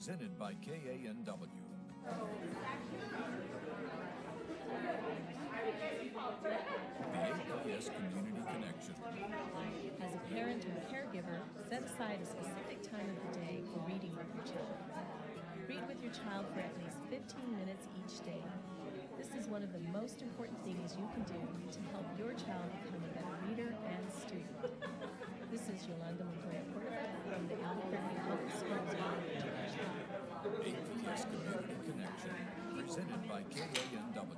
presented by KANW. The APS Community Connection. As a parent or caregiver, set aside a specific time of the day for reading with your child. Read with your child for at least 15 minutes each day. This is one of the most important things you can do to help your child become a better reader and student. This is Yolanda Montoya Cordova from the Albuquerque Public Schools. APS Community Connection, presented by KANW.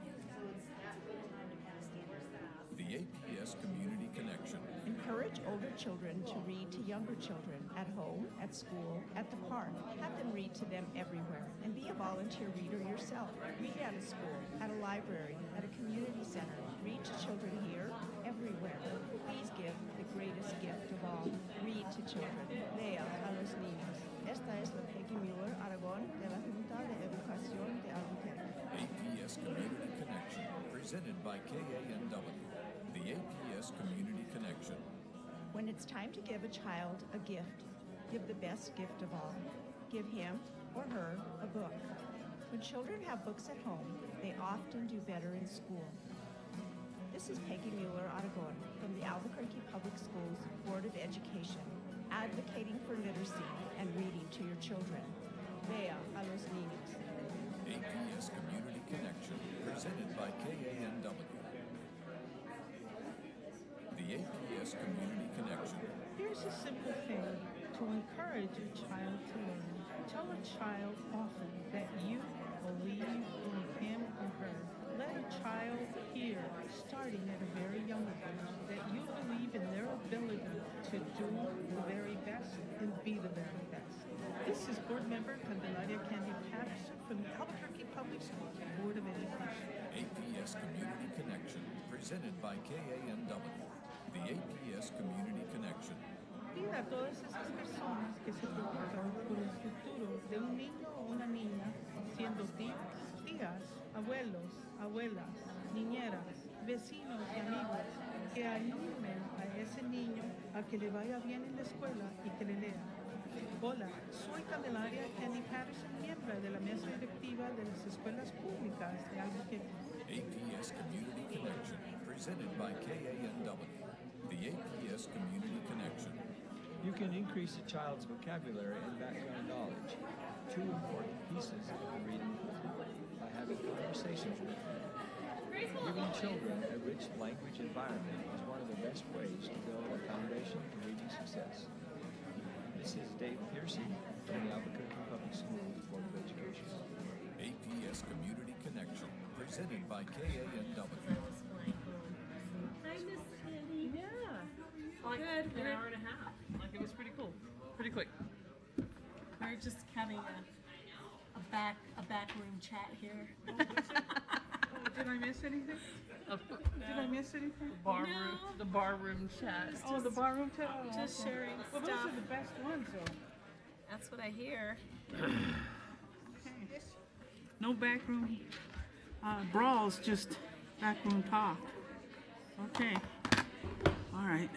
The APS Community Connection. Encourage older children to read to younger children at home, at school, at the park. Have them read to them everywhere. And be a volunteer reader yourself. Read at a school, at a library, at a community center. Read to children here, everywhere. Please give the greatest gift of all. Read to children. Lea a los niños. Esta es la Peggy Mueller Aragón de la Junta de Educación de Albuquerque. APS Community Connection, presented by KANW. The APS Community Connection. When it's time to give a child a gift, give the best gift of all. Give him or her a book. When children have books at home, they often do better in school. This is Peggy Mueller Aragon from the Albuquerque Public Schools Board of Education, advocating for literacy and reading to your children. Lea a los niños. APS Community Connection, presented by KANW. The APS Community Connection. Here's a simple thing to encourage a child to learn. Tell a child often that you believe in him or her. Let a child hear, starting at a very young age, that you believe in their ability to do the very best and be the very best. This is Board Member Candelaria Candy Patterson from the Albuquerque Public Schools Board of Education. APS Community Connection, presented by KANW. The APS Community Connection. Pida a todas esas personas que se preocupan por el futuro de un niño o una niña, siendo tías, abuelos, abuelas, niñeras, vecinos y amigos, que animen a ese niño a que le vaya bien en la escuela y que le lea. Hola, soy Candelaria Candy Patterson, miembro de la mesa directiva de las escuelas públicas de Albuquerque. APS Community Connection, presented by KANW. The APS Community Connection. You can increase a child's vocabulary and background knowledge. Two important pieces of reading by having conversations with them. Giving children a rich language environment is one of the best ways to build a foundation for reading success. This is Dave Pearson from the Albuquerque Public Schools Board of Education. APS Community Connection, presented by KANW. Hi, Miss Sandy. Yeah. Like Good. an hour and a half. Like it was pretty cool. Pretty quick. We're just having a backroom chat here. Did I miss anything? Did I miss anything? The bar room chat. Oh, the barroom chat? Oh, Just okay. sharing Well, stuff. those are the best ones, though. That's what I hear. No backroom brawls, just backroom talk. Okay. All right.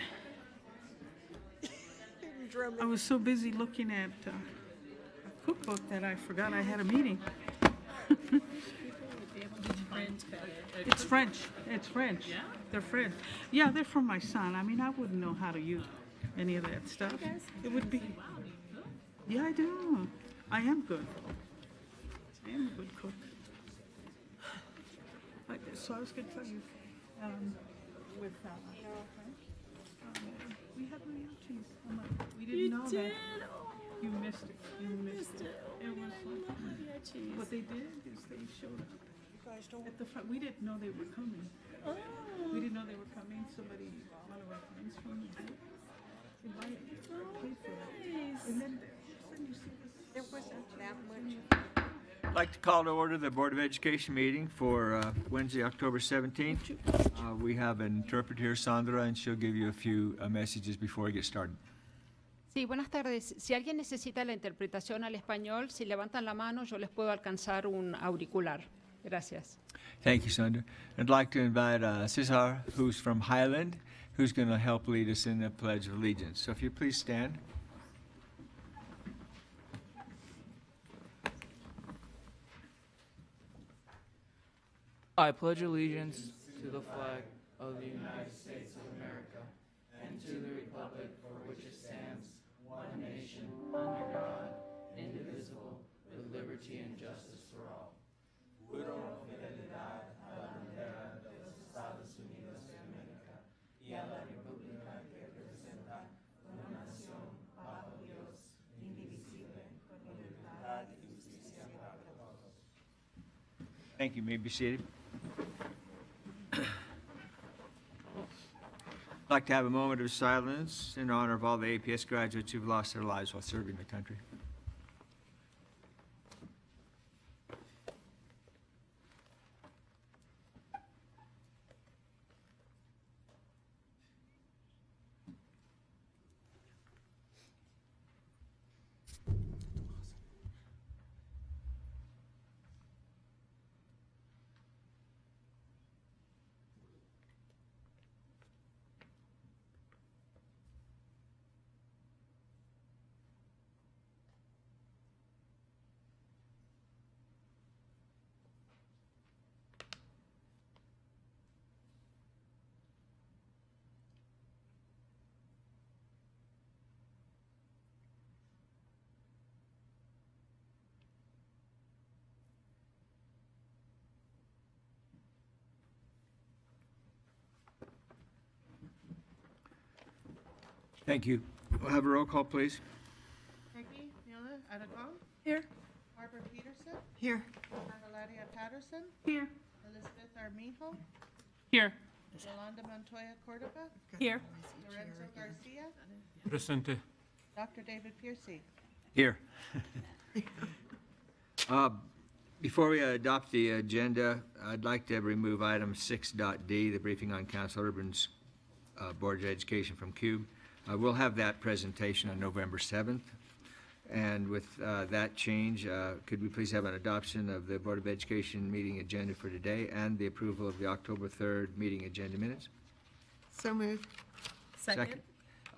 I was so busy looking at a cookbook that I forgot I had a meeting. It's French. It's French. Yeah? They're French. Yeah, they're from my son. I mean, I wouldn't know how to use any of that stuff. It would be. Yeah, I do. I am good. I am a good cook. So I was going to tell you, with we had mariachis. We didn't know that. You missed it. You missed it. It was like, what they did is they showed up at the front. We didn't know they were coming. Oh. We didn't know they were coming. Somebody, one of our friends from the group, invited paid for it. And then you see this. There wasn't that much. I'd like to call to order the Board of Education meeting for Wednesday, October 17th. We have an interpreter here, Sandra, and she'll give you a few messages before we get started. Sí, buenas tardes. Si alguien necesita la interpretación al español, si levantan la mano, yo les puedo alcanzar un auricular. Gracias. Thank you, Sandra. I'd like to invite Cesar, who's from Highland, who's going to help lead us in the Pledge of Allegiance. So if you please stand. I pledge allegiance to the flag of the United States of America and to the republic for which it stands, one nation, under God, indivisible, with liberty and justice for all. Juro fidelidad a la bandera de los Estados Unidos de América y a la república que representa una nación bajo Dios, indivisible, con libertad y justicia para todos. Thank you. You may be seated. I'd like to have a moment of silence in honor of all the APS graduates who've lost their lives while serving the country. Thank you. We'll have a roll call, please. Peggy Mueller Aragon. Here. Barbara Peterson. Here. Margalaria Patterson. Here. Elizabeth Armijo. Here. Yolanda Montoya Cordova. Here. Lorenzo Garcia. Presente. Dr. David Piercy. Here. Before we adopt the agenda, I'd like to remove item 6.d, the briefing on Council Urban's Board of Education from CUBE. We'll have that presentation on November 7th. And with that change, could we please have an adoption of the Board of Education meeting agenda for today and the approval of the October 3rd meeting agenda minutes? So moved. Second.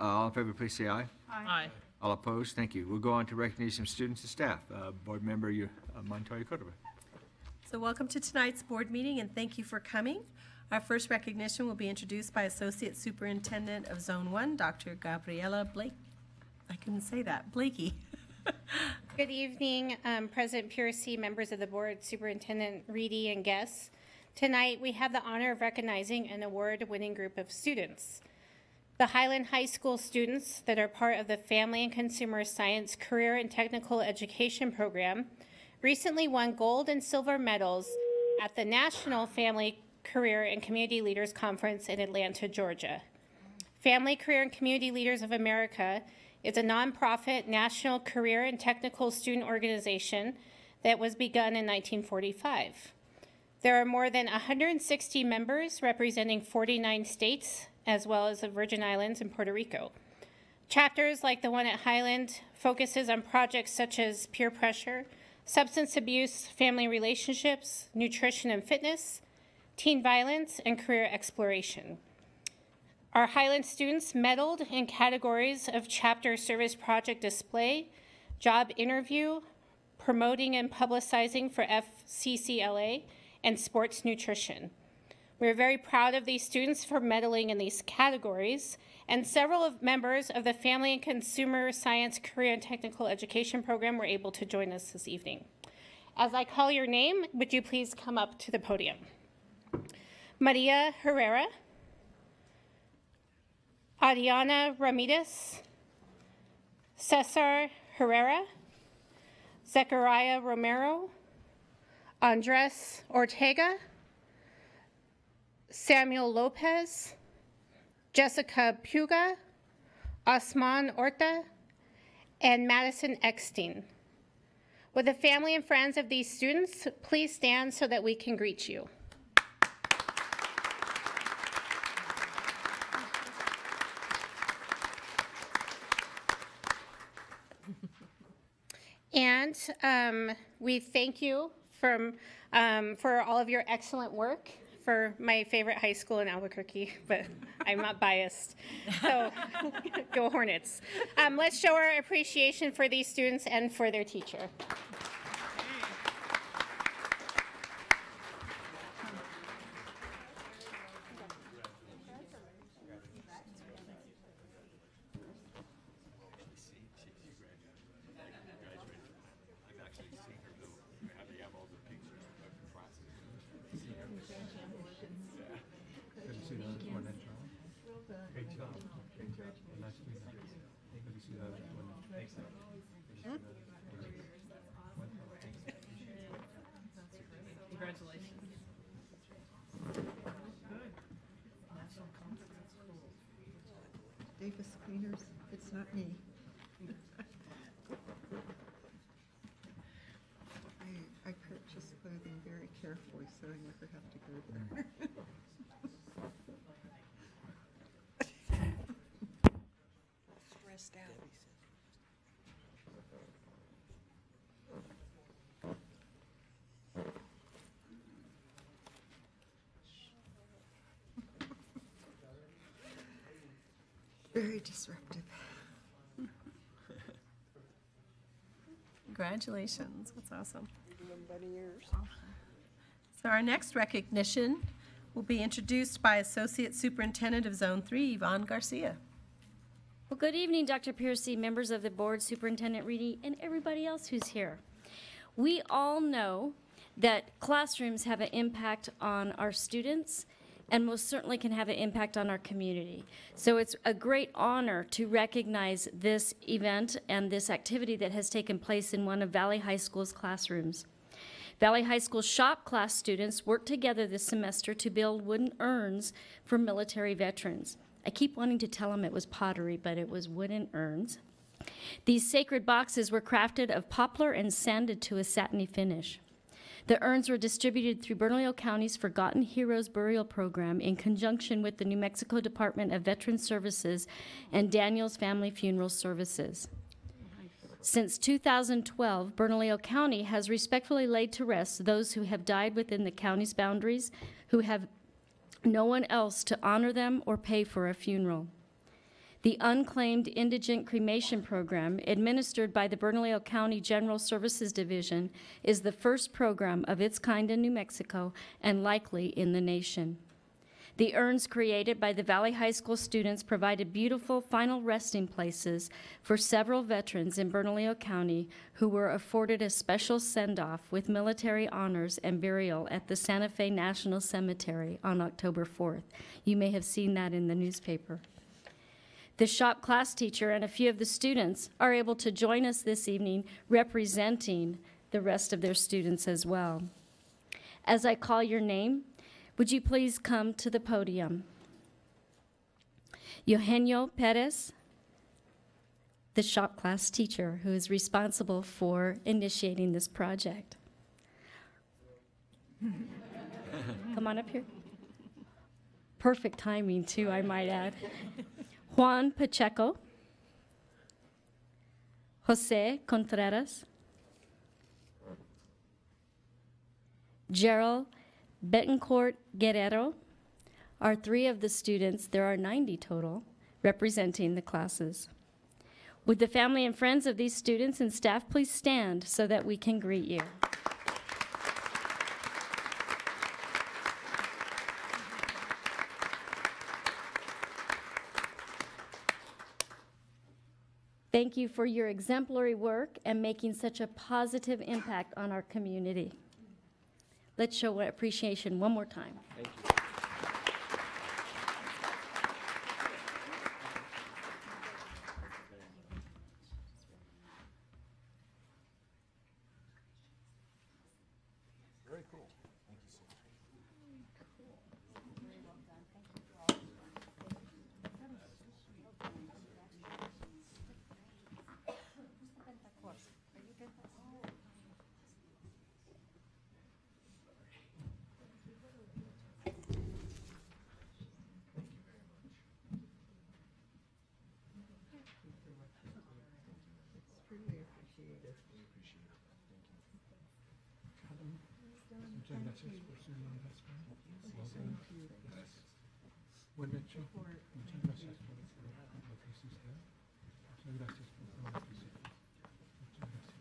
All in favor, please say aye. Aye. All opposed? Thank you. We'll go on to recognize some students and staff. Board Member Montoya Cordova. So welcome to tonight's board meeting and thank you for coming. Our first recognition will be introduced by Associate Superintendent of Zone 1, Dr. Gabriela Blake. I couldn't say that. Blakey. Good evening, President Piercy, members of the board, Superintendent Reedy, and guests. Tonight, we have the honor of recognizing an award-winning group of students. The Highland High School students that are part of the Family and Consumer Science Career and Technical Education Program recently won gold and silver medals at the National Family Career and Community Leaders Conference in Atlanta, Georgia. Family Career and Community Leaders of America is a nonprofit national career and technical student organization that was begun in 1945. There are more than 160 members representing 49 states, as well as the Virgin Islands and Puerto Rico. Chapters like the one at Highland focuses on projects such as peer pressure, substance abuse, family relationships, nutrition and fitness, teen violence, and career exploration. Our Highland students medaled in categories of chapter service project display, job interview, promoting and publicizing for FCCLA, and sports nutrition. We're very proud of these students for medaling in these categories, and several members of the Family and Consumer Science Career and Technical Education Program were able to join us this evening. As I call your name, would you please come up to the podium? Maria Herrera, Adriana Ramirez, Cesar Herrera, Zechariah Romero, Andres Ortega, Samuel Lopez, Jessica Puga, Osman Orta, and Madison Eckstein. Would the family and friends of these students please stand so that we can greet you? And we thank you for all of your excellent work for my favorite high school in Albuquerque, but I'm not biased. So go Hornets. Let's show our appreciation for these students and for their teacher. Congratulations. Davis Cleaners, it's not me. I purchase clothing very carefully, so I never have to go there. Stressed out. Very disruptive. Congratulations. That's awesome. So our next recognition will be introduced by Associate Superintendent of Zone 3, Yvonne Garcia. Well, good evening, Dr. Piercy, members of the board, Superintendent Reedy, and everybody else who's here. We all know that classrooms have an impact on our students and most certainly can have an impact on our community. So it's a great honor to recognize this event and this activity that has taken place in one of Valley High School's classrooms. Valley High School shop class students worked together this semester to build wooden urns for military veterans. I keep wanting to tell them it was pottery, but it was wooden urns. These sacred boxes were crafted of poplar and sanded to a satiny finish. The urns were distributed through Bernalillo County's Forgotten Heroes Burial Program in conjunction with the New Mexico Department of Veteran Services and Daniels Family Funeral Services. Since 2012, Bernalillo County has respectfully laid to rest those who have died within the county's boundaries, who have no one else to honor them or pay for a funeral. The Unclaimed Indigent Cremation Program, administered by the Bernalillo County General Services Division, is the first program of its kind in New Mexico and likely in the nation. The urns created by the Valley High School students provided beautiful final resting places for several veterans in Bernalillo County who were afforded a special send-off with military honors and burial at the Santa Fe National Cemetery on October 4th. You may have seen that in the newspaper. The shop class teacher and a few of the students are able to join us this evening representing the rest of their students as well. As I call your name, would you please come to the podium? Eugenio Perez, the shop class teacher who is responsible for initiating this project. Come on up here. Perfect timing too, I might add. Juan Pacheco, Jose Contreras, Gerald Betancourt Guerrero are three of the students, there are 90 total, representing the classes. Would the family and friends of these students and staff please stand so that we can greet you? Thank you for your exemplary work and making such a positive impact on our community. Let's show our appreciation one more time. Thank you. Very cool. Thank you so much. Very well done. Thank you for all. Muchas gracias por su invitación. Buen hecho. Muchas gracias por lo que hiciste. Muchas gracias por todo lo que hiciste. Muchas gracias.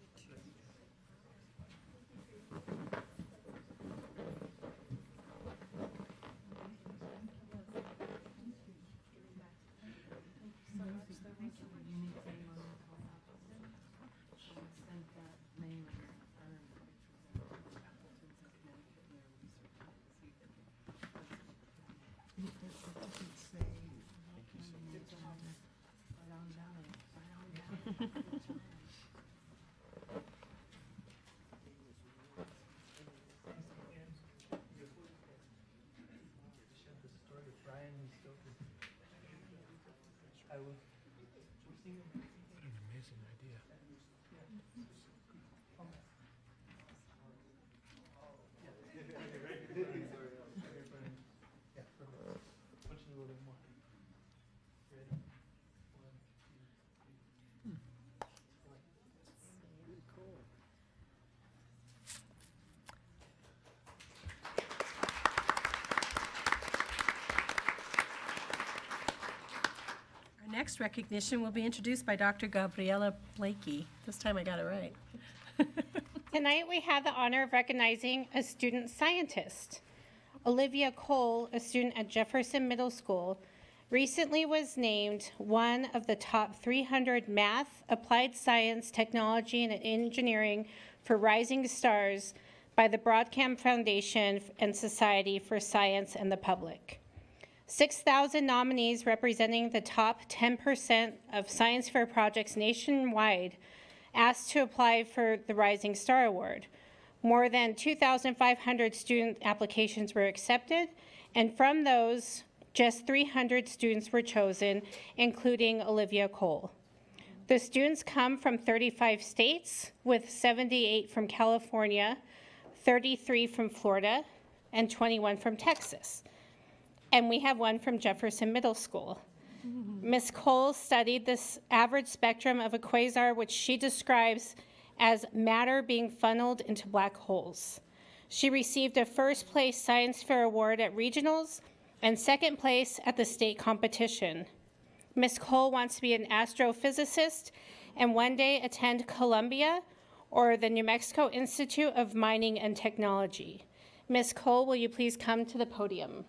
What an amazing idea. Our next recognition will be introduced by Dr. Gabriela Blakey. This time I got it right. Tonight we have the honor of recognizing a student scientist. Olivia Cole, a student at Jefferson Middle School, recently was named one of the top 300 math, applied science, technology, and engineering for rising stars by the Broadcom Foundation and Society for Science and the Public. 6,000 nominees representing the top 10% of science fair projects nationwide asked to apply for the Rising Star Award. More than 2,500 student applications were accepted, and from those, just 300 students were chosen, including Olivia Cole. The students come from 35 states, with 78 from California, 33 from Florida, and 21 from Texas. And we have one from Jefferson Middle School. Ms. Cole studied this average spectrum of a quasar, which she describes as matter being funneled into black holes. She received a first place science fair award at regionals and second place at the state competition. Ms. Cole wants to be an astrophysicist and one day attend Columbia or the New Mexico Institute of Mining and Technology. Ms. Cole, will you please come to the podium?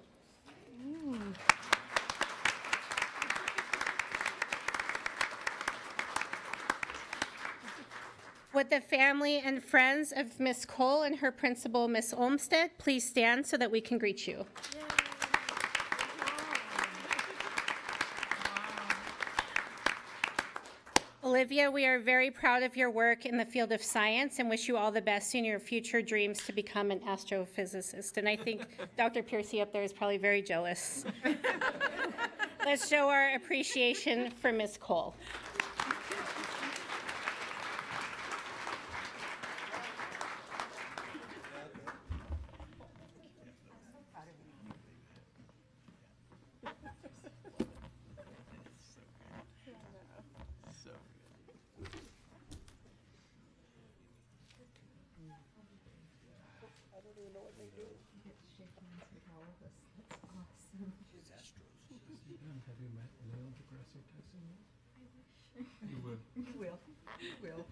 Would the family and friends of Ms. Cole and her principal, Ms. Olmsted, please stand so that we can greet you? Olivia, we are very proud of your work in the field of science and wish you all the best in your future dreams to become an astrophysicist. And I think Dr. Piercy up there is probably very jealous. Let's show our appreciation for Ms. Cole. Have you met Neil deGrasse Tyson yet? You will. You will. You will.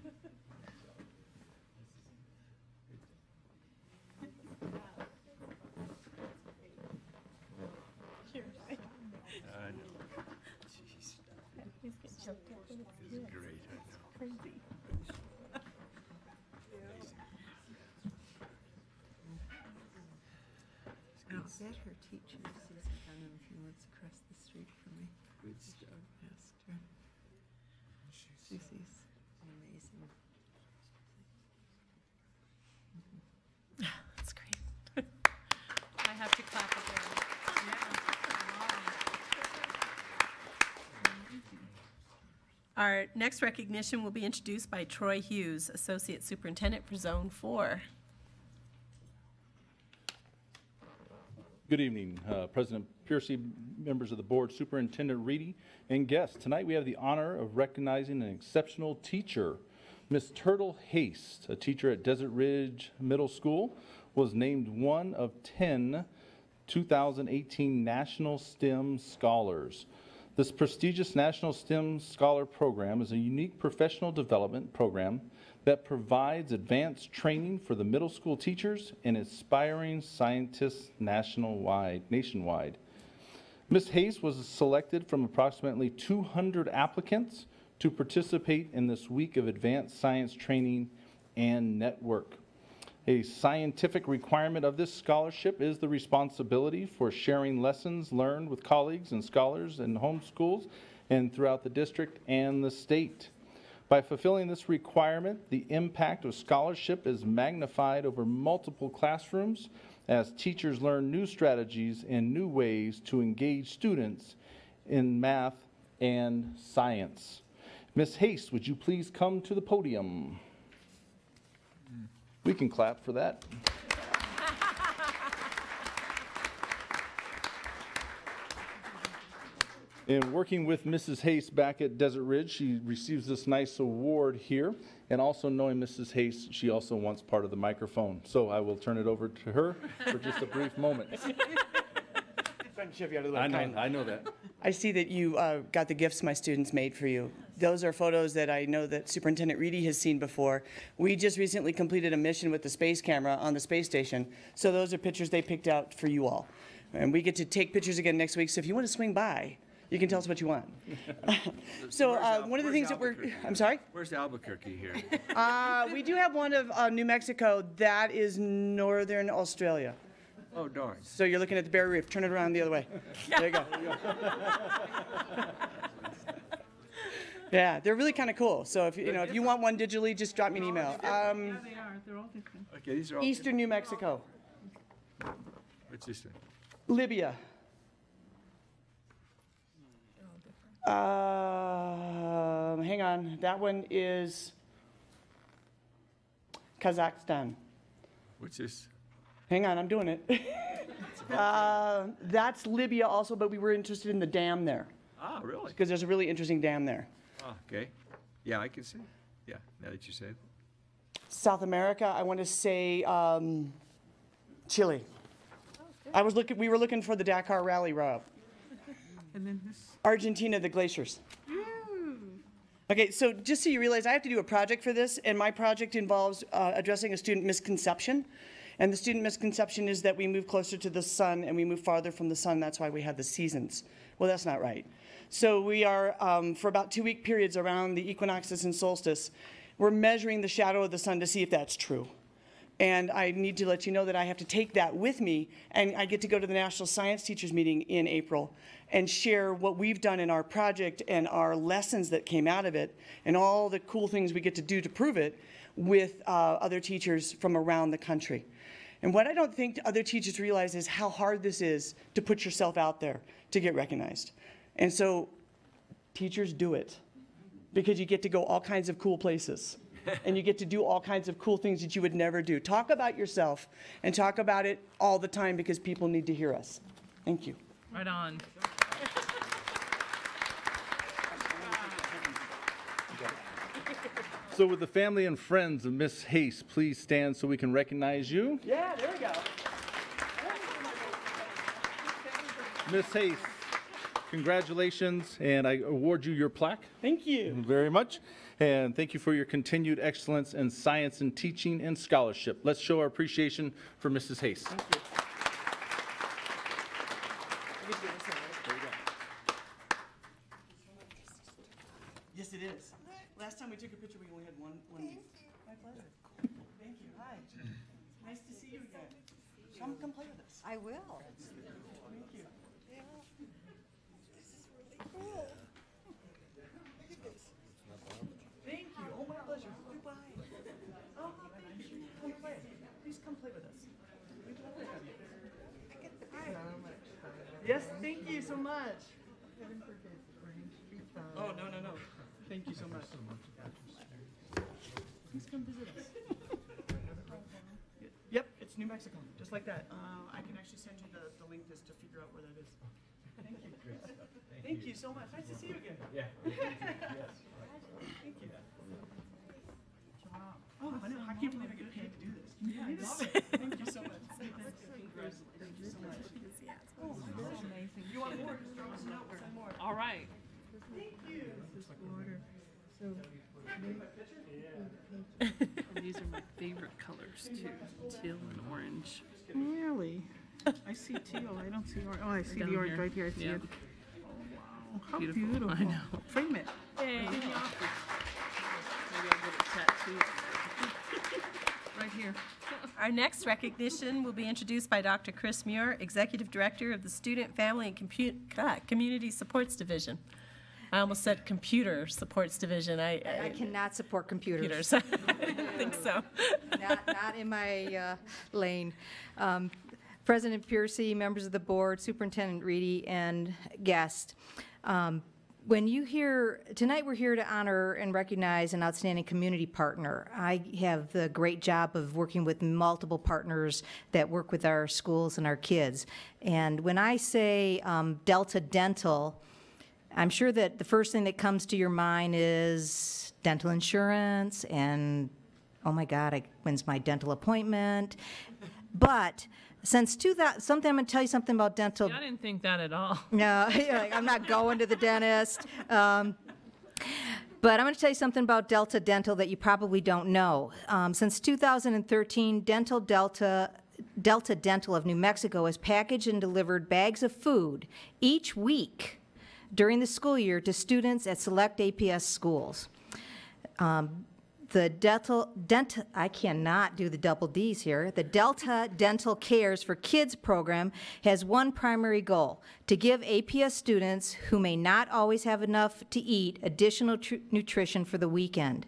Cheers. I know. Jeez. This is great. I know. Crazy. I'll bet her teacher sees a gun influence across the street from me. Good stuff. Asked her. She sees amazing. That's great. I have to clap again. Our next recognition will be introduced by Troy Hughes, Associate Superintendent for Zone 4. Good evening, President Piercy, members of the board, Superintendent Reedy, and guests. Tonight we have the honor of recognizing an exceptional teacher. Miss Turtle Haste, a teacher at Desert Ridge Middle School, was named one of 10 2018 National STEM Scholars. This prestigious National STEM Scholar Program is a unique professional development program that provides advanced training for the middle school teachers and aspiring scientists nationwide. Ms. Hayes was selected from approximately 200 applicants to participate in this week of advanced science training and network. A scientific requirement of this scholarship is the responsibility for sharing lessons learned with colleagues and scholars in home schools and throughout the district and the state. By fulfilling this requirement, the impact of scholarship is magnified over multiple classrooms as teachers learn new strategies and new ways to engage students in math and science. Ms. Hayes, would you please come to the podium? We can clap for that. In working with Mrs. Hayes back at Desert Ridge, she receives this nice award here. And also knowing Mrs. Hayes, she also wants part of the microphone. So I will turn it over to her for just a brief moment. I know that. I see that you got the gifts my students made for you. Those are photos that I know that Superintendent Reedy has seen before. We just recently completed a mission with the space camera on the space station. So those are pictures they picked out for you all. And we get to take pictures again next week. So if you want to swing by, you can tell us what you want. So one of the things that I'm sorry? Where's Albuquerque here? We do have one of New Mexico. That is northern Australia. Oh, darn. So you're looking at the Barrier Reef. Turn it around the other way. There you go. Yeah, they're really kind of cool. So if if you want one digitally, just drop me an email. Yeah, they are. They're all different. Okay, these are all Eastern New Mexico. What's this one? Libya. Hang on. That one is Kazakhstan. What's this? Hang on, I'm doing it. That's Libya also, but we were interested in the dam there. Ah, really? Because there's a really interesting dam there. Oh, okay. Yeah, I can see. Yeah, now that you say it. South America, I want to say Chile. We were looking for the Dakar Rally, Rob. And then this. Argentina, the glaciers. Okay, so just so you realize, I have to do a project for this, and my project involves addressing a student misconception. And the student misconception is that we move closer to the sun and we move farther from the sun. That's why we have the seasons. Well, that's not right. So we are, for about 2-week periods around the equinoxes and solstice, we're measuring the shadow of the sun to see if that's true. And I need to let you know that I have to take that with me, and I get to go to the National Science Teachers Meeting in April and share what we've done in our project and our lessons that came out of it and all the cool things we get to do to prove it with other teachers from around the country. And what I don't think other teachers realize is how hard this is to put yourself out there to get recognized. And so teachers do it because you get to go all kinds of cool places. And you get to do all kinds of cool things that you would never do. Talk about yourself and talk about it all the time because people need to hear us. Thank you. Right on. So would the family and friends of Miss Hayes please stand so we can recognize you? Yeah, there we go. Miss Hayes, congratulations, and I award you your plaque. Thank you. Very much. And thank you for your continued excellence in science and teaching and scholarship. Let's show our appreciation for Mrs. Hayes. Thank you. Yes, it is. Last time we took a picture, we only had one. My pleasure. Thank you. Hi. Nice to see you again. Come play with us. I will. Thank you. Yeah. This is really cool. Thank you. Oh, my pleasure. Goodbye. Oh, thank you. Come play. Please come play with us. We'd love to have you. Yes, thank you so much. Oh, no. Thank you so much. Please come visit us. Yep, it's New Mexico, just like that. I can actually send you the link just to figure out where that is. Thank you. Thank you so much. Nice to see you again. Yeah. Yes. Thank you. Oh, I know. I can't believe I get paid to do this. Can you believe this? Thank you so much. Thank you so much. Oh, this is amazing. You want more? Just drop us a note. We'll send more. All right. Thank you. These are my favorite colors too, teal and orange. Really? I see teal. I don't see orange. Oh, I see Down the orange here. right here. I see Yeah. it. Oh, wow. How Beautiful. beautiful. I know. Frame it. Hey. In the office. Maybe I'll get it tattooed. Right here. Our next recognition will be introduced by Dr. Chris Muir, Executive Director of the Student, Family, and Community Supports Division. I almost said Computer Supports Division. I cannot support computers. I didn't think so. Not in my lane. President Piercy, members of the board, Superintendent Reedy, and guests. When you hear, tonight we're here to honor and recognize an outstanding community partner. I have the great job of working with multiple partners that work with our schools and our kids. And when I say Delta Dental, I'm sure that the first thing that comes to your mind is dental insurance and, oh my God, when's my dental appointment? But since 2000, I'm going to tell you something about dental. I didn't think that at all. No, I'm not going to the dentist. But I'm going to tell you something about Delta Dental that you probably don't know. Since 2013, Delta Dental of New Mexico has packaged and delivered bags of food each week during the school year to students at select APS schools. The I cannot do the double D's here. The Delta Dental Cares for Kids program has one primary goal: to give APS students who may not always have enough to eat additional nutrition for the weekend.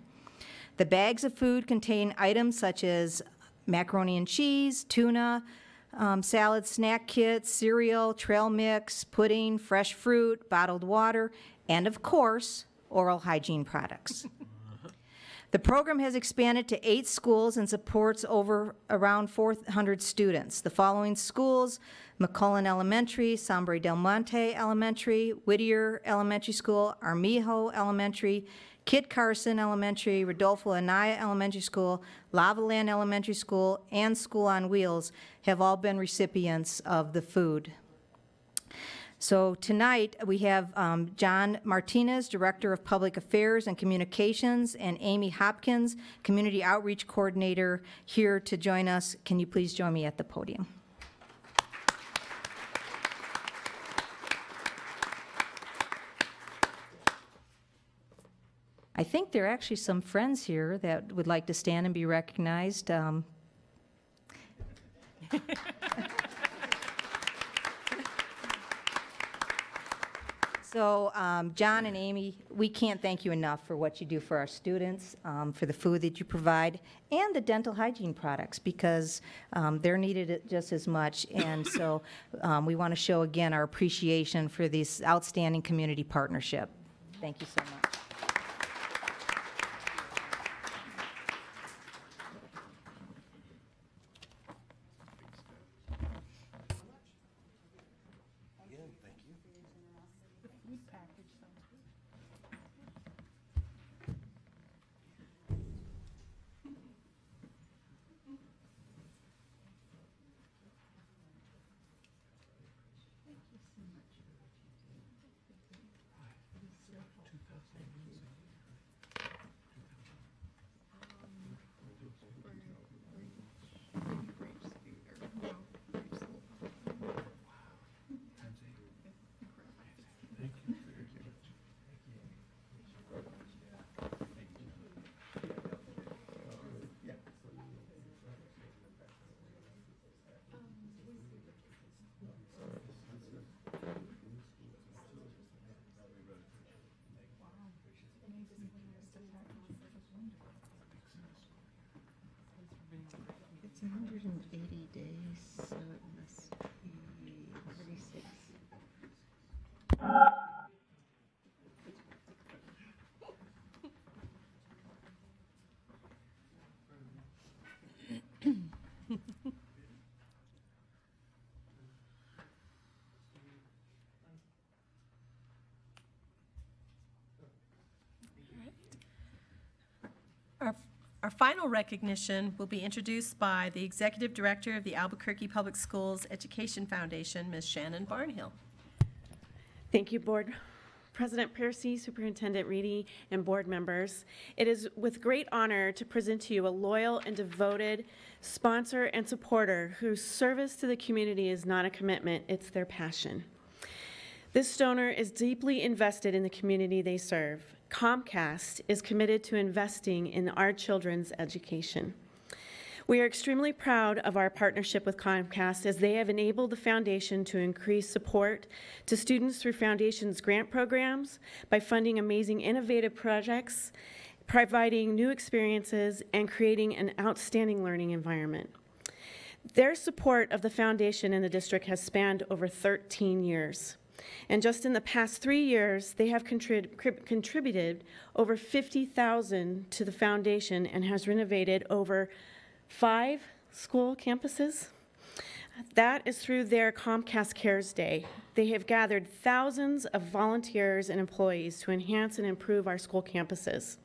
The bags of food contain items such as macaroni and cheese, tuna, salad snack kits, cereal, trail mix, pudding, fresh fruit, bottled water, and of course, oral hygiene products. The program has expanded to 8 schools and supports around 400 students. The following schools: McCullen Elementary, Sombre Del Monte Elementary, Whittier Elementary School, Armijo Elementary, Kit Carson Elementary, Rodolfo Anaya Elementary School, Lavaland Elementary School, and School on Wheels have all been recipients of the food. So tonight we have John Martinez, Director of Public Affairs and Communications, and Amy Hopkins, Community Outreach Coordinator, here to join us. Can you please join me at the podium? I think there are actually some friends here that would like to stand and be recognized. So, John and Amy, we can't thank you enough for what you do for our students, for the food that you provide, and the dental hygiene products, because they're needed just as much. And so we want to show again our appreciation for this outstanding community partnership. Thank you so much. It's 180 days, so it must be 36. Our final recognition will be introduced by the Executive Director of the Albuquerque Public Schools Education Foundation, Ms. Shannon Barnhill. Thank you, Board President Piercy, Superintendent Reedy, and board members. It is with great honor to present to you a loyal and devoted sponsor and supporter whose service to the community is not a commitment, it's their passion. This donor is deeply invested in the community they serve. Comcast is committed to investing in our children's education. We are extremely proud of our partnership with Comcast as they have enabled the foundation to increase support to students through Foundation's grant programs by funding amazing innovative projects, providing new experiences, and creating an outstanding learning environment. Their support of the foundation in the district has spanned over 13 years. And just in the past 3 years, they have contributed over $50,000 to the foundation and has renovated over 5 school campuses. That is through their Comcast Cares Day. They have gathered thousands of volunteers and employees to enhance and improve our school campuses.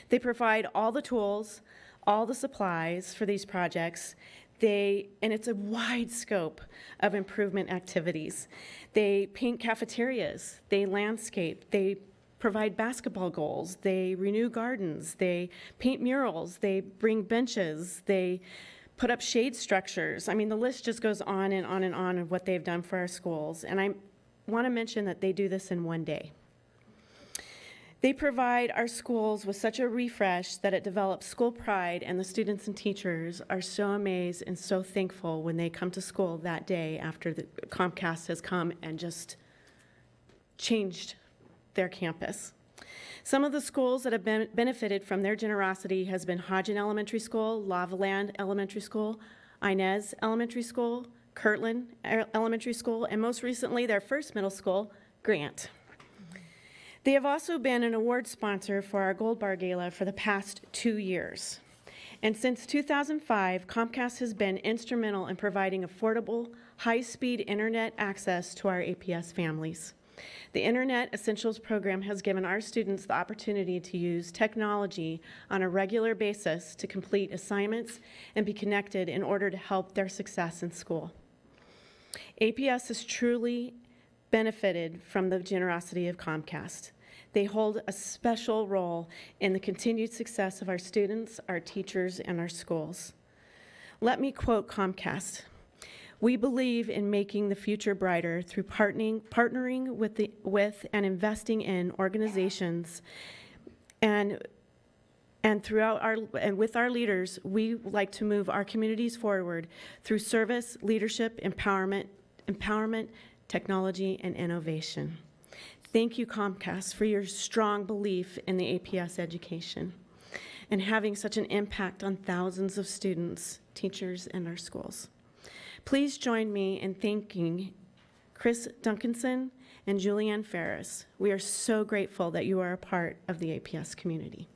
They provide all the tools, all the supplies for these projects, and it's a wide scope of improvement activities. They paint cafeterias, they landscape, they provide basketball goals, they renew gardens, they paint murals, they bring benches, they put up shade structures. I mean, the list just goes on and on and on of what they've done for our schools. And I want to mention that they do this in one day. They provide our schools with such a refresh that it develops school pride, and the students and teachers are so amazed and so thankful when they come to school that day after the Comcast has come and just changed their campus. Some of the schools that have benefited from their generosity has been Hodgen Elementary School, Lavaland Elementary School, Inez Elementary School, Kirtland Elementary School, and most recently their first middle school, Grant. They have also been an award sponsor for our Gold Bar Gala for the past 2 years. And since 2005, Comcast has been instrumental in providing affordable, high-speed internet access to our APS families. The Internet Essentials program has given our students the opportunity to use technology on a regular basis to complete assignments and be connected in order to help their success in school. APS has truly benefited from the generosity of Comcast. They hold a special role in the continued success of our students, our teachers, and our schools. Let me quote Comcast. "We believe in making the future brighter through partnering with and investing in organizations and with our leaders, we like to move our communities forward through service, leadership, empowerment, technology, and innovation." Thank you, Comcast, for your strong belief in the APS education and having such an impact on thousands of students, teachers, and our schools. Please join me in thanking Chris Duncanson and Julianne Ferris. We are so grateful that you are a part of the APS community.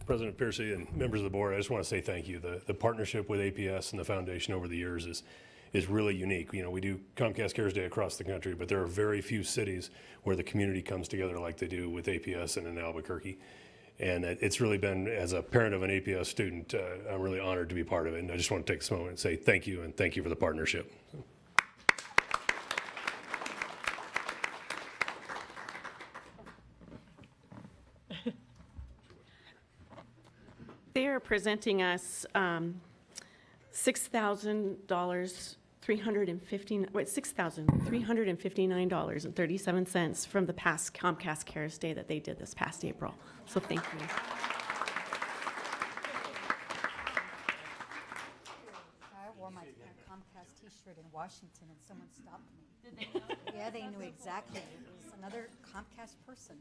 President Piercy and members of the board, I just want to say thank you. The partnership with APS and the foundation over the years is really unique. You know, we do Comcast Cares Day across the country, but there are very few cities where the community comes together like they do with APS and in Albuquerque. And it's really been, as a parent of an APS student, I'm really honored to be part of it. And I just want to take this moment and say thank you, and thank you for the partnership. They are presenting us $6,359.37 from the past Comcast Cares Day that they did this past April. So thank you. I wore my Comcast t-shirt in Washington and someone stopped me. Did they know? Yeah, they knew exactly. It was another Comcast person.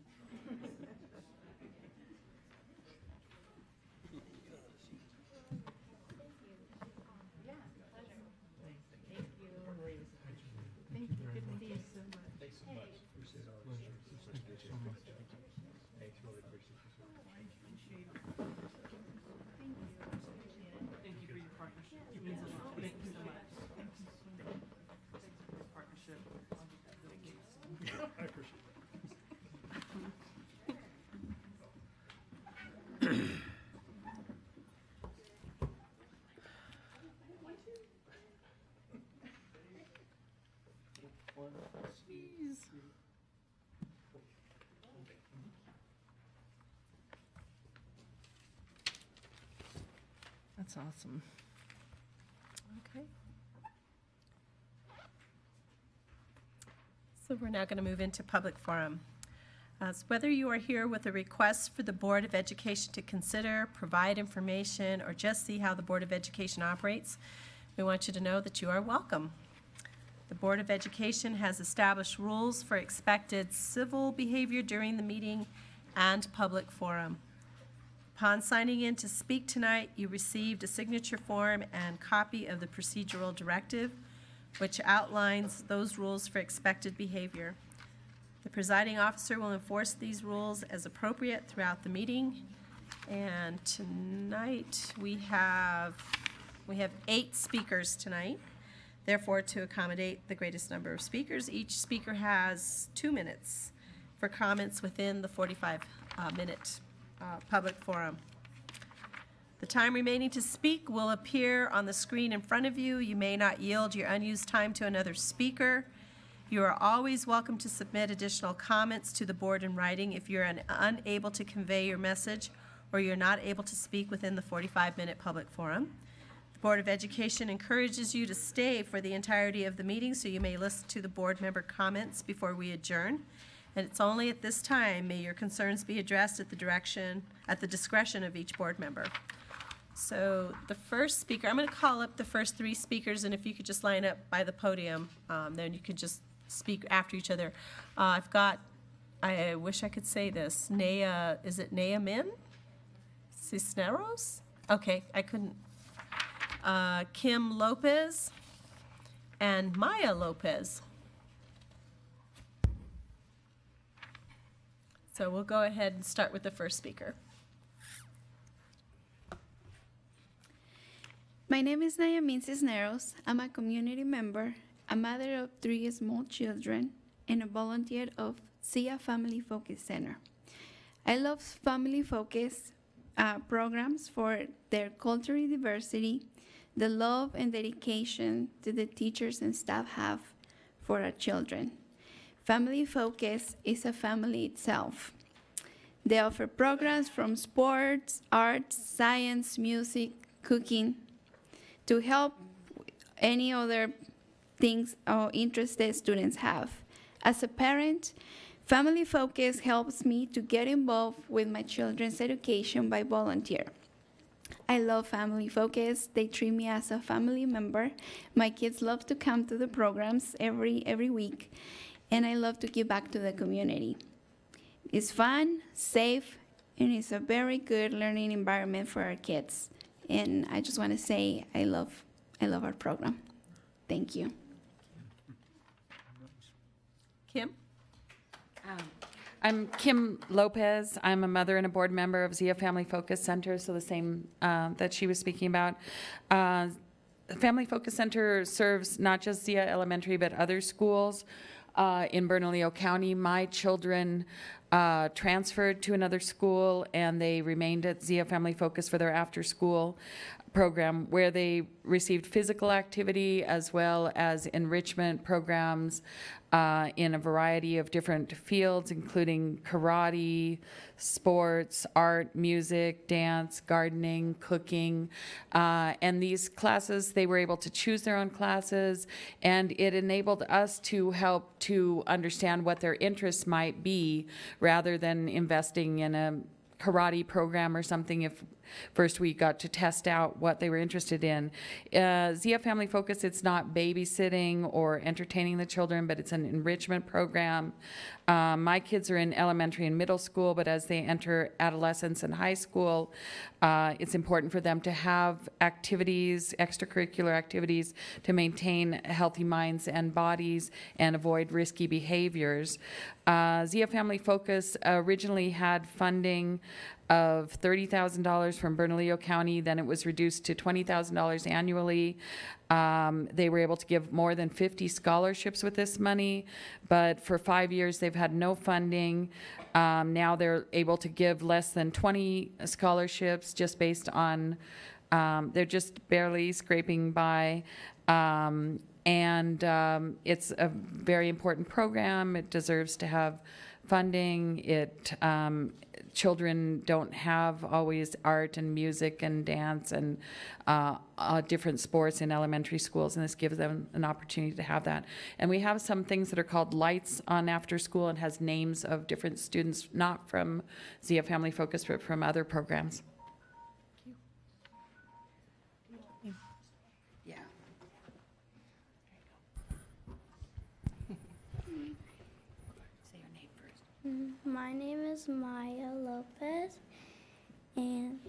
That's awesome. Okay. So we're now going to move into public forum. So whether you are here with a request for the Board of Education to consider, provide information, or just see how the Board of Education operates, we want you to know that you are welcome. The Board of Education has established rules for expected civil behavior during the meeting and public forum. Upon signing in to speak tonight, you received a signature form and copy of the procedural directive, which outlines those rules for expected behavior. The presiding officer will enforce these rules as appropriate throughout the meeting. And tonight, we have 8 speakers tonight. Therefore, to accommodate the greatest number of speakers, each speaker has 2 minutes for comments within the 45-minute public forum. The time remaining to speak will appear on the screen in front of you. You may not yield your unused time to another speaker. You are always welcome to submit additional comments to the board in writing if you're unable to convey your message or you're not able to speak within the 45-minute public forum. The Board of Education encourages you to stay for the entirety of the meeting so you may listen to the board member comments before we adjourn. And it's only at this time may your concerns be addressed at the discretion of each board member. So the first speaker, I'm going to call up the first 3 speakers, and if you could just line up by the podium, then you could just speak after each other. I wish I could say this, is it Naaman Cisneros? Okay, I couldn't. Kim Lopez and Maya Lopez. So we'll go ahead and start with the first speaker. My name is Naaman Cisneros. I'm a community member, a mother of 3 small children, and a volunteer of SIA Family Focus Center. I love family focus programs for their cultural diversity, the love and dedication that the teachers and staff have for our children. Family Focus is a family itself. They offer programs from sports, arts, science, music, cooking, to help any other things or interests that students have. As a parent, Family Focus helps me to get involved with my children's education by volunteer. I love Family Focus. They treat me as a family member. My kids love to come to the programs every week, and I love to give back to the community. It's fun, safe, and it's a very good learning environment for our kids. And I just want to say I love our program. Thank you. Kim? I'm Kim Lopez. I'm a mother and a board member of Zia Family Focus Center, so the same that she was speaking about. The Family Focus Center serves not just Zia Elementary, but other schools in Bernalillo County. My children transferred to another school, and they remained at Zia Family Focus for their after-school program, where they received physical activity as well as enrichment programs in a variety of different fields, including karate, sports, art, music, dance, gardening, cooking. And these classes, they were able to choose their own classes, and it enabled us to help to understand what their interests might be rather than investing in a karate program or something. If first we got to test out what they were interested in. Zia Family Focus, it's not babysitting or entertaining the children, but it's an enrichment program. My kids are in elementary and middle school, but as they enter adolescence and high school, it's important for them to have activities, extracurricular activities, to maintain healthy minds and bodies and avoid risky behaviors. Zia Family Focus originally had funding of $30,000 from Bernalillo County. Then it was reduced to $20,000 annually. They were able to give more than 50 scholarships with this money, but for 5 years they've had no funding. Now they're able to give less than 20 scholarships just based on, they're just barely scraping by. It's a very important program. It deserves to have funding. Children don't have always art and music and dance and different sports in elementary schools, and this gives them an opportunity to have that. And we have some things that are called Lights on after school, and has names of different students, not from Zia Family Focus, but from other programs. Yeah. Say your name first. My name is Maya Lopez, and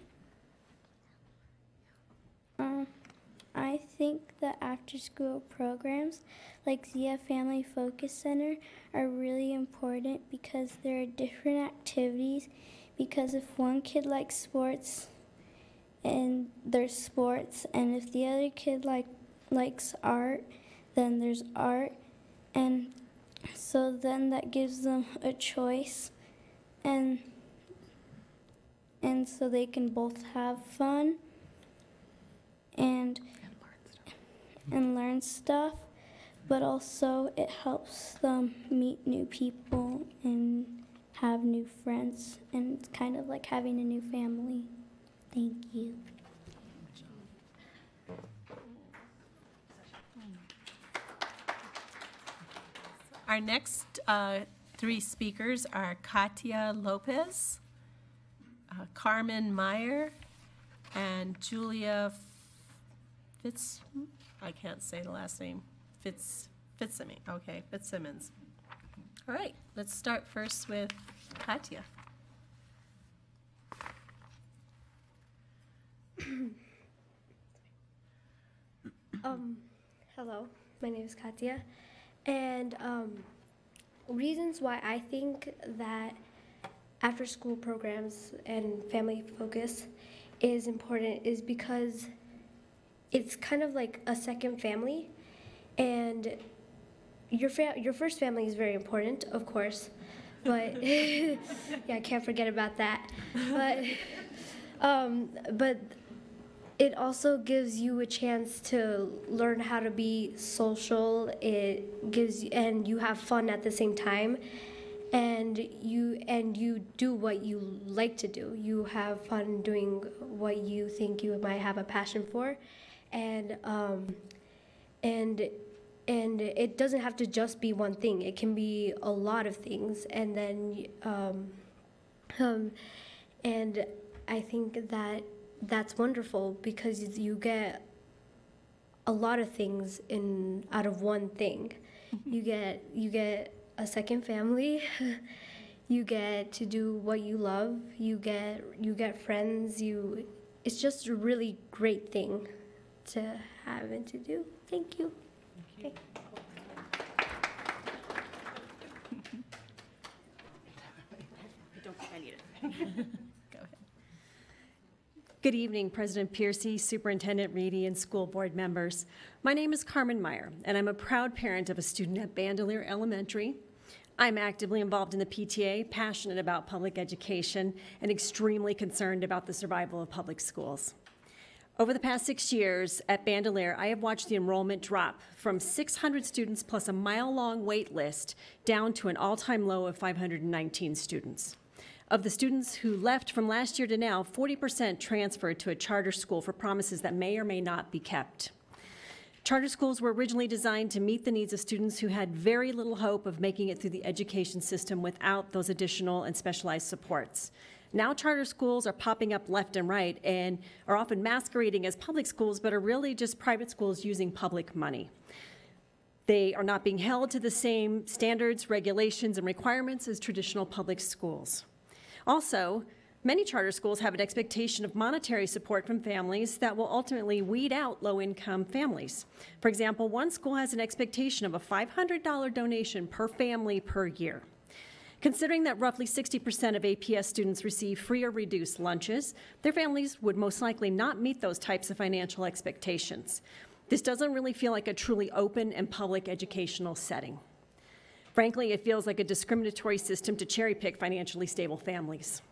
I think the after-school programs like Zia Family Focus Center are really important because there are different activities. Because if one kid likes sports, and there's sports, and if the other kid likes art, then there's art, and so then that gives them a choice, and so they can both have fun and learn stuff, but also it helps them meet new people and have new friends, and it's kind of like having a new family. Thank you. Our next three speakers are Katia Lopez, Carmen Meyer, and Julia I can't say the last name. Fitzsimmons. Okay, Fitzsimmons. All right, let's start first with Katia. Hello, my name is Katia, and reasons why I think that after-school programs and family focus is important is because it's kind of like a second family, and your first family is very important, of course, but yeah, I can't forget about that. But it also gives you a chance to learn how to be social. It gives, and you have fun at the same time, and you do what you like to do. You have fun doing what you think you might have a passion for, and it doesn't have to just be one thing. It can be a lot of things, and then and I think that that's wonderful because you get a lot of things out of one thing. You get a second family. You get to do what you love. You get friends. It's just a really great thing to have and to do. Thank you. Okay. I need it. Good evening, President Piercy, Superintendent Reedy, and school board members. My name is Carmen Meyer, and I'm a proud parent of a student at Bandelier Elementary. I'm actively involved in the PTA, passionate about public education, and extremely concerned about the survival of public schools. Over the past 6 years at Bandelier, I have watched the enrollment drop from 600 students plus a mile-long wait list down to an all-time low of 519 students. Of the students who left from last year to now, 40% transferred to a charter school for promises that may or may not be kept. Charter schools were originally designed to meet the needs of students who had very little hope of making it through the education system without those additional and specialized supports. Now charter schools are popping up left and right and are often masquerading as public schools, but are really just private schools using public money. They are not being held to the same standards, regulations, and requirements as traditional public schools. Also, many charter schools have an expectation of monetary support from families that will ultimately weed out low-income families. For example, one school has an expectation of a $500 donation per family per year. Considering that roughly 60% of APS students receive free or reduced lunches, their families would most likely not meet those types of financial expectations. This doesn't really feel like a truly open and public educational setting. Frankly, it feels like a discriminatory system to cherry-pick financially stable families.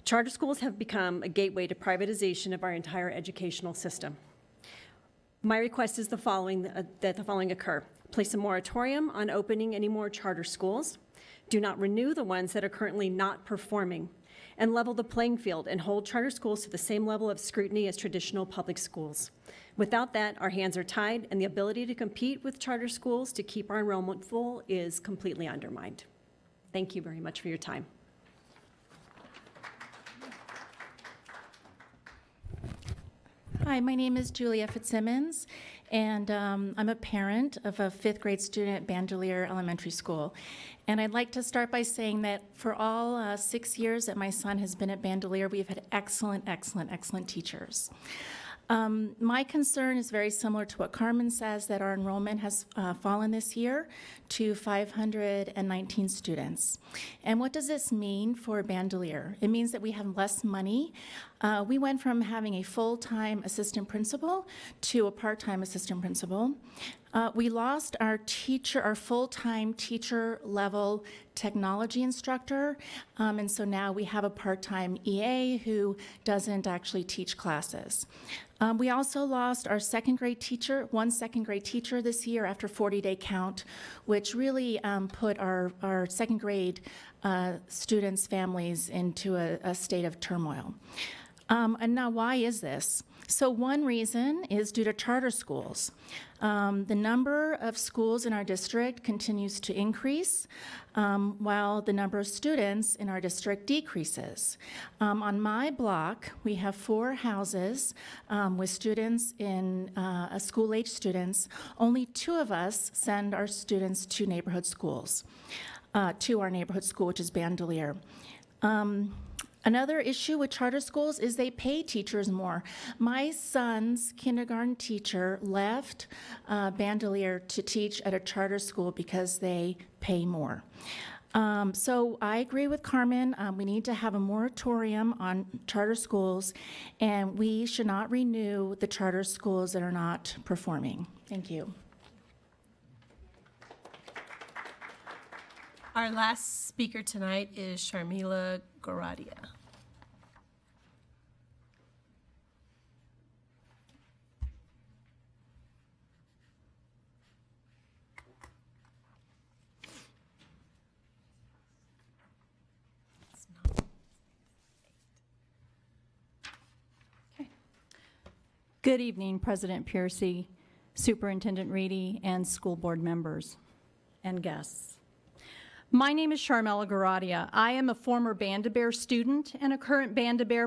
Charter schools have become a gateway to privatization of our entire educational system. My request is that the following occur. Place a moratorium on opening any more charter schools. do not renew the ones that are currently not performing, and level the playing field and hold charter schools to the same level of scrutiny as traditional public schools. Without that, our hands are tied, and the ability to compete with charter schools to keep our enrollment full is completely undermined. Thank you very much for your time. Hi, my name is Julia Fitzsimmons, and I'm a parent of a 5th grade student at Bandelier Elementary School. And I'd like to start by saying that for all 6 years that my son has been at Bandelier, we've had excellent, excellent, excellent teachers. My concern is very similar to what Carmen says, that our enrollment has fallen this year to 519 students. And what does this mean for Bandelier? It means that we have less money. We went from having a full-time assistant principal to a part-time assistant principal. We lost our full-time teacher level technology instructor, and so now we have a part-time EA who doesn't actually teach classes. We also lost our one second grade teacher this year after 40-day count, which really put our second grade students' families into a state of turmoil. And now, why is this? So one reason is due to charter schools. The number of schools in our district continues to increase, while the number of students in our district decreases. On my block, we have 4 houses with students in school-age students. Only 2 of us send our students to neighborhood schools, to our neighborhood school, which is Bandelier. Another issue with charter schools is they pay teachers more. My son's kindergarten teacher left Bandelier to teach at a charter school because they pay more. So I agree with Carmen. We need to have a moratorium on charter schools, and we should not renew the charter schools that are not performing. Thank you. Our last speaker tonight is Sharmila Goradia. Good evening, President Piercy, Superintendent Reedy, and school board members and guests. My name is Sharmila Goradia. I am a former Bandelier student and a current Bandelier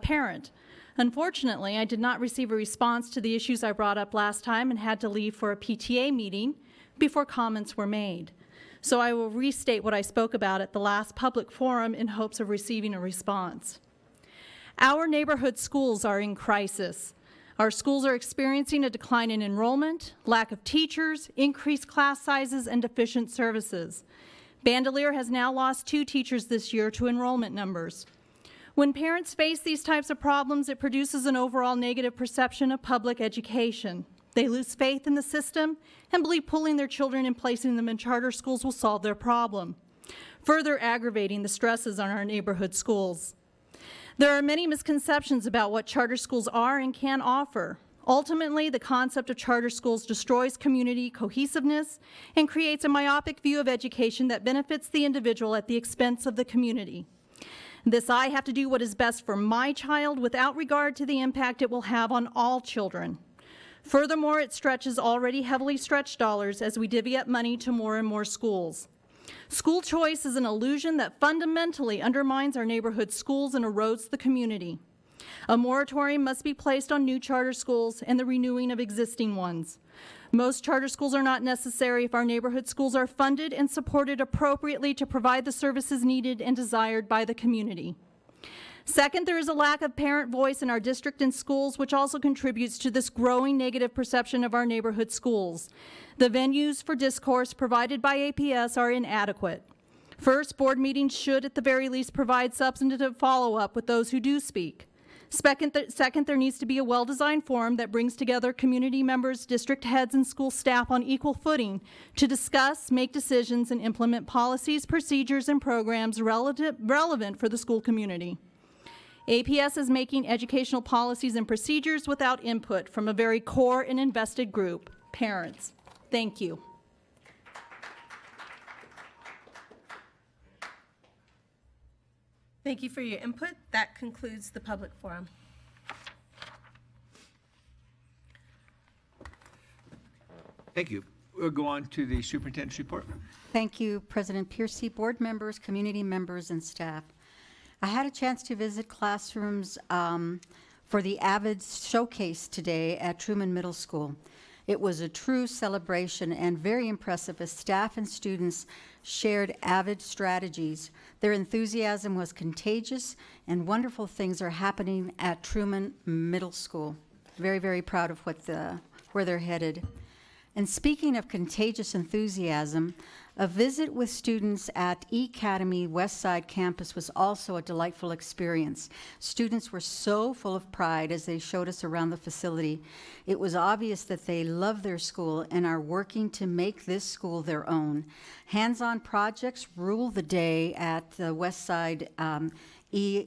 parent. Unfortunately, I did not receive a response to the issues I brought up last time and had to leave for a PTA meeting before comments were made. So I will restate what I spoke about at the last public forum in hopes of receiving a response. Our neighborhood schools are in crisis. Our schools are experiencing a decline in enrollment, lack of teachers, increased class sizes, and deficient services. Bandelier has now lost 2 teachers this year to enrollment numbers. When parents face these types of problems, it produces an overall negative perception of public education. They lose faith in the system and believe pulling their children and placing them in charter schools will solve their problem, further aggravating the stresses on our neighborhood schools. There are many misconceptions about what charter schools are and can offer. Ultimately, the concept of charter schools destroys community cohesiveness and creates a myopic view of education that benefits the individual at the expense of the community. I have to do what is best for my child without regard to the impact it will have on all children. Furthermore, it stretches already heavily stretched dollars as we divvy up money to more and more schools. School choice is an illusion that fundamentally undermines our neighborhood schools and erodes the community. A moratorium must be placed on new charter schools and the renewing of existing ones. Most charter schools are not necessary if our neighborhood schools are funded and supported appropriately to provide the services needed and desired by the community. Second, there is a lack of parent voice in our district and schools, which also contributes to this growing negative perception of our neighborhood schools. The venues for discourse provided by APS are inadequate. First, board meetings should at the very least provide substantive follow-up with those who do speak. Second, there needs to be a well-designed forum that brings together community members, district heads, and school staff on equal footing to discuss, make decisions, and implement policies, procedures, and programs relevant for the school community. APS is making educational policies and procedures without input from a very core and invested group, parents. Thank you. Thank you for your input. That concludes the public forum. Thank you. We'll go on to the superintendent's report. Thank you, President Piercy, board members, community members, and staff. I had a chance to visit classrooms for the AVID showcase today at Truman Middle School. It was a true celebration and very impressive as staff and students shared AVID strategies. Their enthusiasm was contagious and wonderful things are happening at Truman Middle School. Very, very proud of where they're headed. And speaking of contagious enthusiasm, a visit with students at E-Academy Westside campus was also a delightful experience. Students were so full of pride as they showed us around the facility. It was obvious that they love their school and are working to make this school their own. Hands-on projects rule the day at the Westside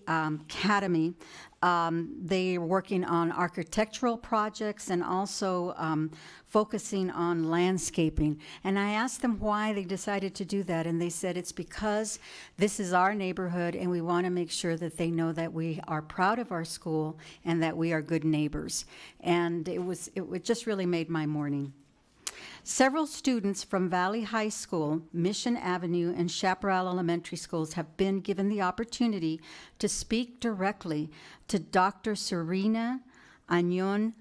Academy. They are working on architectural projects and also focusing on landscaping. And I asked them why they decided to do that, and they said it's because this is our neighborhood and we want to make sure that they know that we are proud of our school and that we are good neighbors. And it just really made my morning. Several students from Valley High School, Mission Avenue, and Chaparral Elementary Schools have been given the opportunity to speak directly to Dr. Serena Agnon,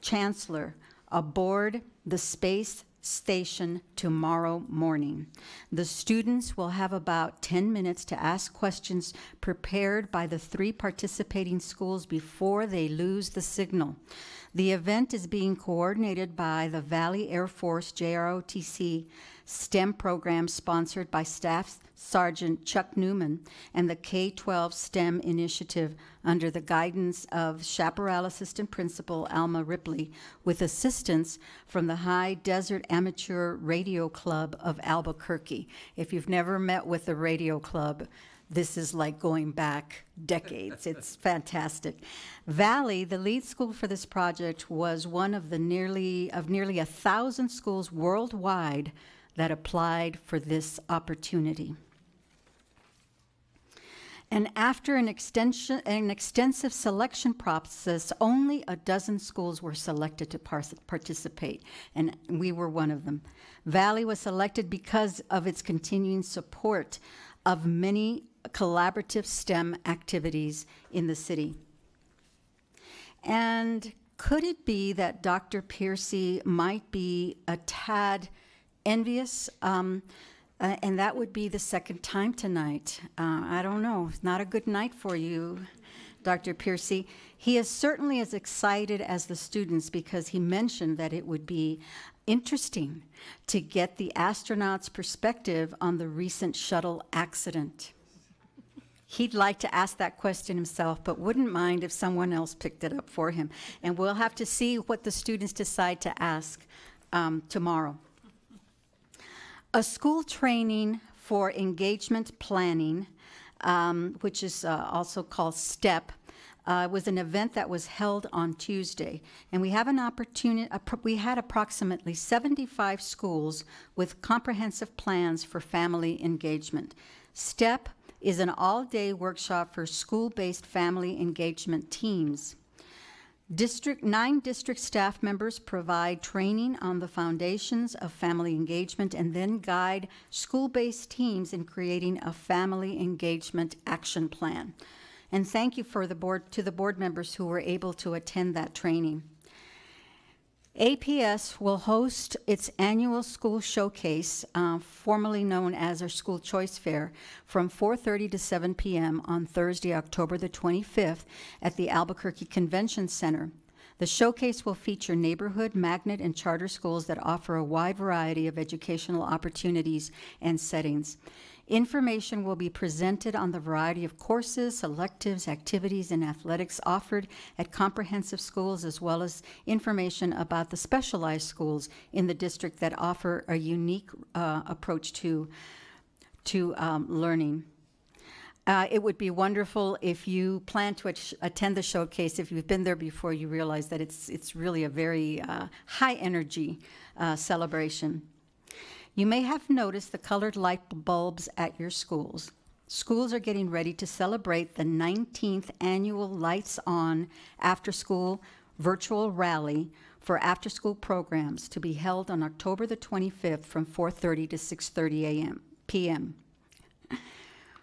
Chancellor, aboard the space station tomorrow morning. The students will have about 10 minutes to ask questions prepared by the 3 participating schools before they lose the signal. The event is being coordinated by the Valley Air Force JROTC STEM program sponsored by Staff Sergeant Chuck Newman and the K-12 STEM initiative under the guidance of Chaparral Assistant Principal Alma Ripley with assistance from the High Desert Amateur Radio Club of Albuquerque. If you've never met with the radio club, this is like going back decades. It's fantastic. Valley, the lead school for this project, was one of nearly 1,000 schools worldwide that applied for this opportunity. And after an extensive selection process, only a dozen schools were selected to participate, and we were one of them. Valley was selected because of its continuing support of many collaborative STEM activities in the city. And could it be that Dr. Piercy might be a tad envious? And that would be the second time tonight. I don't know, it's not a good night for you, Dr. Piercy. He is certainly as excited as the students because he mentioned that it would be interesting to get the astronauts' perspective on the recent shuttle accident. He'd like to ask that question himself, but wouldn't mind if someone else picked it up for him. And we'll have to see what the students decide to ask tomorrow. A school training for engagement planning, which is also called STEP, was an event that was held on Tuesday. And we have an opportunity, we had approximately 75 schools with comprehensive plans for family engagement. STEP is an all-day workshop for school-based family engagement teams. 9 district staff members provide training on the foundations of family engagement and then guide school-based teams in creating a family engagement action plan. And thank you to the board members who were able to attend that training. APS will host its annual school showcase, formerly known as our School Choice Fair, from 4:30 to 7 p.m. on Thursday, October the 25th at the Albuquerque Convention Center. The showcase will feature neighborhood, magnet, and charter schools that offer a wide variety of educational opportunities and settings. Information will be presented on the variety of courses, electives, activities, and athletics offered at comprehensive schools, as well as information about the specialized schools in the district that offer a unique approach to learning. It would be wonderful if you plan to attend the showcase. If you've been there before, you realize that it's really a very high energy celebration. You may have noticed the colored light bulbs at your schools. schools are getting ready to celebrate the 19th annual Lights On After School Virtual Rally for after-school programs to be held on October the 25th from 4:30 to 6:30 p.m.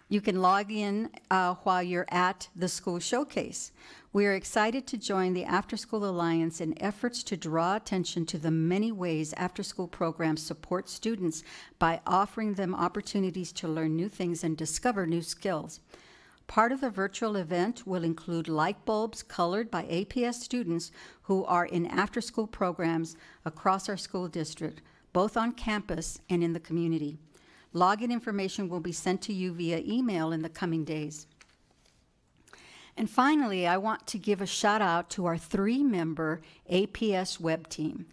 You can log in while you're at the school showcase. We are excited to join the After School Alliance in efforts to draw attention to the many ways after-school programs support students by offering them opportunities to learn new things and discover new skills. Part of the virtual event will include light bulbs colored by APS students who are in after-school programs across our school district, both on campus and in the community. Login information will be sent to you via email in the coming days. And finally, I want to give a shout out to our 3-member APS web team.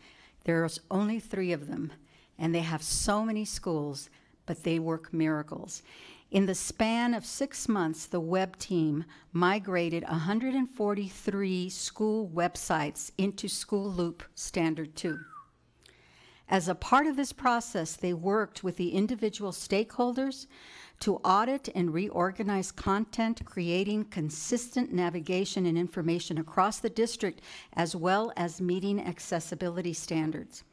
There's only 3 of them, and they have so many schools, but they work miracles. In the span of 6 months, the web team migrated 143 school websites into School Loop Standard 2. As a part of this process, they worked with the individual stakeholders to audit and reorganize content, creating consistent navigation and information across the district, as well as meeting accessibility standards.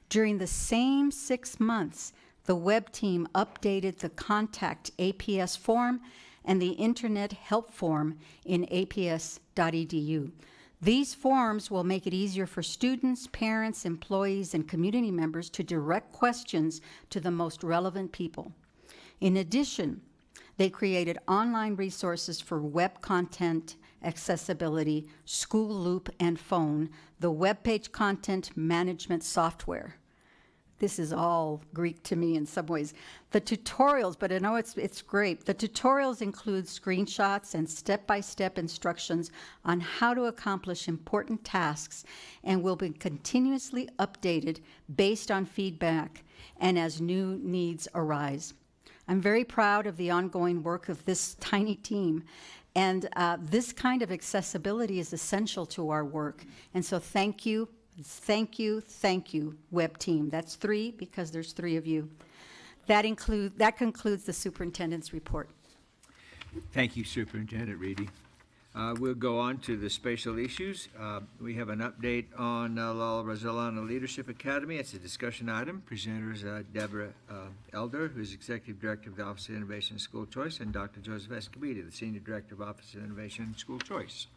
During the same 6 months, the web team updated the Contact APS form and the Internet Help form in aps.edu. These forms will make it easier for students, parents, employees, and community members to direct questions to the most relevant people. In addition, they created online resources for web content accessibility, School Loop, and phone, the web page content management software. This is all Greek to me in some ways. The tutorials, but I know it's great. The tutorials include screenshots and step-by-step instructions on how to accomplish important tasks and will be continuously updated based on feedback and as new needs arise. I'm very proud of the ongoing work of this tiny team, and this kind of accessibility is essential to our work. And so thank you. Thank you, web team. That's 3 because there's 3 of you. That concludes the superintendent's report. Thank you, Superintendent Reedy. We'll go on to the spatial issues. We have an update on La Rosalana Leadership Academy. It's a discussion item. Presenters Deborah Elder, who's Executive Director of the Office of Innovation and School Choice, and Dr. Joseph Escobedo, the Senior Director of Office of Innovation and School Choice.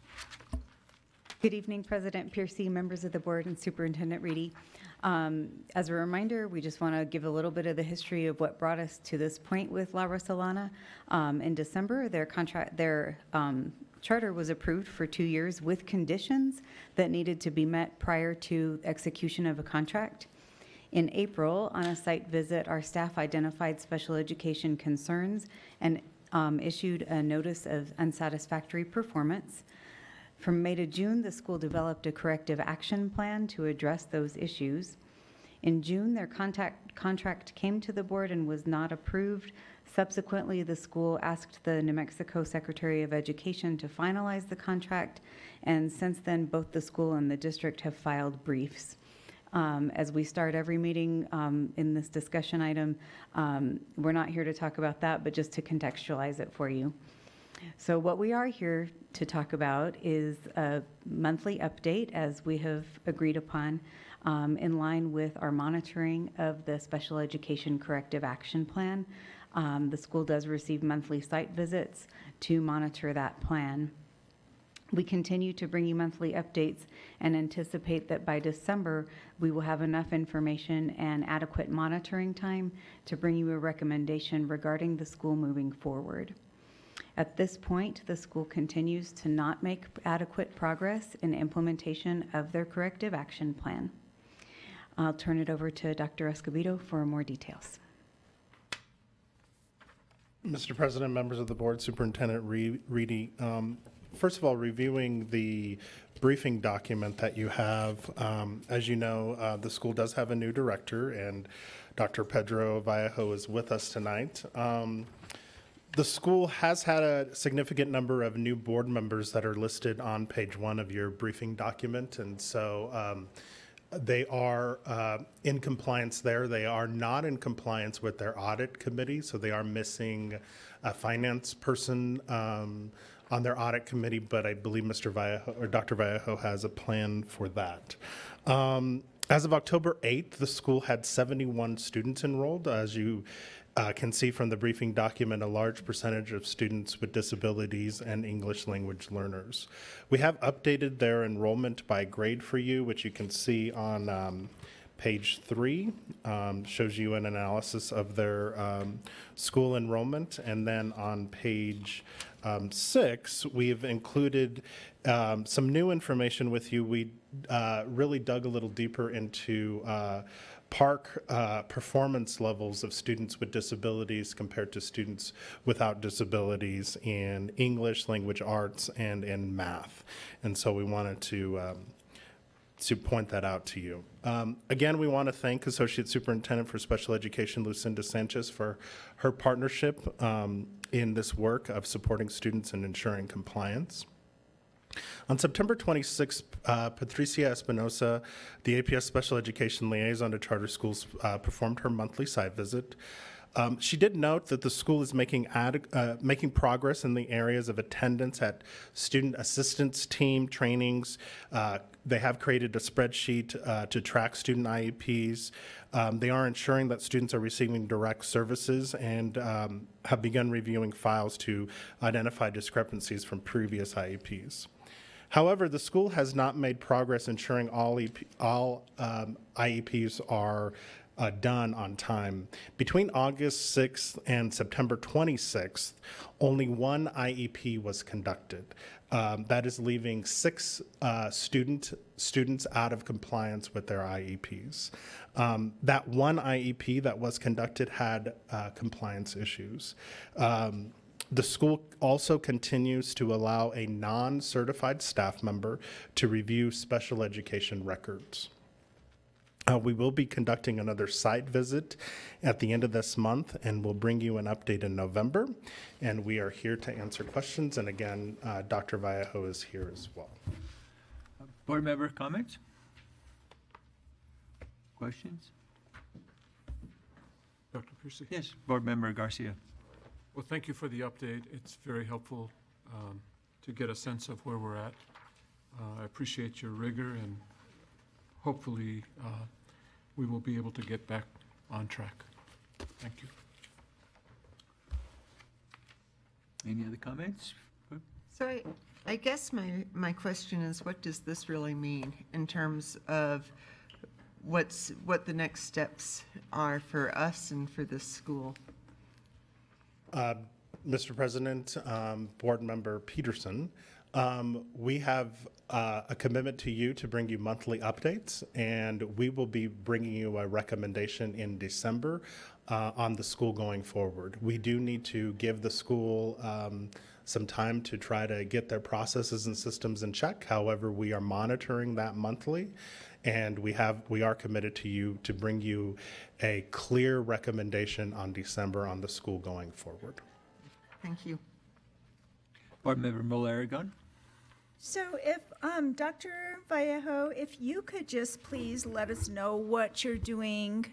Good evening, President Piercy, members of the board, and Superintendent Reedy. As a reminder, we just want to give a little bit of the history of what brought us to this point with La Rosalana. In December, their charter was approved for 2 years with conditions that needed to be met prior to execution of a contract. In April, on a site visit, our staff identified special education concerns and issued a notice of unsatisfactory performance. From May to June, the school developed a corrective action plan to address those issues. In June, their contract came to the board and was not approved. Subsequently, the school asked the New Mexico Secretary of Education to finalize the contract, and since then, both the school and the district have filed briefs. As we start every meeting in this discussion item, we're not here to talk about that, but just to contextualize it for you. So what we are here to talk about is a monthly update, as we have agreed upon, in line with our monitoring of the Special Education Corrective Action Plan. The school does receive monthly site visits to monitor that plan. We continue to bring you monthly updates and anticipate that by December, we will have enough information and adequate monitoring time to bring you a recommendation regarding the school moving forward. At this point, the school continues to not make adequate progress in implementation of their corrective action plan. I'll turn it over to Dr. Escobedo for more details. Mr. President, members of the board, Superintendent Reedy, first of all, reviewing the briefing document that you have, as you know, the school does have a new director, and Dr. Pedro Vallejo is with us tonight. The school has had a significant number of new board members that are listed on page 1 of your briefing document, and so They are in compliance there. They are not in compliance with their audit committee, so they are missing a finance person on their audit committee, but I believe Mr. Vallejo or Dr. Vallejo has a plan for that. As of October 8th, the school had 71 students enrolled. As you can see from the briefing document, a large percentage of students with disabilities and English language learners. We have updated their enrollment by grade for you, which you can see on page 3, shows you an analysis of their school enrollment. And then on page 6, we've included some new information with you. We really dug a little deeper into PARCC performance levels of students with disabilities compared to students without disabilities in English, language arts, and in math. And so we wanted to point that out to you. Again, we want to thank Associate Superintendent for Special Education, Lucinda Sanchez, for her partnership in this work of supporting students and ensuring compliance. On September 26th, Patricia Espinosa, the APS Special Education Liaison to Charter Schools, performed her monthly site visit. She did note that the school is making progress in the areas of attendance at student assistance team trainings. They have created a spreadsheet to track student IEPs. They are ensuring that students are receiving direct services and have begun reviewing files to identify discrepancies from previous IEPs. However, the school has not made progress ensuring all IEPs are done on time. Between August 6th and September 26th, only one IEP was conducted. That is leaving 6 students out of compliance with their IEPs. That one IEP that was conducted had compliance issues. The school also continues to allow a non-certified staff member to review special education records. We will be conducting another site visit at the end of this month, and we'll bring you an update in November. And we are here to answer questions. And again, Dr. Vallejo is here as well. Board member comments? Questions? Dr. Piercy? Yes, Board Member Garcia. Well, thank you for the update. It's very helpful to get a sense of where we're at. I appreciate your rigor, and hopefully we will be able to get back on track. Thank you. Any other comments? So I guess my question is, what does this really mean in terms of what the next steps are for us and for this school? Mr. President, Board Member Peterson, we have a commitment to you to bring you monthly updates, and we will be bringing you a recommendation in December on the school going forward. We do need to give the school some time to try to get their processes and systems in check. However, we are monitoring that monthly, and we are committed to you to bring you a clear recommendation on December on the school going forward. Thank you. Board Member Muller-Aragon. So if, Dr. Vallejo, if you could just please let us know what you're doing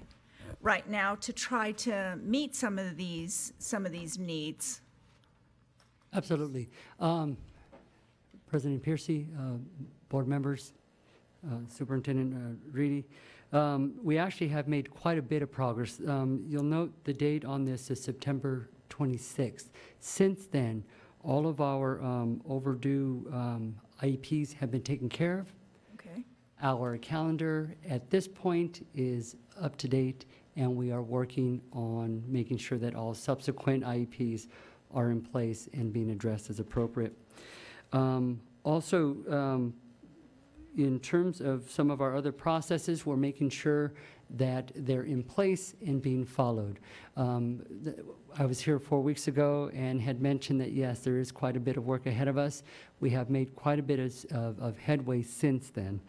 right now to try to meet some of these needs. Absolutely. President Piercy, board members, Superintendent Reedy, we actually have made quite a bit of progress. You'll note the date on this is September 26th. Since then, all of our overdue IEPs have been taken care of. Okay. Our calendar at this point is up to date, and we are working on making sure that all subsequent IEPs are in place and being addressed as appropriate. Also, in terms of some of our other processes, we're making sure that they're in place and being followed. I was here 4 weeks ago and had mentioned that, yes, there is quite a bit of work ahead of us. We have made quite a bit of headway since then,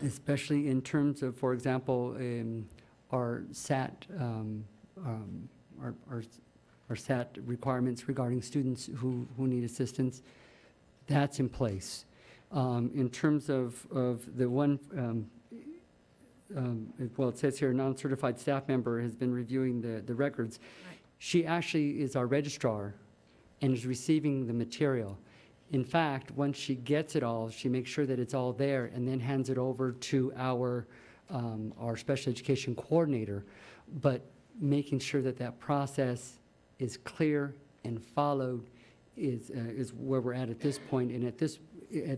especially in terms of, for example, our SAT, our SAT requirements regarding students who need assistance. That's in place. In terms of the one, well, it says here, a non-certified staff member has been reviewing the records. She actually is our registrar and is receiving the material. In fact, once she gets it all, she makes sure that it's all there and then hands it over to our special education coordinator. But making sure that that process is clear and followed is where we're at this point. And at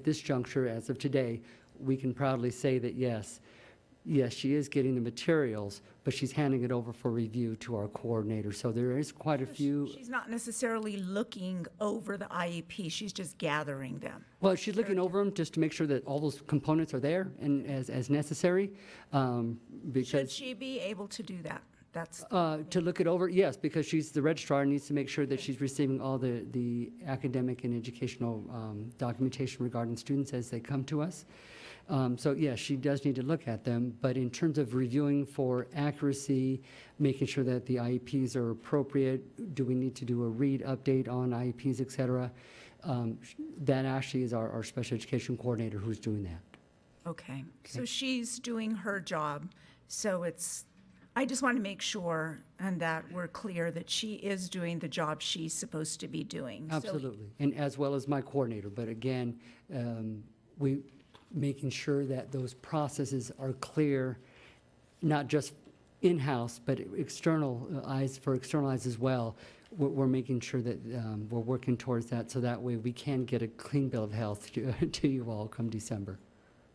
this juncture, as of today, we can proudly say that yes, she is getting the materials, but she's handing it over for review to our coordinator. So there is quite a few. She's not necessarily looking over the IEP, she's just gathering them. Well, she's looking over them just to make sure that all those components are there and as necessary. Should she be able to do that? That's to look it over, yes, because she's the registrar and needs to make sure that she's receiving all the academic and educational documentation regarding students as they come to us. So yes, she does need to look at them, but in terms of reviewing for accuracy, making sure that the IEPs are appropriate, do we need to do a read update on IEPs, et cetera, that actually is our special education coordinator who's doing that. Okay, so she's doing her job, so I just want to make sure and that we're clear that she is doing the job she's supposed to be doing. Absolutely, and as well as my coordinator, but again, making sure that those processes are clear, not just in-house, but external eyes as well. We're making sure that we're working towards that, so that way we can get a clean bill of health to you all come December.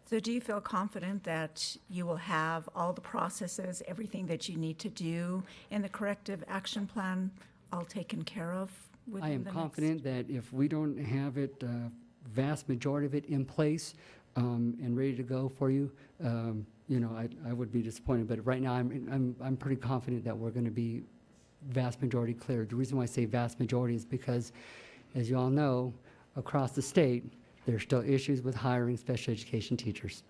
So do you feel confident that you will have all the processes, everything that you need to do in the corrective action plan all taken care of within I am confident that if we don't have it, vast majority of it in place and ready to go for you, you know, I would be disappointed. But right now, I'm pretty confident that we're going to be vast majority clear. The reason why I say vast majority is because, as you all know, across the state, there's still issues with hiring special education teachers.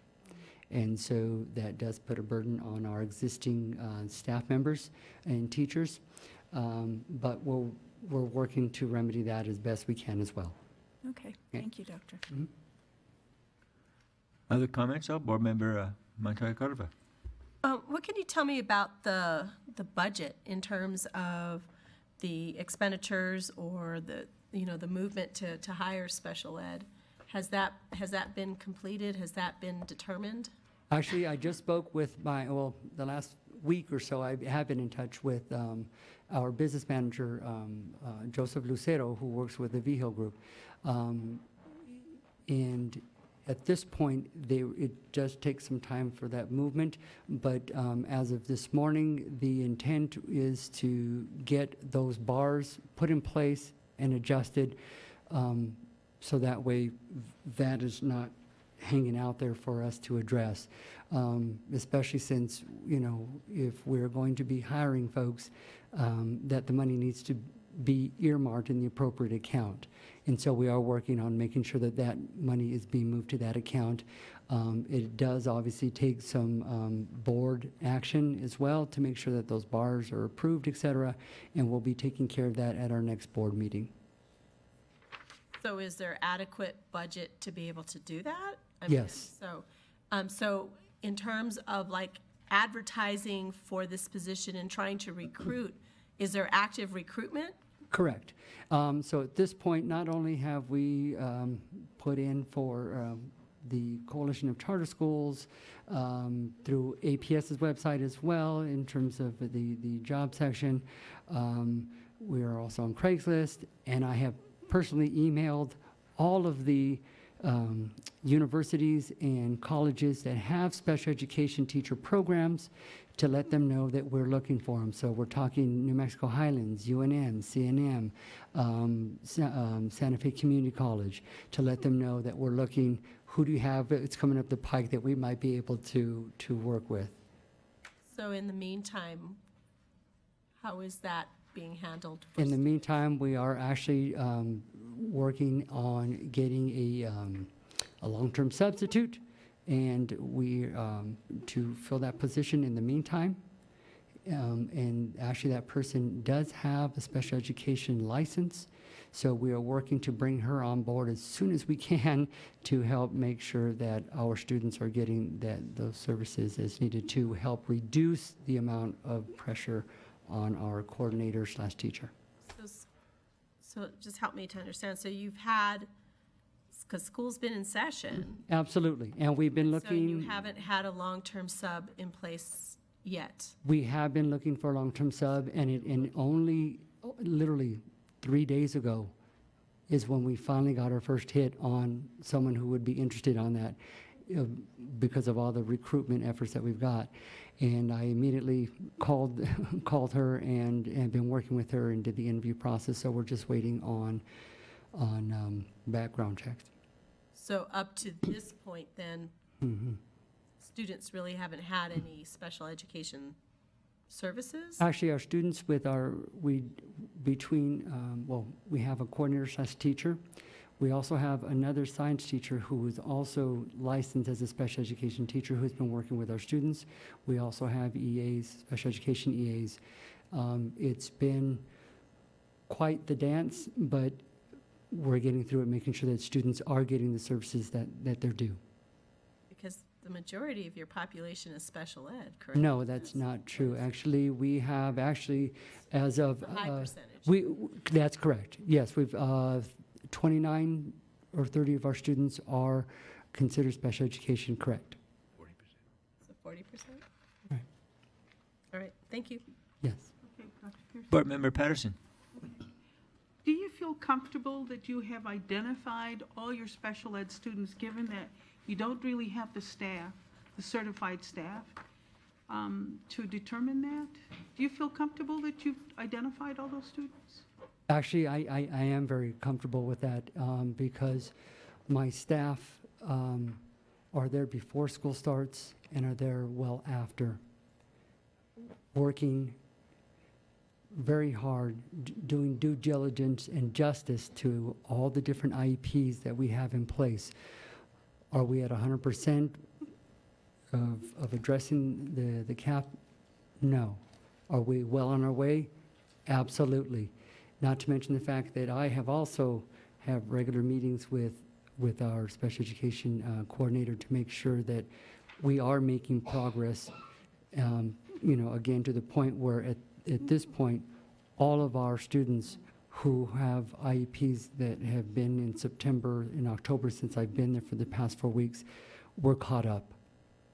And so that does put a burden on our existing staff members and teachers. But we're working to remedy that as best we can as well. Okay, thank you, Doctor. Mm-hmm. Other comments? Board Member Montoya Cordova. What can you tell me about the budget in terms of the expenditures or the movement to hire special ed? Has that been completed? Has that been determined? Actually, I just spoke with the last week or so, I have been in touch with our business manager, Joseph Lucero, who works with the VHIL Group. And at this point, it does take some time for that movement, but as of this morning, the intent is to get those bars put in place and adjusted, so that way that is not hanging out there for us to address, especially since, you know, if we're going to be hiring folks, that the money needs to be earmarked in the appropriate account. And so we are working on making sure that that money is being moved to that account. It does obviously take some board action as well to make sure that those bars are approved, et cetera, and we'll be taking care of that at our next board meeting. So is there adequate budget to be able to do that? Yes. So in terms of like advertising for this position and trying to recruit, is there active recruitment? Correct. So at this point, not only have we put in for the Coalition of Charter Schools through APS's website as well in terms of the job section, we are also on Craigslist, and I have personally emailed all of the universities and colleges that have special education teacher programs to let them know that we're looking for them. So we're talking New Mexico Highlands, UNM, CNM, Santa Fe Community College, to let them know that we're looking, who do you have that's coming up the pike that we might be able to work with. So in the meantime, how is that being handled? In the meantime, we are actually working on getting a long-term substitute, and we to fill that position in the meantime. And actually that person does have a special education license, So we are working to bring her on board as soon as we can to help make sure that our students are getting those services as needed to help reduce the amount of pressure on our coordinator/teacher. So just help me to understand. So you've had, because school's been in session. Absolutely, and we've been So looking. you haven't had a long-term sub in place yet. We have been looking for a long-term sub, and only literally 3 days ago is when we finally got our first hit on someone who would be interested on that because of all the recruitment efforts that we've got. And I immediately called her and been working with her and did the interview process. So we're just waiting on background checks. So up to this point, then, students really haven't had any special education services? Actually, our students we have a coordinator/teacher. We also have another science teacher who is also licensed as a special education teacher who's been working with our students. We also have EAs, special education EAs. It's been quite the dance, but we're getting through it, making sure that students are getting the services that they're due. Because the majority of your population is special ed, correct? No, that's not true. Actually, we have as of A high percentage. That's correct. Yes, we've 29 or 30 of our students are considered special education, correct? 40%. So 40%? Right. All right, thank you. Yes. Okay, Dr. Pearson. Board Member Patterson. Do you feel comfortable that you have identified all your special ed students, given that you don't really have the staff, the certified staff, to determine that? Do you feel comfortable that you've identified all those students? Actually, I am very comfortable with that because my staff are there before school starts and are there well after, working very hard, doing due diligence and justice to all the different IEPs that we have in place. Are we at 100% of addressing the cap? No. Are we well on our way? Absolutely. Not to mention the fact that I have also have regular meetings with our special education coordinator to make sure that we are making progress, again, to the point where at this point, all of our students who have IEPs that have been in September and October since I've been there for the past 4 weeks, we're caught up.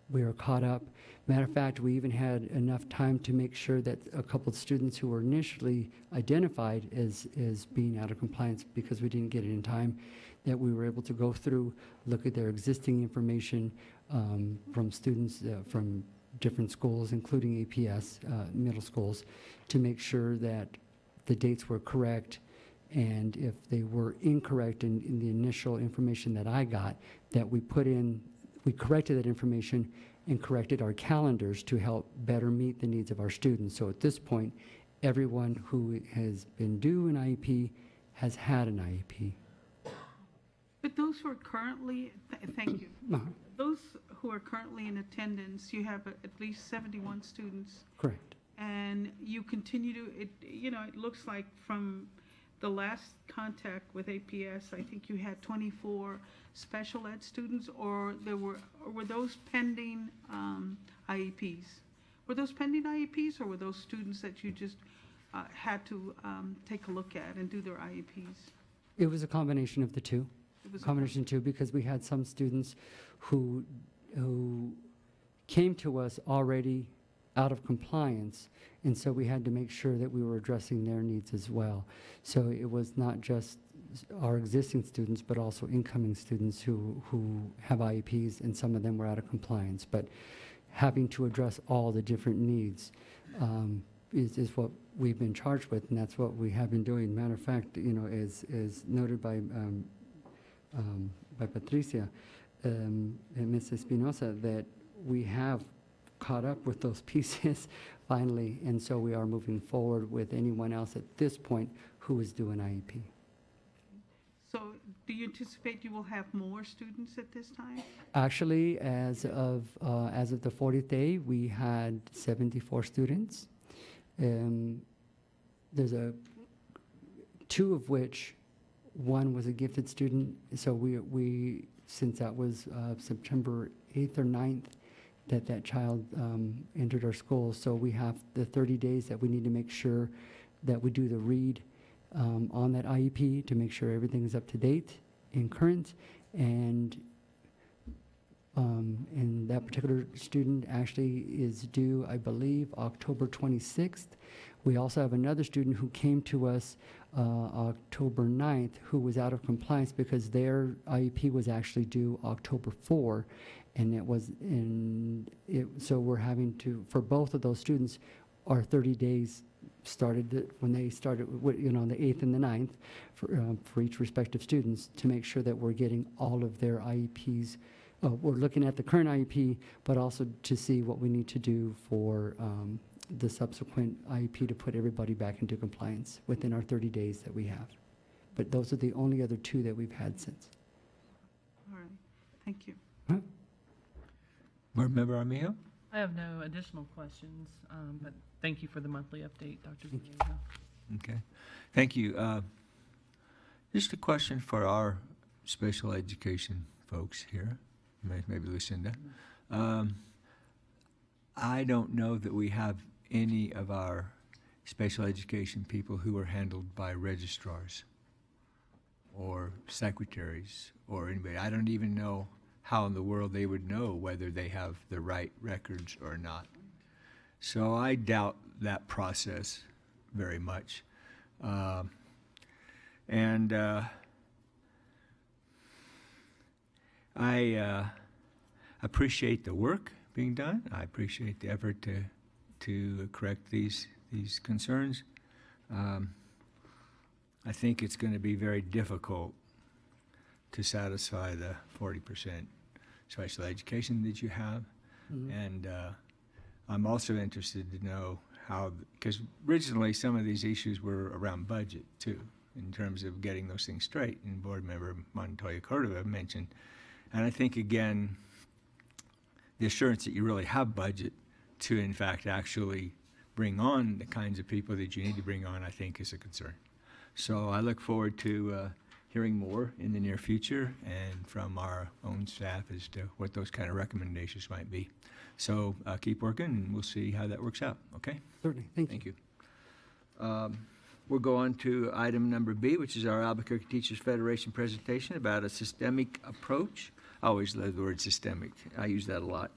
We are caught up. Matter of fact, we even had enough time to make sure that a couple of students who were initially identified as being out of compliance because we didn't get it in time, that we were able to go through, look at their existing information from students from different schools, including APS, middle schools, to make sure that the dates were correct, and if they were incorrect in the initial information that I got, that we corrected that information and corrected our calendars to help better meet the needs of our students. So at this point, everyone who has been due an IEP has had an IEP. But those who are currently, thank you. Those who are currently in attendance, you have at least 71 students. Correct. And you continue to, it looks like from the last contact with APS, I think you had 24 special ed students, or were those pending IEPs? Were those pending IEPs, or were those students that you just had to take a look at and do their IEPs? It was a combination of the two. Combination two, because we had some students who came to us already out of compliance, and so we had to make sure that we were addressing their needs as well. So it was not just our existing students, but also incoming students who have IEPs, and some of them were out of compliance. But having to address all the different needs is what we've been charged with, and that's what we have been doing. Matter of fact, as noted by Patricia and Ms. Espinosa, that we have caught up with those pieces finally, and so we are moving forward with anyone else at this point who is due an IEP. So do you anticipate you will have more students at this time? Actually, as of the 40th day, we had 74 students. There's two of which One was a gifted student, so we since that was September 8th or 9th, that child entered our school. So we have the 30 days that we need to make sure that we do the read on that IEP to make sure everything is up to date and current. And that particular student actually is due, I believe, October 26th. We also have another student who came to us October 9th who was out of compliance because their IEP was actually due October 4. And so we're having to, for both of those students, our 30 days started when they started, on the 8th and the 9th for each respective students to make sure that we're getting all of their IEPs. We're looking at the current IEP, but also to see what we need to do for the subsequent IEP to put everybody back into compliance within our 30 days that we have. But those are the only other two that we've had since. All right, thank you. Board Member Armijo? I have no additional questions, but thank you for the monthly update, Dr. Vallejo. Okay, thank you. Just a question for our special education folks here, maybe Lucinda. I don't know that we have any of our special education people who are handled by registrars or secretaries or anybody. I don't even know how in the world they would know whether they have the right records or not. So I doubt that process very much. I appreciate the work being done. I appreciate the effort to correct these concerns. I think it's going to be very difficult to satisfy the 40% special education that you have. Mm-hmm. And I'm also interested to know how, because originally some of these issues were around budget too, in terms of getting those things straight. And Board Member Montoya Cordova mentioned, and I think again, the assurance that you really have budget to in fact actually bring on the kinds of people that you need to bring on, I think is a concern. So I look forward to hearing more in the near future and from our own staff as to what those kind of recommendations might be. So keep working and we'll see how that works out, okay? Certainly, thank you. We'll go on to item number B, which is our Albuquerque Teachers Federation presentation about a systemic approach. I always love the word systemic. I use that a lot.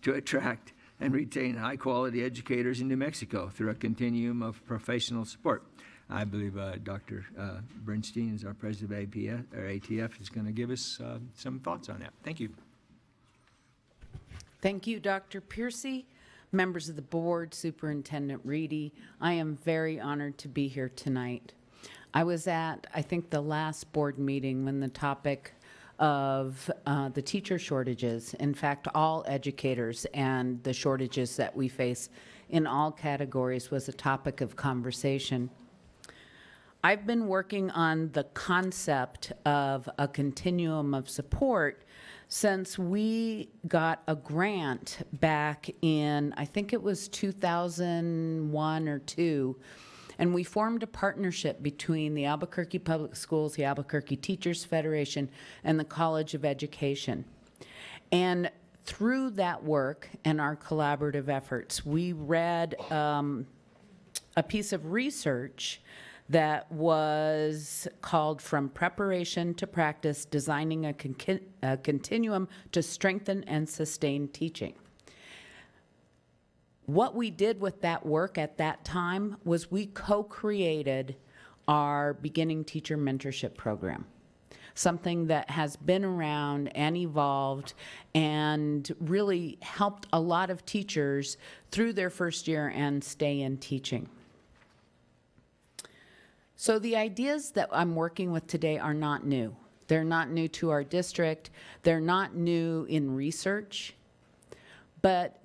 To attract and retain high-quality educators in New Mexico through a continuum of professional support. I believe Dr. Bernstein is our president of ATF, is going to give us some thoughts on that. Thank you. Thank you, Dr. Piercy, members of the board, Superintendent Reedy. I am very honored to be here tonight. I was at, I think, the last board meeting when the topic of the teacher shortages, in fact, all educators and the shortages that we face in all categories was a topic of conversation. I've been working on the concept of a continuum of support since we got a grant back in, I think it was 2001 or 2, and we formed a partnership between the Albuquerque Public Schools, the Albuquerque Teachers Federation, and the College of Education. And through that work and our collaborative efforts, we read a piece of research that was called From Preparation to Practice, Designing a Continuum to Strengthen and Sustain Teaching. What we did with that work at that time was we co-created our Beginning Teacher Mentorship Program, something that has been around and evolved and really helped a lot of teachers through their first year and stay in teaching. So the ideas that I'm working with today are not new. They're not new to our district. They're not new in research, but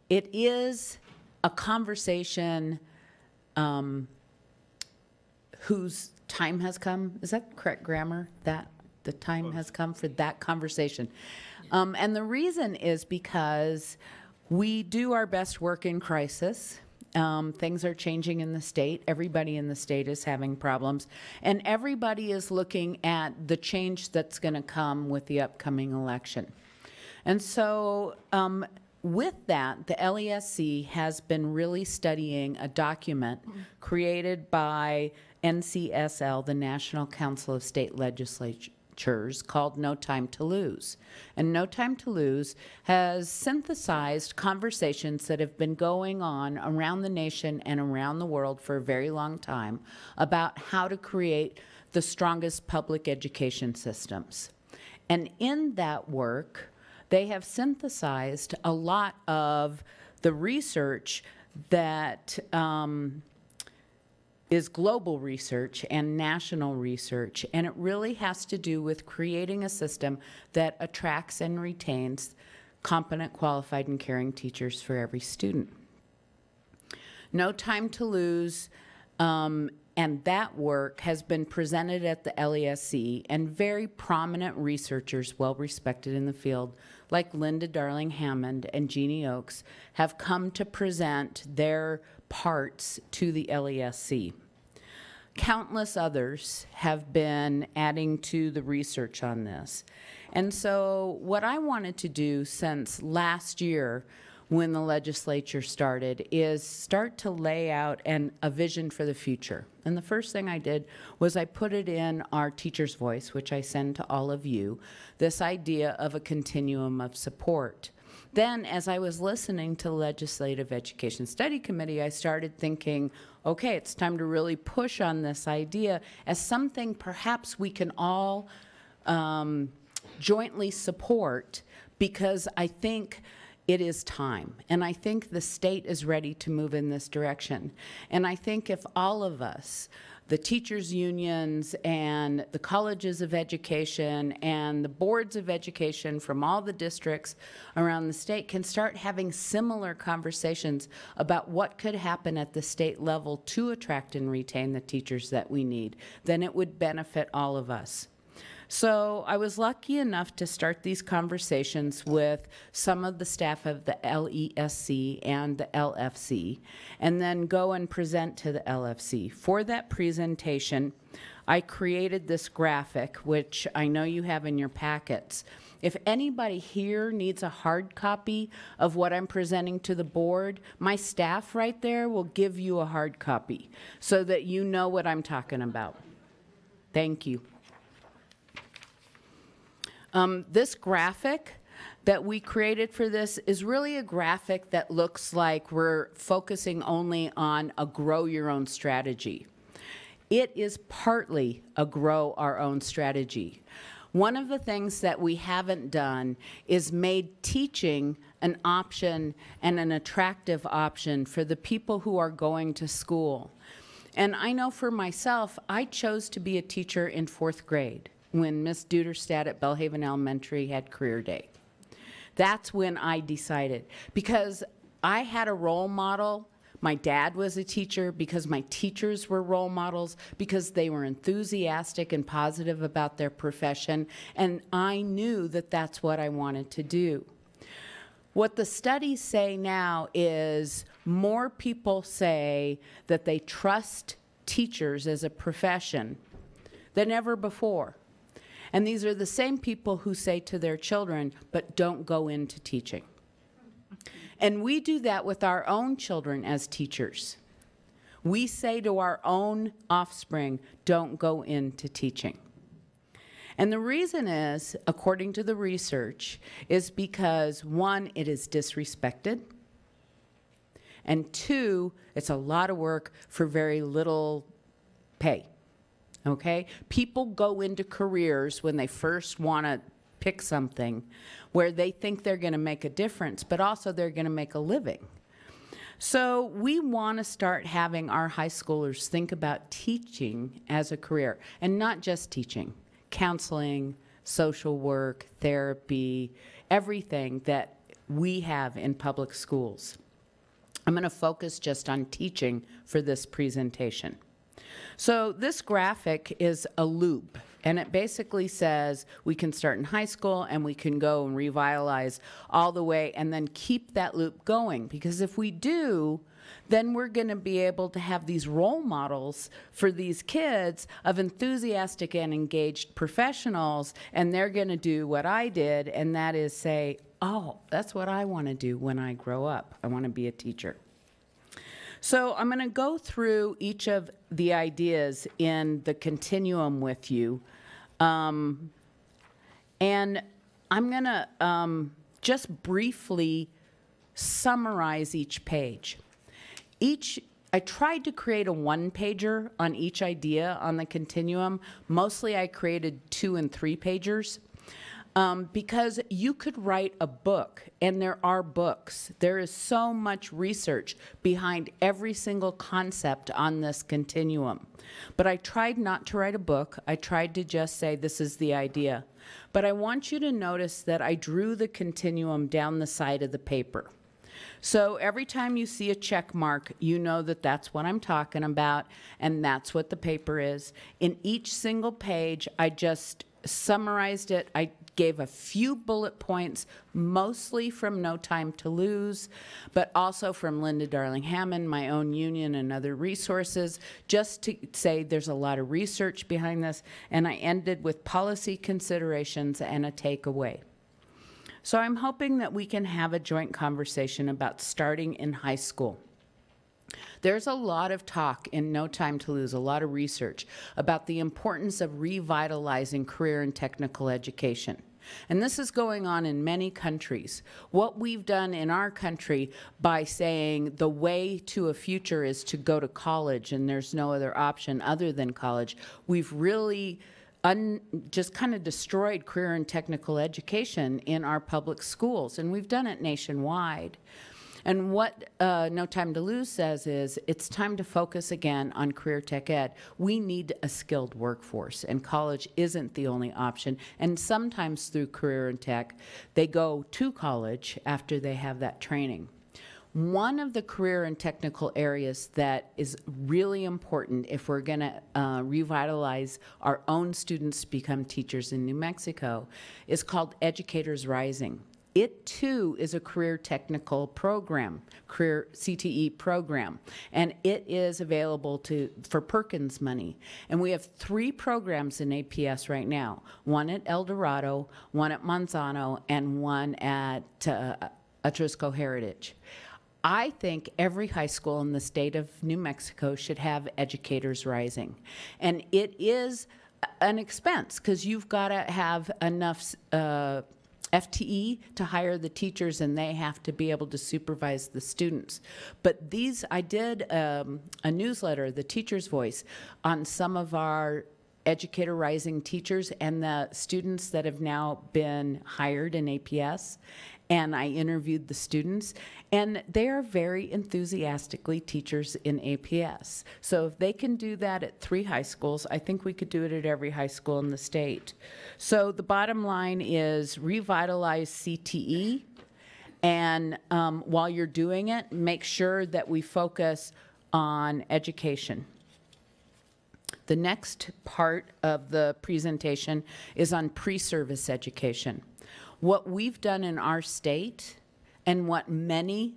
it is a conversation whose time has come. Is that correct grammar? That the time has come for that conversation. And the reason is because we do our best work in crisis. Things are changing in the state. Everybody in the state is having problems. And everybody is looking at the change that's going to come with the upcoming election. And so with that, the LESC has been really studying a document created by NCSL, the National Council of State Legislatures, called No Time to Lose. And No Time to Lose has synthesized conversations that have been going on around the nation and around the world for a very long time about how to create the strongest public education systems. And in that work, they have synthesized a lot of the research that is global research and national research, and it really has to do with creating a system that attracts and retains competent, qualified, and caring teachers for every student. No Time to Lose, and that work has been presented at the LESC, and very prominent researchers, well respected in the field, like Linda Darling Hammond and Jeannie Oakes, have come to present their parts to the LESC. Countless others have been adding to the research on this. And so what I wanted to do since last year, when the legislature started, is start to lay out a vision for the future. And the first thing I did was I put it in our Teacher's Voice, which I send to all of you, this idea of a continuum of support. Then, as I was listening to the Legislative Education Study Committee, I started thinking, okay, it's time to really push on this idea as something perhaps we can all jointly support, because I think it is time. And I think the state is ready to move in this direction. And I think if all of us, the teachers' unions and the colleges of education and the boards of education from all the districts around the state can start having similar conversations about what could happen at the state level to attract and retain the teachers that we need, then it would benefit all of us. So I was lucky enough to start these conversations with some of the staff of the LESC and the LFC, and then go and present to the LFC. For that presentation, I created this graphic, which I know you have in your packets. If anybody here needs a hard copy of what I'm presenting to the board, my staff right there will give you a hard copy so that you know what I'm talking about. Thank you. This graphic that we created for this is really a graphic that looks like we're focusing only on a grow your own strategy. It is partly a grow our own strategy. One of the things that we haven't done is made teaching an option and an attractive option for the people who are going to school. And I know for myself, I chose to be a teacher in 4th grade. When Miss Duderstadt at Belhaven Elementary had career day. That's when I decided, because I had a role model. My dad was a teacher, because my teachers were role models, because they were enthusiastic and positive about their profession, and I knew that that's what I wanted to do. What the studies say now is more people say that they trust teachers as a profession than ever before. And these are the same people who say to their children, but don't go into teaching. And we do that with our own children as teachers. We say to our own offspring, don't go into teaching. And the reason is, according to the research, is because 1, it is disrespected, and 2, it's a lot of work for very little pay. Okay? People go into careers when they first want to pick something where they think they're going to make a difference, but also they're going to make a living. So we want to start having our high schoolers think about teaching as a career, and not just teaching, counseling, social work, therapy, everything that we have in public schools. I'm going to focus just on teaching for this presentation. So this graphic is a loop, And it basically says we can start in high school and we can go and revitalize all the way and then keep that loop going. Because if we do, then we're going to be able to have these role models for these kids of enthusiastic and engaged professionals, and they're going to do what I did, and that is say, oh, that's what I want to do when I grow up. I want to be a teacher. So I'm going to go through each of the ideas in the continuum with you. And I'm going to just briefly summarize each page. I tried to create a one-pager on each idea on the continuum. Mostly I created 2- and 3-pagers. Because you could write a book, and there are books. There is so much research behind every single concept on this continuum. But I tried not to write a book. I tried to just say, this is the idea. But I want you to notice that I drew the continuum down the side of the paper. So every time you see a check mark, you know that that's what I'm talking about, and that's what the paper is. In each single page, I just summarized it. I gave a few bullet points, mostly from No Time to Lose, but also from Linda Darling Hammond, my own union, and other resources, just to say there's a lot of research behind this. And I ended with policy considerations and a takeaway. So I'm hoping that we can have a joint conversation about starting in high school. There's a lot of talk in No Time to Lose, a lot of research about the importance of revitalizing career and technical education. And this is going on in many countries. What we've done in our country by saying the way to a future is to go to college and there's no other option other than college, we've really just kind of destroyed career and technical education in our public schools, and we've done it nationwide. And what No Time to Lose says is it's time to focus again on career tech ed. We need a skilled workforce, and college isn't the only option. And sometimes through career and tech, they go to college after they have that training. One of the career and technical areas that is really important if we're going to revitalize our own students to become teachers in New Mexico is called Educators Rising. It too is a career technical program, career CTE program, and it is available for Perkins money. And we have 3 programs in APS right now, one at El Dorado, one at Manzano, and one at Atrisco Heritage. I think every high school in the state of New Mexico should have Educators Rising. And it is an expense because you've got to have enough FTE to hire the teachers, and they have to be able to supervise the students. But I did a newsletter, The Teacher's Voice, on some of our Educator Rising teachers and the students that have now been hired in APS. And I interviewed the students, and they are very enthusiastically teachers in APS. So if they can do that at 3 high schools, I think we could do it at every high school in the state. So the bottom line is revitalize CTE, and while you're doing it, make sure that we focus on education. The next part of the presentation is on pre-service education. What we've done in our state, and what many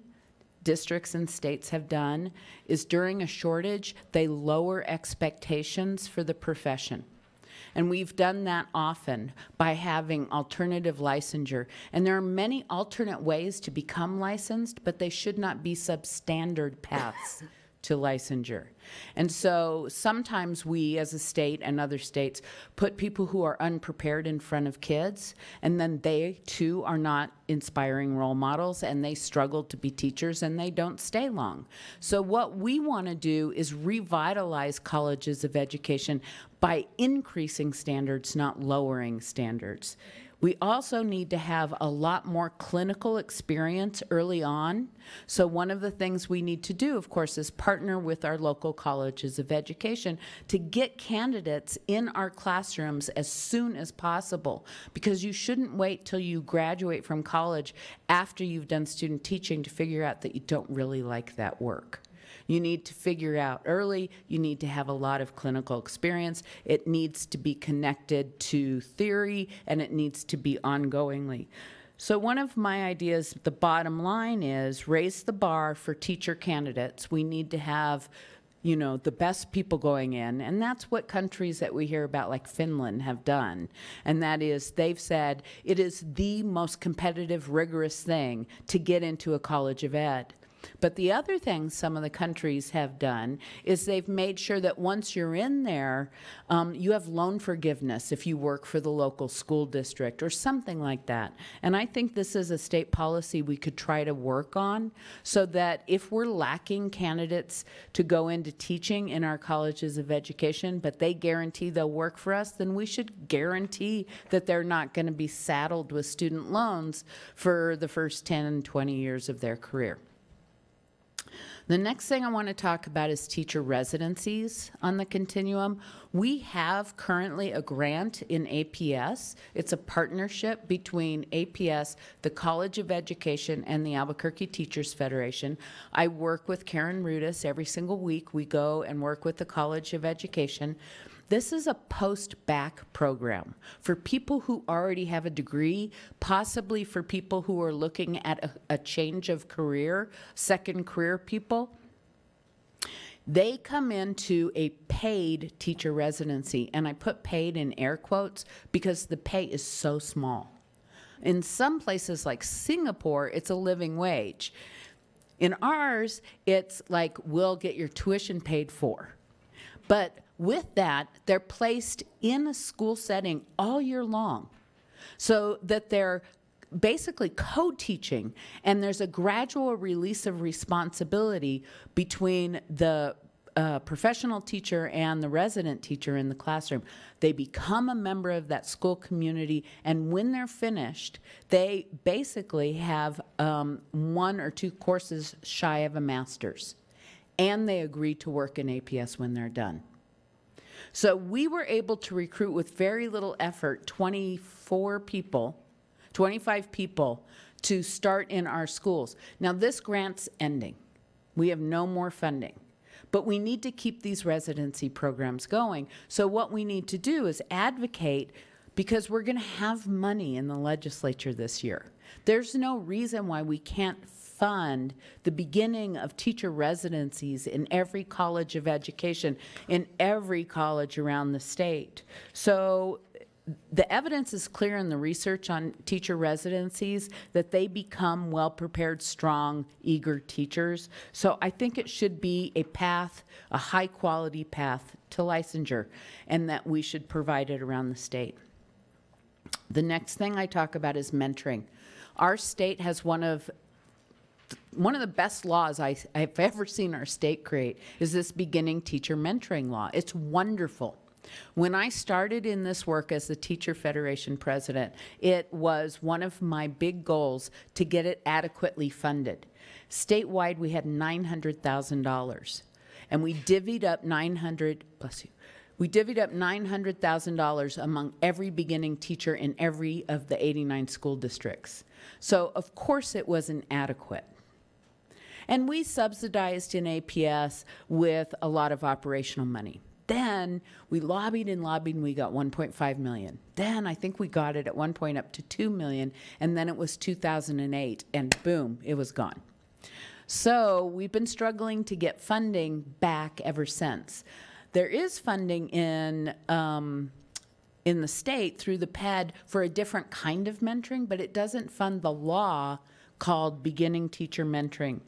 districts and states have done, is during a shortage, they lower expectations for the profession. And we've done that often by having alternative licensure. And there are many alternate ways to become licensed, but they should not be substandard paths to licensure. And so sometimes we as a state and other states put people who are unprepared in front of kids, and then they too are not inspiring role models, and they struggle to be teachers, and they don't stay long. So what we want to do is revitalize colleges of education by increasing standards, not lowering standards. We also need to have a lot more clinical experience early on. So one of the things we need to do, of course, is partner with our local colleges of education to get candidates in our classrooms as soon as possible, because you shouldn't wait till you graduate from college after you've done student teaching to figure out that you don't really like that work. You need to figure out early. You need to have a lot of clinical experience. It needs to be connected to theory, and it needs to be ongoingly. So one of my ideas, the bottom line is raise the bar for teacher candidates. We need to have, you know, the best people going in, and that's what countries that we hear about like Finland have done. And that is, they've said it is the most competitive, rigorous thing to get into a college of ed. But the other thing some of the countries have done is they've made sure that once you're in there, you have loan forgiveness if you work for the local school district or something like that. And I think this is a state policy we could try to work on so that if we're lacking candidates to go into teaching in our colleges of education, but they guarantee they'll work for us, then we should guarantee that they're not going to be saddled with student loans for the first 10 and 20 years of their career. The next thing I want to talk about is teacher residencies on the continuum. We have currently a grant in APS. It's a partnership between APS, the College of Education, and the Albuquerque Teachers Federation. I work with Karen Rudis every single week. We go and work with the College of Education. This is a post-bac program for people who already have a degree, possibly for people who are looking at a change of career, second career people. They come into a paid teacher residency, and I put paid in air quotes because the pay is so small. In some places like Singapore, it's a living wage. In ours, it's like, we'll get your tuition paid for. But with that, they're placed in a school setting all year long so that they're basically co-teaching, and there's a gradual release of responsibility between the professional teacher and the resident teacher in the classroom. They become a member of that school community, and when they're finished, they basically have 1 or 2 courses shy of a master's, and they agree to work in APS when they're done. So we were able to recruit with very little effort 25 people to start in our schools. Now this grant's ending. We have no more funding. But we need to keep these residency programs going. So what we need to do is advocate, because we're going to have money in the legislature this year. There's no reason why we can't fund the beginning of teacher residencies in every college of education, in every college around the state. So the evidence is clear in the research on teacher residencies that they become well-prepared, strong, eager teachers. So I think it should be a path, a high-quality path to licensure, and that we should provide it around the state. The next thing I talk about is mentoring. Our state has one of the best laws I've ever seen our state create is this beginning teacher mentoring law. It's wonderful. When I started in this work as the Teacher Federation president, it was one of my big goals to get it adequately funded. Statewide, we had $900,000, and we divvied up $900,000 among every beginning teacher in every of the 89 school districts. So, of course, it wasn't adequate. And we subsidized in APS with a lot of operational money. Then we lobbied and lobbied, and we got $1.5 million. Then I think we got it at one point up to $2 million, and then it was 2008, and boom, it was gone. So we've been struggling to get funding back ever since. There is funding in the state through the PED for a different kind of mentoring, but it doesn't fund the law called beginning teacher mentoring.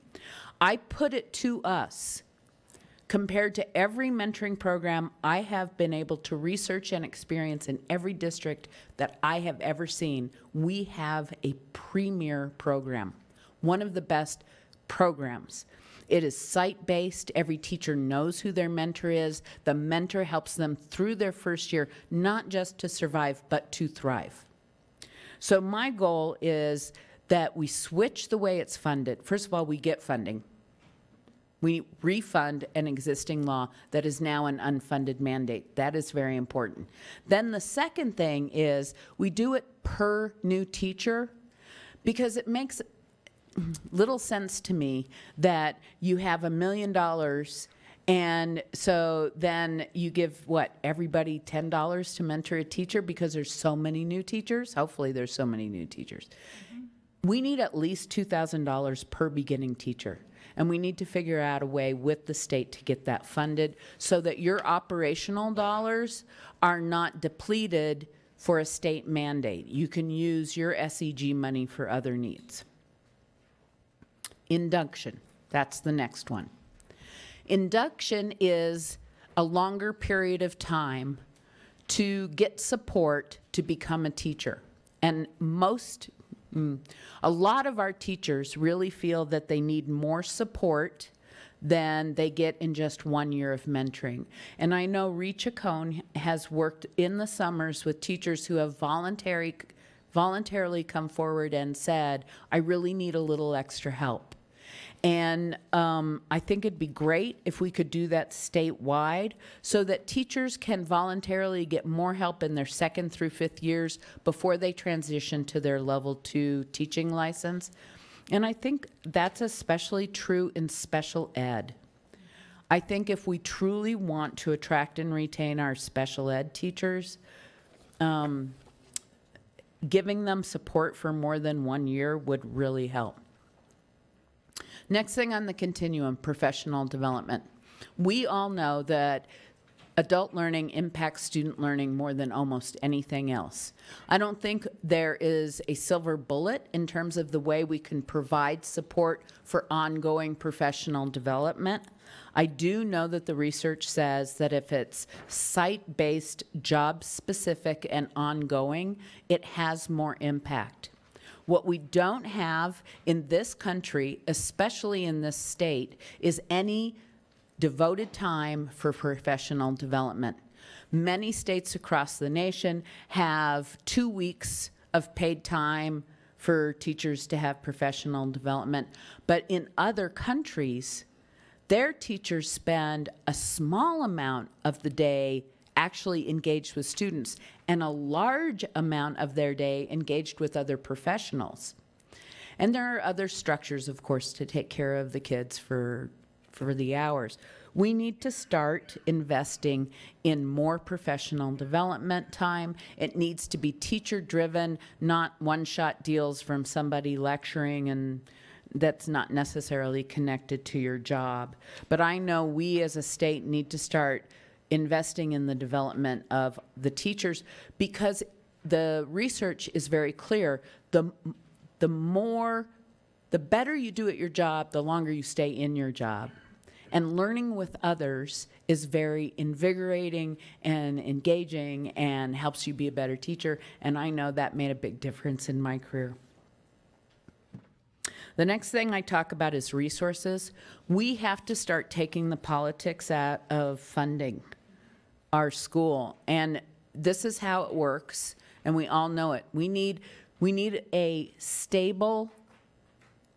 I put it to us, compared to every mentoring program I have been able to research and experience in every district that I have ever seen, we have a premier program, one of the best programs. It is site-based. Every teacher knows who their mentor is. The mentor helps them through their first year, not just to survive, but to thrive. So my goal is that we switch the way it's funded. First of all, we get funding. We refund an existing law that is now an unfunded mandate. That is very important. Then the second thing is we do it per new teacher, because it makes little sense to me that you have $1 million and so then you give, what, everybody $10 to mentor a teacher because there's so many new teachers? Hopefully there's so many new teachers. We need at least $2,000 per beginning teacher. And we need to figure out a way with the state to get that funded so that your operational dollars are not depleted for a state mandate. You can use your SEG money for other needs. Induction, that's the next one. Induction is a longer period of time to get support to become a teacher. And a lot of our teachers really feel that they need more support than they get in just 1 year of mentoring. And I know Richa Cohn has worked in the summers with teachers who have voluntarily come forward and said, I really need a little extra help. And I think it'd be great if we could do that statewide so that teachers can voluntarily get more help in their 2nd through 5th years before they transition to their level 2 teaching license. And I think that's especially true in special ed. I think if we truly want to attract and retain our special ed teachers, giving them support for more than 1 year would really help. Next thing on the continuum, professional development. We all know that adult learning impacts student learning more than almost anything else. I don't think there is a silver bullet in terms of the way we can provide support for ongoing professional development. I do know that the research says that if it's site-based, job-specific, and ongoing, it has more impact. What we don't have in this country, especially in this state, is any devoted time for professional development. Many states across the nation have 2 weeks of paid time for teachers to have professional development, but in other countries, their teachers spend a small amount of the day actually engaged with students and a large amount of their day engaged with other professionals. And there are other structures, of course, to take care of the kids for the hours. We need to start investing in more professional development time. It needs to be teacher-driven, not one-shot deals from somebody lecturing and that's not necessarily connected to your job. But I know we as a state need to start investing in the development of the teachers because the research is very clear. The better you do at your job, the longer you stay in your job. And learning with others is very invigorating and engaging and helps you be a better teacher. And I know that made a big difference in my career. The next thing I talk about is resources. We have to start taking the politics out of funding our school. And this is how it works, and we all know it. We need a stable,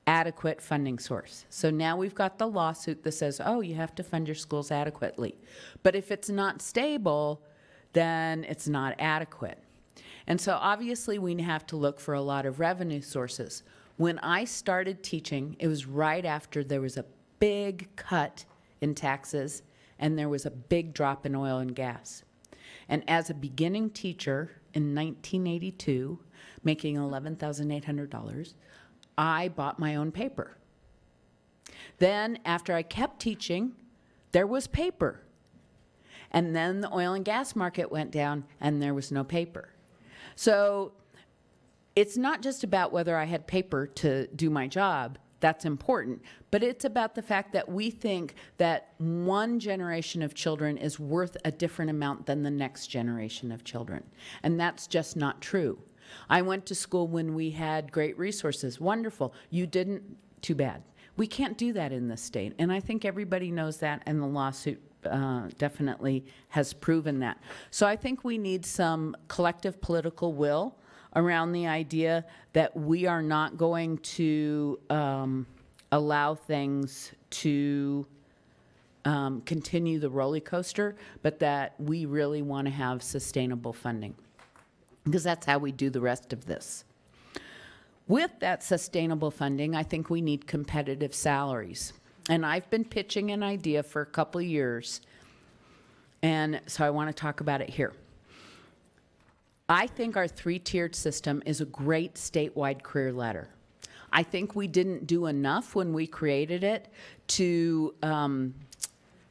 adequate funding source. So now we've got the lawsuit that says, oh, you have to fund your schools adequately. But if it's not stable, then it's not adequate. And so obviously we have to look for a lot of revenue sources. When I started teaching, it was right after there was a big cut in taxes and there was a big drop in oil and gas. And as a beginning teacher in 1982, making $11,800, I bought my own paper. Then after I kept teaching, there was paper. And then the oil and gas market went down and there was no paper. So it's not just about whether I had paper to do my job. That's important. But it's about the fact that we think that one generation of children is worth a different amount than the next generation of children. And that's just not true. I went to school when we had great resources. Wonderful. You didn't? Too bad. We can't do that in this state. And I think everybody knows that, and the lawsuit definitely has proven that. So I think we need some collective political will around the idea that we are not going to allow things to continue the roller coaster, but that we really want to have sustainable funding, because that's how we do the rest of this. With that sustainable funding, I think we need competitive salaries. And I've been pitching an idea for a couple of years, and so I want to talk about it here. I think our three-tiered system is a great statewide career ladder. I think we didn't do enough when we created it to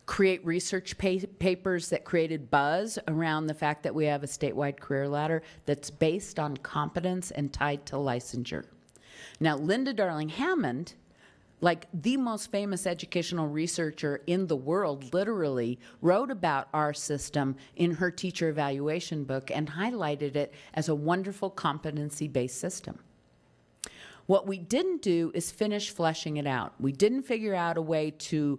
create research papers that created buzz around the fact that we have a statewide career ladder that's based on competence and tied to licensure. Now, Linda Darling Hammond, like the most famous educational researcher in the world, literally wrote about our system in her teacher evaluation book and highlighted it as a wonderful competency-based system. What we didn't do is finish fleshing it out. We didn't figure out a way to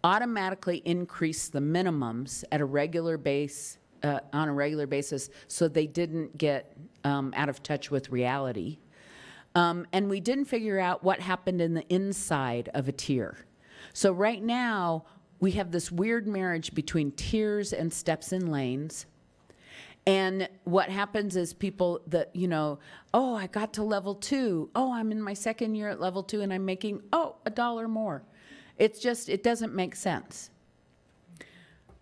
automatically increase the minimums at a regular base, on a regular basis, so they didn't get out of touch with reality. And we didn't figure out what happened in the inside of a tier. So right now, we have this weird marriage between tiers and steps and lanes. And what happens is people that, you know, oh, I got to level 2. Oh, I'm in my second year at level 2 and I'm making, oh, $1 more. It's just, it doesn't make sense.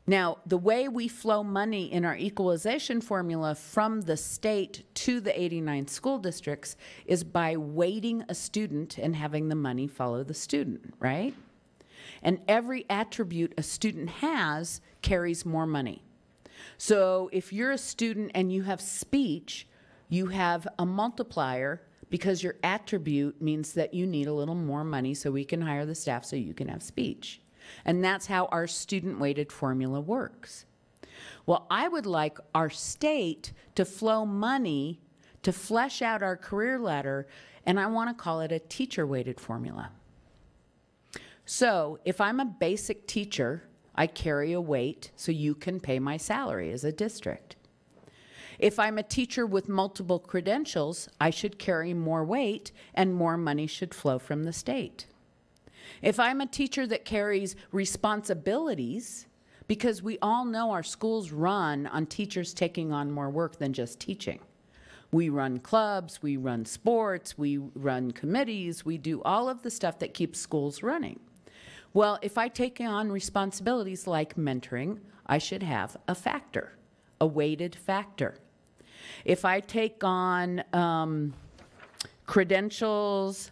Now, the way we flow money in our equalization formula from the state to the 89 school districts is by weighting a student and having the money follow the student, right? And every attribute a student has carries more money. So if you're a student and you have speech, you have a multiplier because your attribute means that you need a little more money so we can hire the staff so you can have speech. And that's how our student-weighted formula works. Well, I would like our state to flow money to flesh out our career ladder, and I want to call it a teacher-weighted formula. So if I'm a basic teacher, I carry a weight so you can pay my salary as a district. If I'm a teacher with multiple credentials, I should carry more weight and more money should flow from the state. If I'm a teacher that carries responsibilities, because we all know our schools run on teachers taking on more work than just teaching. We run clubs, we run sports, we run committees, we do all of the stuff that keeps schools running. Well, if I take on responsibilities like mentoring, I should have a factor, a weighted factor. If I take on credentials,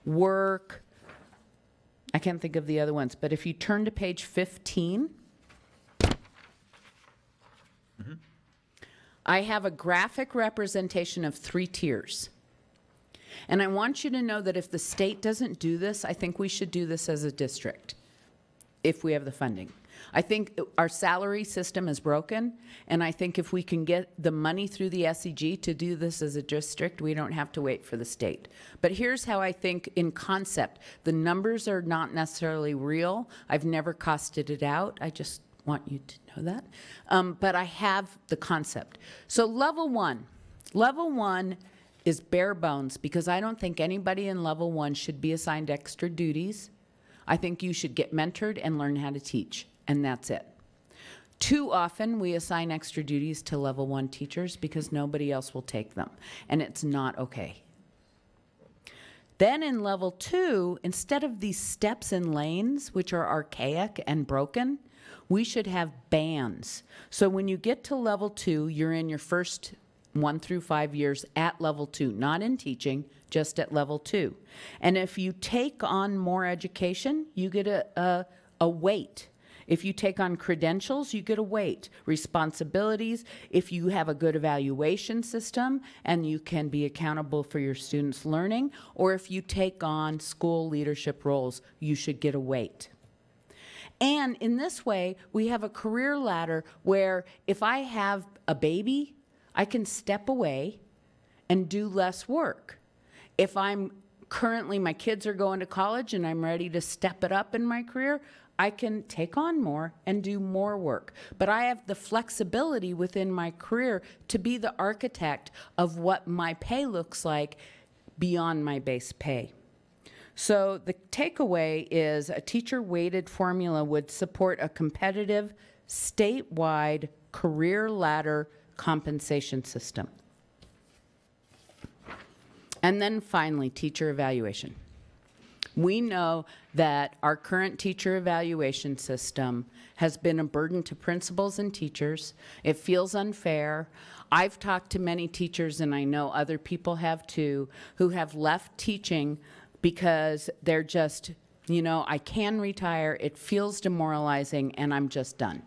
work, I can't think of the other ones, but if you turn to page 15, I have a graphic representation of 3 tiers. And I want you to know that if the state doesn't do this, I think we should do this as a district, if we have the funding. I think our salary system is broken, and I think if we can get the money through the SEG to do this as a district, we don't have to wait for the state. But here's how I think in concept. The numbers are not necessarily real. I've never costed it out. I just want you to know that. But I have the concept. So level 1. Level 1 is bare bones because I don't think anybody in level 1 should be assigned extra duties. I think you should get mentored and learn how to teach, and that's it. Too often we assign extra duties to level 1 teachers because nobody else will take them, and it's not okay. Then in level 2, instead of these steps and lanes, which are archaic and broken, we should have bands. So when you get to level 2, you're in your first 1 through 5 years at level 2, not in teaching, just at level 2. And if you take on more education, you get a weight. If you take on credentials, you get a weight. Responsibilities, if you have a good evaluation system and you can be accountable for your students' learning, or if you take on school leadership roles, you should get a weight. And in this way, we have a career ladder where if I have a baby, I can step away and do less work. If I'm currently, my kids are going to college and I'm ready to step it up in my career, I can take on more and do more work. But I have the flexibility within my career to be the architect of what my pay looks like beyond my base pay. So the takeaway is a teacher-weighted formula would support a competitive, statewide career ladder compensation system. And then finally, teacher evaluation. We know that our current teacher evaluation system has been a burden to principals and teachers. It feels unfair. I've talked to many teachers, and I know other people have too, who have left teaching because they're just, you know, I can retire, it feels demoralizing, and I'm just done.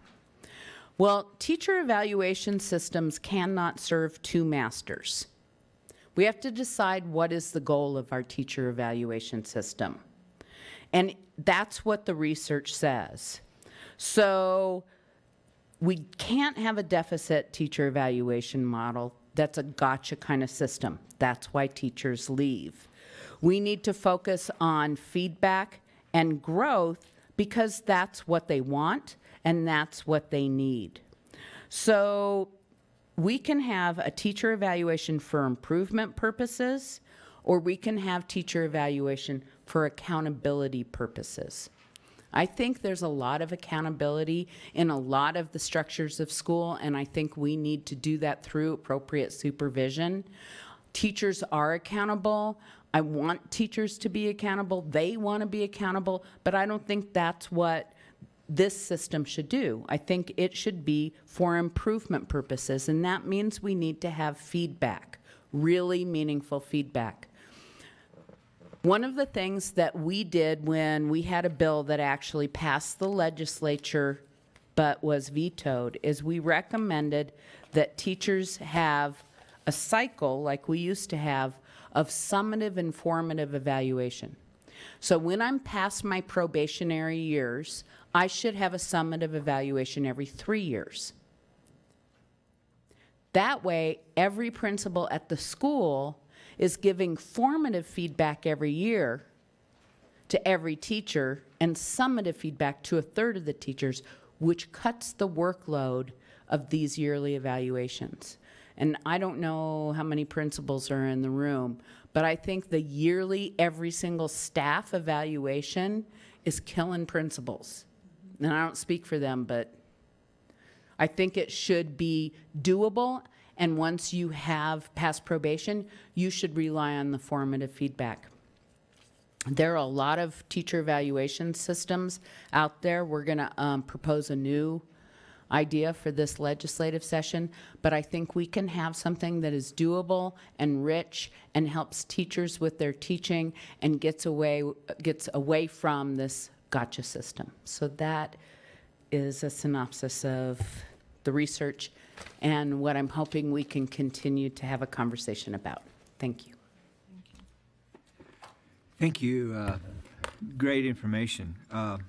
Well, teacher evaluation systems cannot serve two masters. We have to decide what is the goal of our teacher evaluation system. And that's what the research says. So we can't have a deficit teacher evaluation model that's a gotcha kind of system. That's why teachers leave. We need to focus on feedback and growth because that's what they want and that's what they need. So we can have a teacher evaluation for improvement purposes, or we can have teacher evaluation for accountability purposes. I think there's a lot of accountability in a lot of the structures of school, and I think we need to do that through appropriate supervision. Teachers are accountable. I want teachers to be accountable. They want to be accountable, but I don't think that's what this system should do. I think it should be for improvement purposes, and that means we need to have feedback, really meaningful feedback. One of the things that we did when we had a bill that actually passed the legislature but was vetoed is we recommended that teachers have a cycle like we used to have of summative and formative evaluation. So when I'm past my probationary years, I should have a summative evaluation every 3 years. That way, every principal at the school is giving formative feedback every year to every teacher and summative feedback to a third of the teachers, which cuts the workload of these yearly evaluations. And I don't know how many principals are in the room, but I think the yearly, every single staff evaluation is killing principals. And I don't speak for them, but I think it should be doable. And once you have passed probation, you should rely on the formative feedback. There are a lot of teacher evaluation systems out there. We're going to propose a new idea for this legislative session, but I think we can have something that is doable and rich and helps teachers with their teaching and gets away from this gotcha system. So that is a synopsis of the research and what I'm hoping we can continue to have a conversation about. Thank you. Thank you. Great information. I'm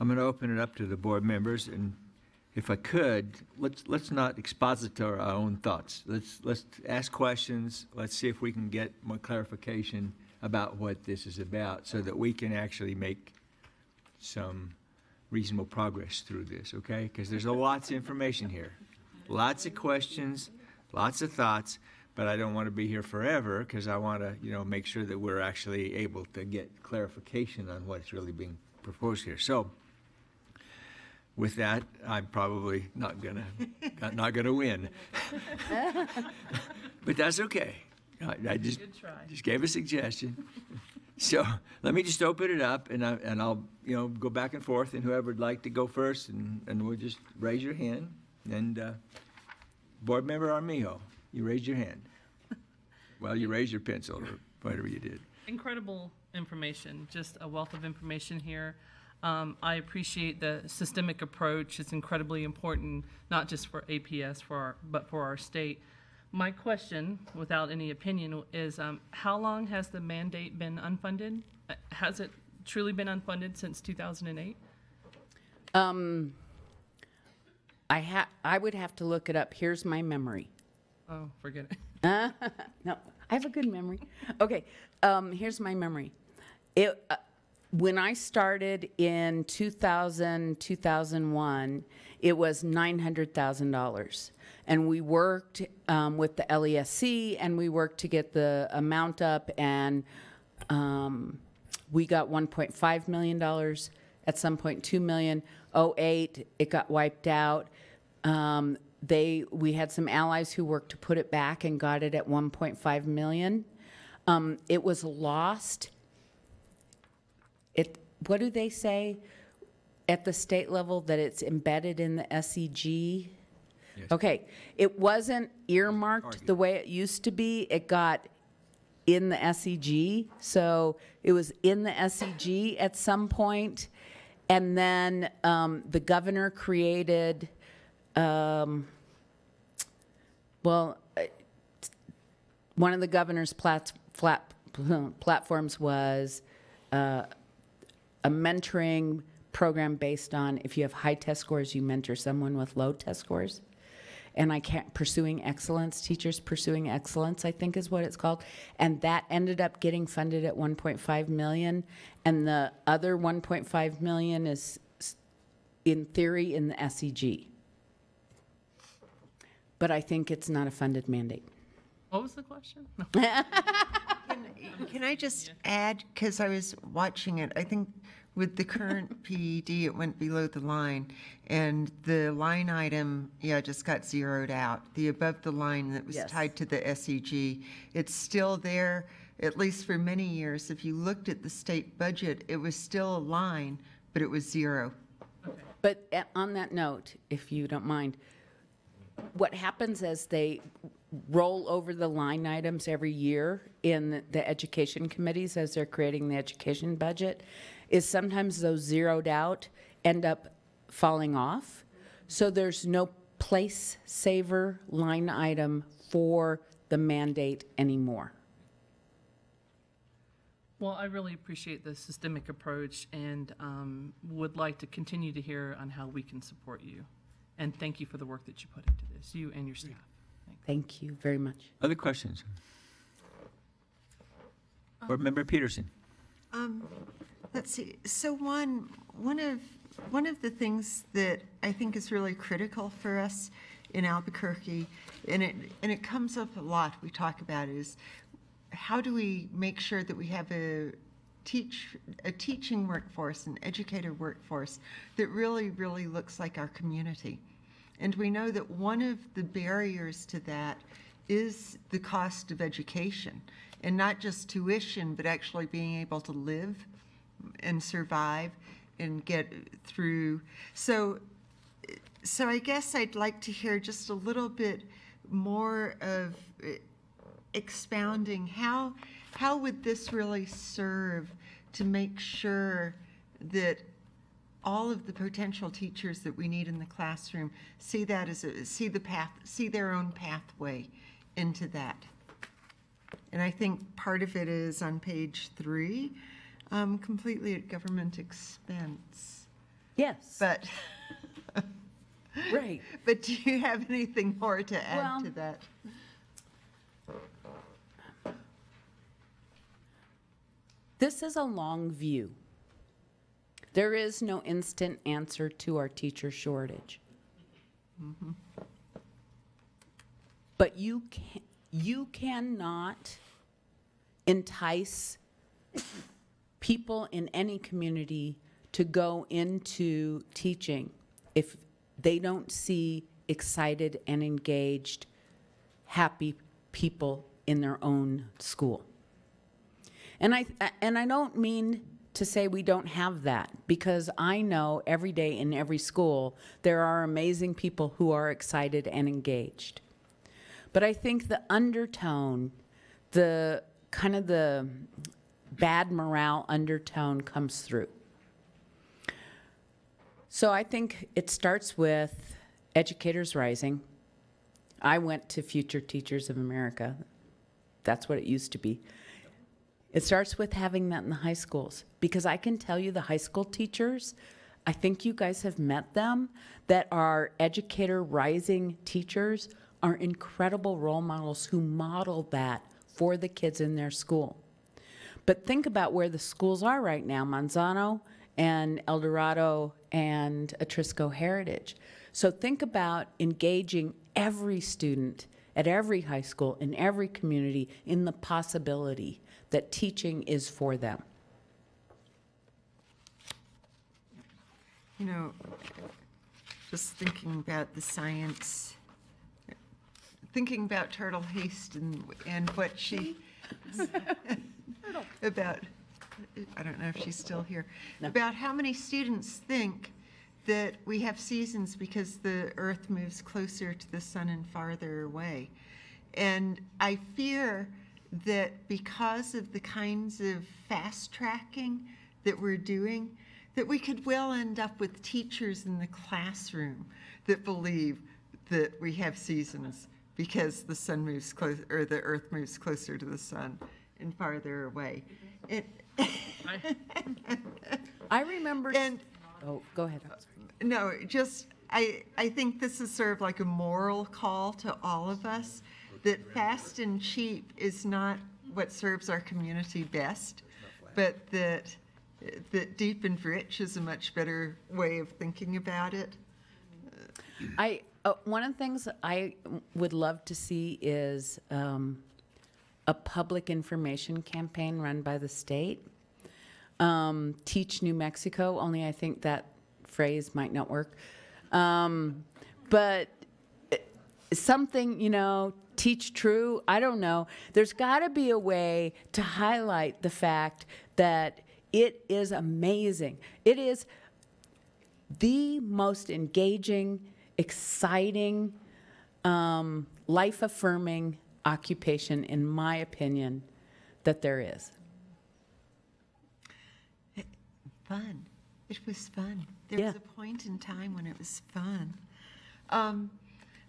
going to open it up to the board members, and if I could, let's not expositor our own thoughts. Let's ask questions. Let's see if we can get more clarification about what this is about, so that we can actually make some reasonable progress through this. Okay? Because there's lots of information here, lots of questions, lots of thoughts. But I don't want to be here forever, because I want to, make sure that we're actually able to get clarification on what's really being proposed here. So, with that, I'm probably not gonna win, but that's okay. I just gave a suggestion. So let me just open it up, and I'll go back and forth, and whoever would like to go first, and we'll just raise your hand. And Board Member Armijo, you raised your hand. Well, you raised your pencil, or whatever you did. Incredible information, just a wealth of information here. I appreciate the systemic approach. It's incredibly important, not just for APS, but for our state. My question, without any opinion, is how long has the mandate been unfunded? Has it truly been unfunded since 2008? I would have to look it up. Here's my memory. Oh, forget it. No, I have a good memory. Okay, here's my memory. When I started in 2000, 2001, it was $900,000. And we worked with the LESC, and we worked to get the amount up, and we got $1.5 million, at some point $2 million. 2008, it got wiped out. We had some allies who worked to put it back and got it at $1.5 million. It was lost. What do they say at the state level, that it's embedded in the SEG? Yes. Okay, it wasn't earmarked the way it used to be. It got in the SEG, so it was in the SEG at some point, and then the governor created, one of the governor's platforms was a mentoring program based on if you have high test scores, you mentor someone with low test scores. And pursuing excellence, teachers pursuing excellence, I think is what it's called. And that ended up getting funded at 1.5 million. And the other 1.5 million is in theory in the SEG. But I think it's not a funded mandate. What was the question? Can I just add, because I was watching it, I think with the current PED, it went below the line, and the line item, just got zeroed out. The above the line that was tied to the SEG, it's still there, at least for many years. If you looked at the state budget, it was still a line, but it was zero. But on that note, if you don't mind, what happens as they roll over the line items every year in the education committees as they're creating the education budget is sometimes those zeroed out end up falling off. So there's no place saver line item for the mandate anymore. Well, I really appreciate the systemic approach and would like to continue to hear on how we can support you. And thank you for the work that you put into this, you and your staff. Thank you very much. Other questions? Board Member Peterson. Let's see. So one of the things that I think is really critical for us in Albuquerque, and it comes up a lot, we talk about it, is how do we make sure that we have a teaching workforce, an educator workforce that really, really looks like our community. And we know that one of the barriers to that is the cost of education, and not just tuition, but actually being able to live and survive and get through. So I guess I'd like to hear just a little bit more of expounding how would this really serve to make sure that all of the potential teachers that we need in the classroom see that as see their own pathway into that. And I think part of it is on page 3, completely at government expense. Yes. But right. But do you have anything more to add to that? This is a long view. There is no instant answer to our teacher shortage. Mm-hmm. But you cannot entice people in any community to go into teaching if they don't see excited and engaged, happy people in their own school. And I don't mean to say we don't have that, because I know every day in every school there are amazing people who are excited and engaged. But I think the undertone, the kind of the bad morale undertone comes through. So I think it starts with Educators Rising. I went to Future Teachers of America. That's what it used to be. It starts with having that in the high schools, because I can tell you the high school teachers, I think you guys have met them, that are Educator Rising teachers are incredible role models who model that for the kids in their school. But think about where the schools are right now, Manzano and El Dorado and Atrisco Heritage. So think about engaging every student at every high school, in every community, in the possibility that teaching is for them. You know, just thinking about the science, thinking about Turtle Haste and what she about, I don't know if she's still here, about how many students think that we have seasons because the Earth moves closer to the sun and farther away. And I fear that because of the kinds of fast tracking that we're doing, that we could well end up with teachers in the classroom that believe that we have seasons because the sun moves closer, or the Earth moves closer to the sun and farther away. I remember. Oh, go ahead. No, just, I think this is sort of like a moral call to all of us, that fast and cheap is not what serves our community best, but that deep and rich is a much better way of thinking about it. One of the things I would love to see is a public information campaign run by the state. Teach New Mexico, only I think that phrase might not work. But something, teach true, I don't know. There's got to be a way to highlight the fact that it is amazing. It is the most engaging, exciting, life-affirming occupation, in my opinion, that there is. Fun. It was fun. There was a point in time when it was fun.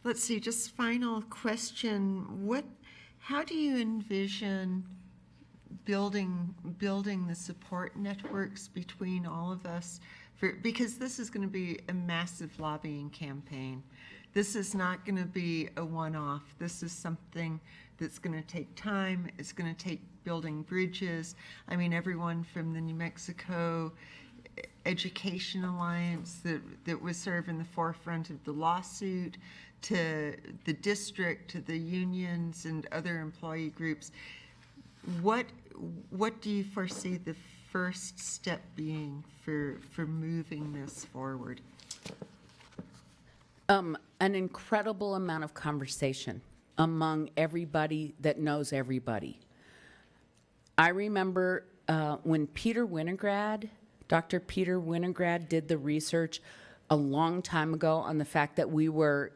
Let's see, just final question. How do you envision building the support networks between all of us? Because this is going to be a massive lobbying campaign. This is not going to be a one-off. This is something that's going to take time. It's going to take building bridges. I mean, everyone from the New Mexico Education Alliance that was sort of in the forefront of the lawsuit, to the district, to the unions and other employee groups. What do you foresee the first step being for moving this forward? An incredible amount of conversation among everybody that knows everybody. I remember when Dr. Peter Winograd did the research a long time ago on the fact that we were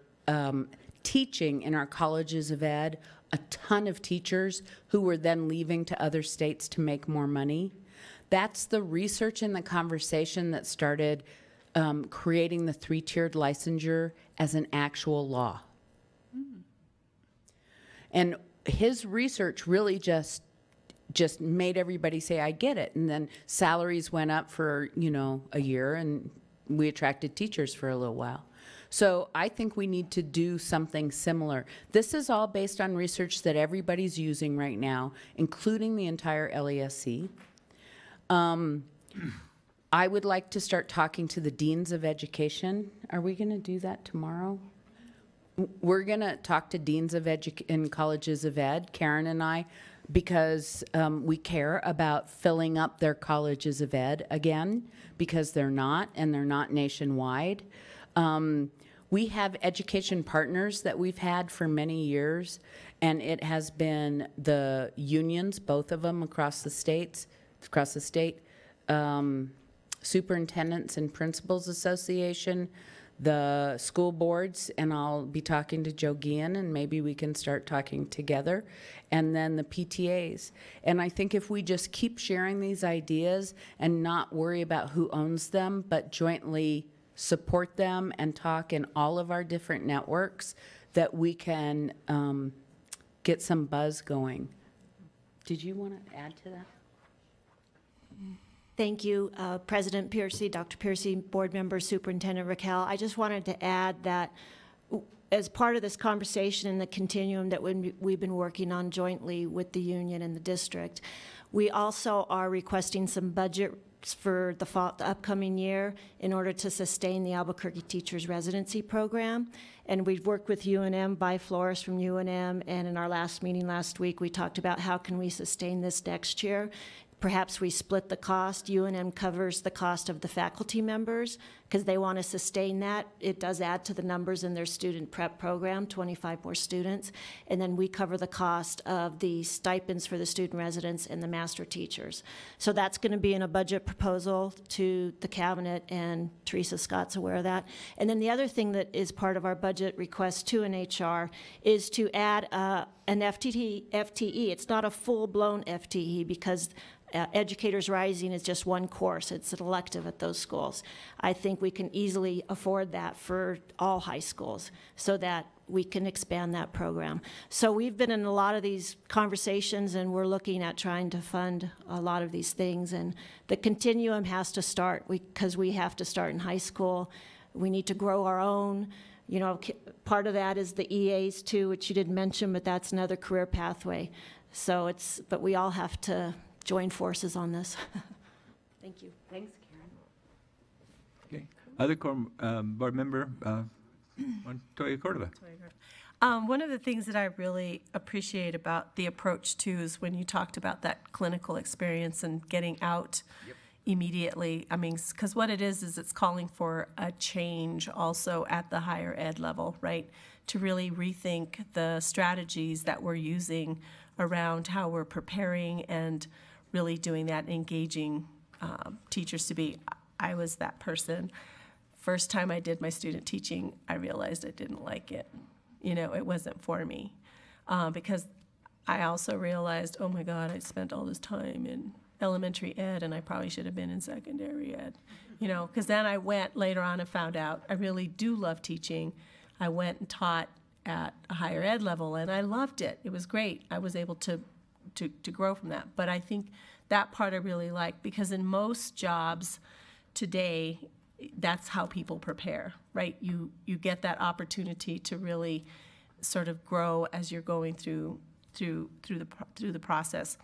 teaching in our colleges of ed a ton of teachers who were then leaving to other states to make more money. That's the research and the conversation that started creating the 3-tiered licensure as an actual law. And his research really just made everybody say, I get it. And then salaries went up for, a year, and we attracted teachers for a little while. So I think we need to do something similar. This is all based on research that everybody's using right now, including the entire LESC. I would like to start talking to the deans of education. Are we going to do that tomorrow? We're going to talk to deans of in colleges of ed, Karen and I, because we care about filling up their colleges of ed again, because they're not, and they're not nationwide. We have education partners that we've had for many years, and it has been the unions, both of them across the state, Superintendents and Principals Association, the school boards, and I'll be talking to Joe Guillen, and maybe we can start talking together, and then the PTAs. And I think if we just keep sharing these ideas and not worry about who owns them, but jointly support them and talk in all of our different networks, that we can get some buzz going. Did you want to add to that? Thank you, President Piercy, Dr. Piercy, board member, Superintendent Raquel. I just wanted to add that as part of this conversation and the continuum that we've been working on jointly with the union and the district, we also are requesting some budget for the upcoming year in order to sustain the Albuquerque Teachers Residency Program. And we've worked with UNM, by Flores from UNM, and in our last meeting last week, we talked about how can we sustain this next year. perhaps we split the cost. UNM covers the cost of the faculty members because they want to sustain that. It does add to the numbers in their student prep program, 25 more students. And then we cover the cost of the stipends for the student residents and the master teachers. So that's going to be in a budget proposal to the cabinet, and Teresa Scott's aware of that. And then the other thing that is part of our budget request too in HR is to add an FTE. It's not a full-blown FTE because Educators Rising is just one course. It's an elective at those schools. I think we can easily afford that for all high schools so that we can expand that program. So we've been in a lot of these conversations, and we're looking at trying to fund a lot of these things. And the continuum has to start because we have to start in high school. We need to grow our own. You know, part of that is the EAs too, which you didn't mention, but that's another career pathway. So but we all have to join forces on this. Thank you. Thanks, Karen. Okay. Other board member, Montoya Cordova. One of the things that I really appreciate about the approach too is when you talked about that clinical experience and getting out immediately. I mean, because what it is it's calling for a change also at the higher ed level, right? To really rethink the strategies that we're using around how we're preparing and really doing that, engaging teachers to be. I was that person. First time I did my student teaching, I realized I didn't like it. You know, it wasn't for me. Because I also realized, oh my God, I spent all this time in elementary ed and I probably should have been in secondary ed. You know, because then I went later on and found out I really do love teaching. I went and taught at a higher ed level and I loved it. It was great. I was able to grow from that. But I think that part I really like, because in most jobs today, that's how people prepare, right? You get that opportunity to really sort of grow as you're going through the process.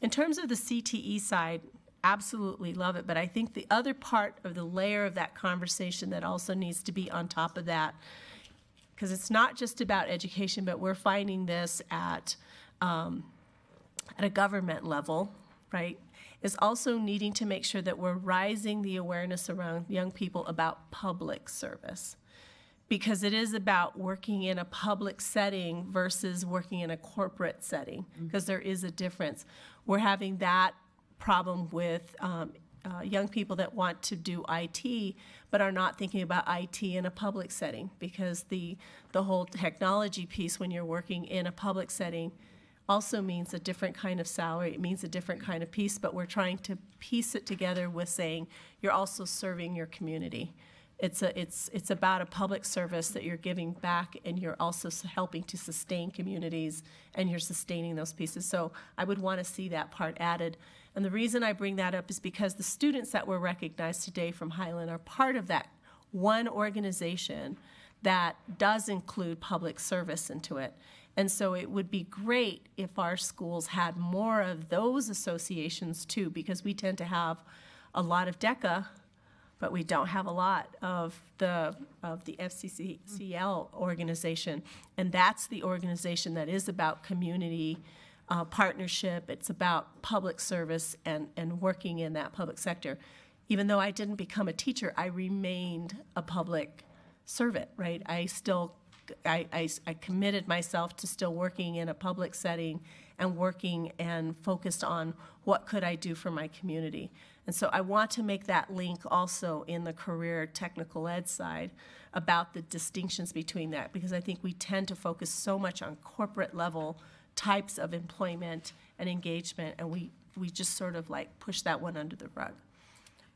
In terms of the CTE side, absolutely love it, but I think the other part of the layer of that conversation that also needs to be on top of that, because it's not just about education, but we're finding this at a government level, right, is also needing to make sure that we're raising the awareness around young people about public service. Because it is about working in a public setting versus working in a corporate setting, because there is a difference. We're having that problem with young people that want to do IT, but are not thinking about IT in a public setting, because the whole technology piece when you're working in a public setting also means a different kind of salary. It means a different kind of piece, but we're trying to piece it together with saying you're also serving your community. It's about a public service that you're giving back, and you're also helping to sustain communities, and you're sustaining those pieces. So I would want to see that part added. And the reason I bring that up is because the students that were recognized today from Highland are part of that one organization that does include public service into it. And so it would be great if our schools had more of those associations too, because we tend to have a lot of DECA, but we don't have a lot of the FCCL organization. And that's the organization that is about community partnership. It's about public service and working in that public sector. Even though I didn't become a teacher, I remained a public servant, right? I committed myself to still working in a public setting and working and focused on what could I do for my community. And so I want to make that link also in the career technical ed side about the distinctions between that, because I think we tend to focus so much on corporate level types of employment and engagement, and we just sort of like push that one under the rug.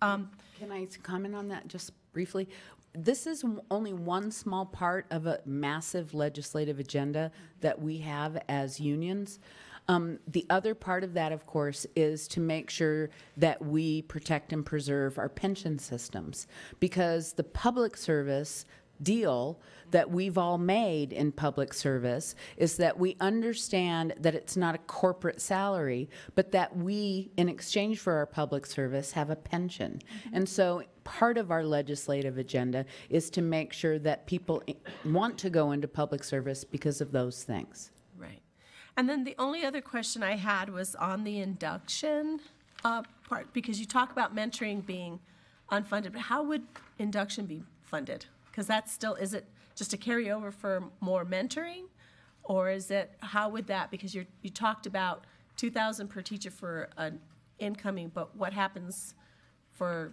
Can I comment on that just briefly? This is only one small part of a massive legislative agenda that we have as unions. The other part of that, of course, is to make sure that we protect and preserve our pension systems, because the public service deal that we've all made in public service is that we understand that it's not a corporate salary, but that we, in exchange for our public service, have a pension. And so part of our legislative agenda is to make sure that people want to go into public service because of those things. Right. And then the only other question I had was on the induction. part, because you talk about mentoring being unfunded, but how would induction be funded? Because that's still, is it just a carryover for more mentoring? Or is it, how would that, because you talked about 2,000 per teacher for an incoming, but what happens for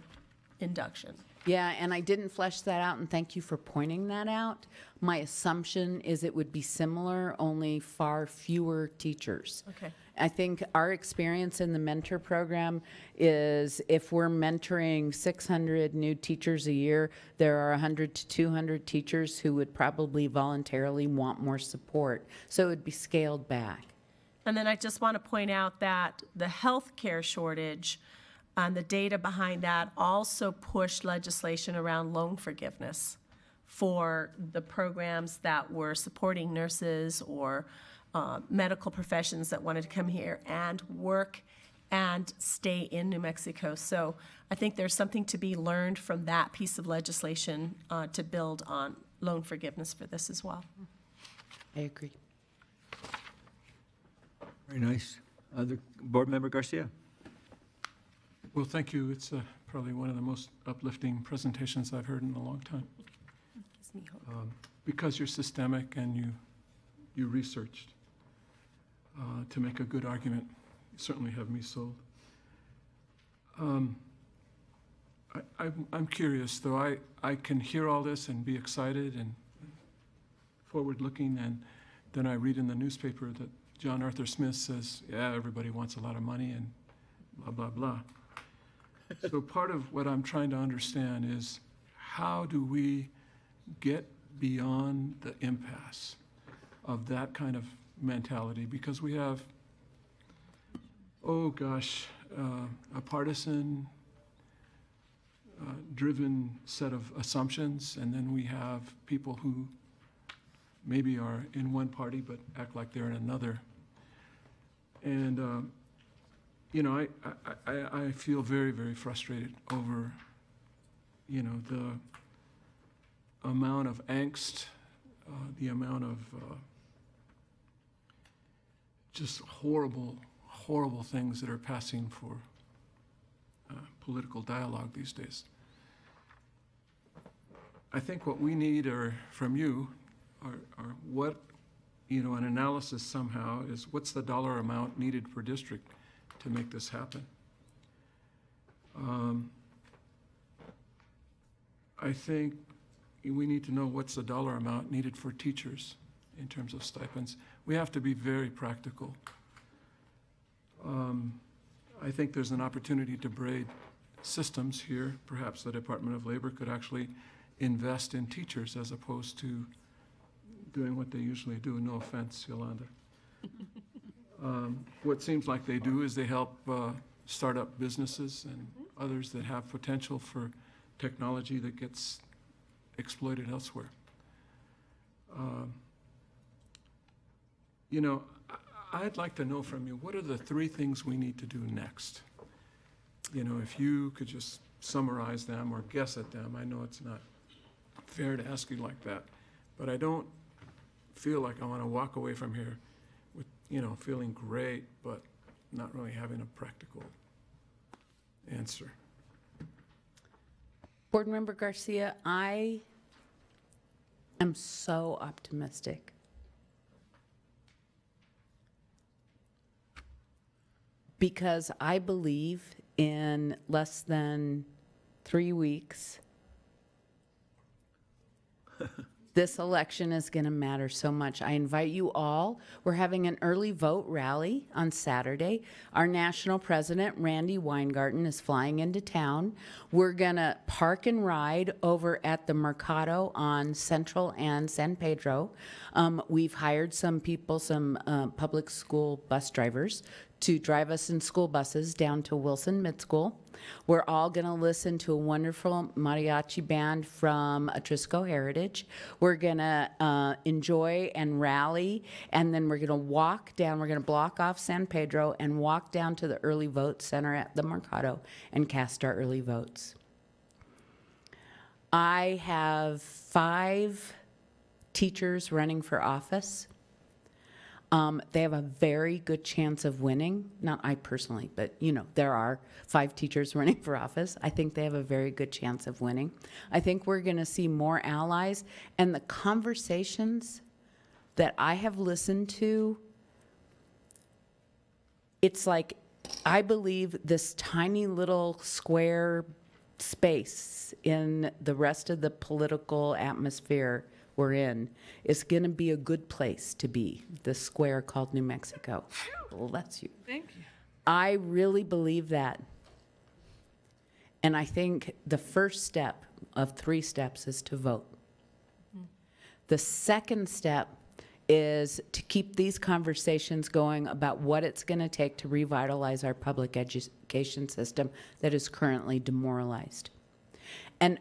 induction? Yeah, and I didn't flesh that out, and thank you for pointing that out. My assumption is it would be similar, only far fewer teachers. Okay. I think our experience in the mentor program is if we're mentoring 600 new teachers a year, there are 100 to 200 teachers who would probably voluntarily want more support. So it would be scaled back. And then I just want to point out that the healthcare shortage and the data behind that also pushed legislation around loan forgiveness for the programs that were supporting nurses or medical professions that wanted to come here and work and stay in New Mexico. So I think there's something to be learned from that piece of legislation to build on loan forgiveness for this as well. I agree. Very nice. Other Board Member Garcia. Well, thank you. It's probably one of the most uplifting presentations I've heard in a long time. Gives me hope. Because you're systemic and you researched to make a good argument. You certainly have me sold. I'm curious, though. I can hear all this and be excited and forward-looking, and then I read in the newspaper that John Arthur Smith says, yeah, everybody wants a lot of money and blah, blah, blah. So part of what I'm trying to understand is how do we get beyond the impasse of that kind of mentality? Because we have, oh gosh, a partisan driven set of assumptions, and then we have people who maybe are in one party but act like they're in another. And you know, I feel very, very frustrated over, you know, the amount of angst, the amount of just horrible, horrible things that are passing for political dialogue these days. I think what we need from you are what, you know, an analysis somehow is what's the dollar amount needed per district to make this happen. I think we need to know what's the dollar amount needed for teachers in terms of stipends. We have to be very practical. I think there's an opportunity to braid systems here. Perhaps the Department of Labor could actually invest in teachers as opposed to doing what they usually do. No offense, Yolanda. What seems like they do is they help start up businesses and others that have potential for technology that gets exploited elsewhere. You know, I'd like to know from you, what are the 3 things we need to do next? You know, if you could just summarize them or guess at them. I know it's not fair to ask you like that, but I don't feel like I want to walk away from here with, you know, feeling great, but not really having a practical answer. Board Member Garcia, I am so optimistic. Because I believe in less than 3 weeks, this election is going to matter so much. I invite you all. We're having an early vote rally on Saturday. Our national president, Randy Weingarten, is flying into town. We're going to park and ride over at the Mercado on Central and San Pedro. We've hired some people, some public school bus drivers, to drive us in school buses down to Wilson Mid School. We're all going to listen to a wonderful mariachi band from Atrisco Heritage. We're going to enjoy and rally, and then we're going to walk down. We're going to block off San Pedro and walk down to the early vote center at the Mercado and cast our early votes. I have 5 teachers running for office. They have a very good chance of winning. Not I personally, but there are 5 teachers running for office. I think they have a very good chance of winning. I think we're going to see more allies, and the conversations that I have listened to, it's like I believe this tiny little square space in the rest of the political atmosphere we're in is going to be a good place to be, the square called New Mexico. Bless you. Thank you. I really believe that. And I think the first step of 3 steps is to vote. The second step is to keep these conversations going about what it's going to take to revitalize our public education system that is currently demoralized. And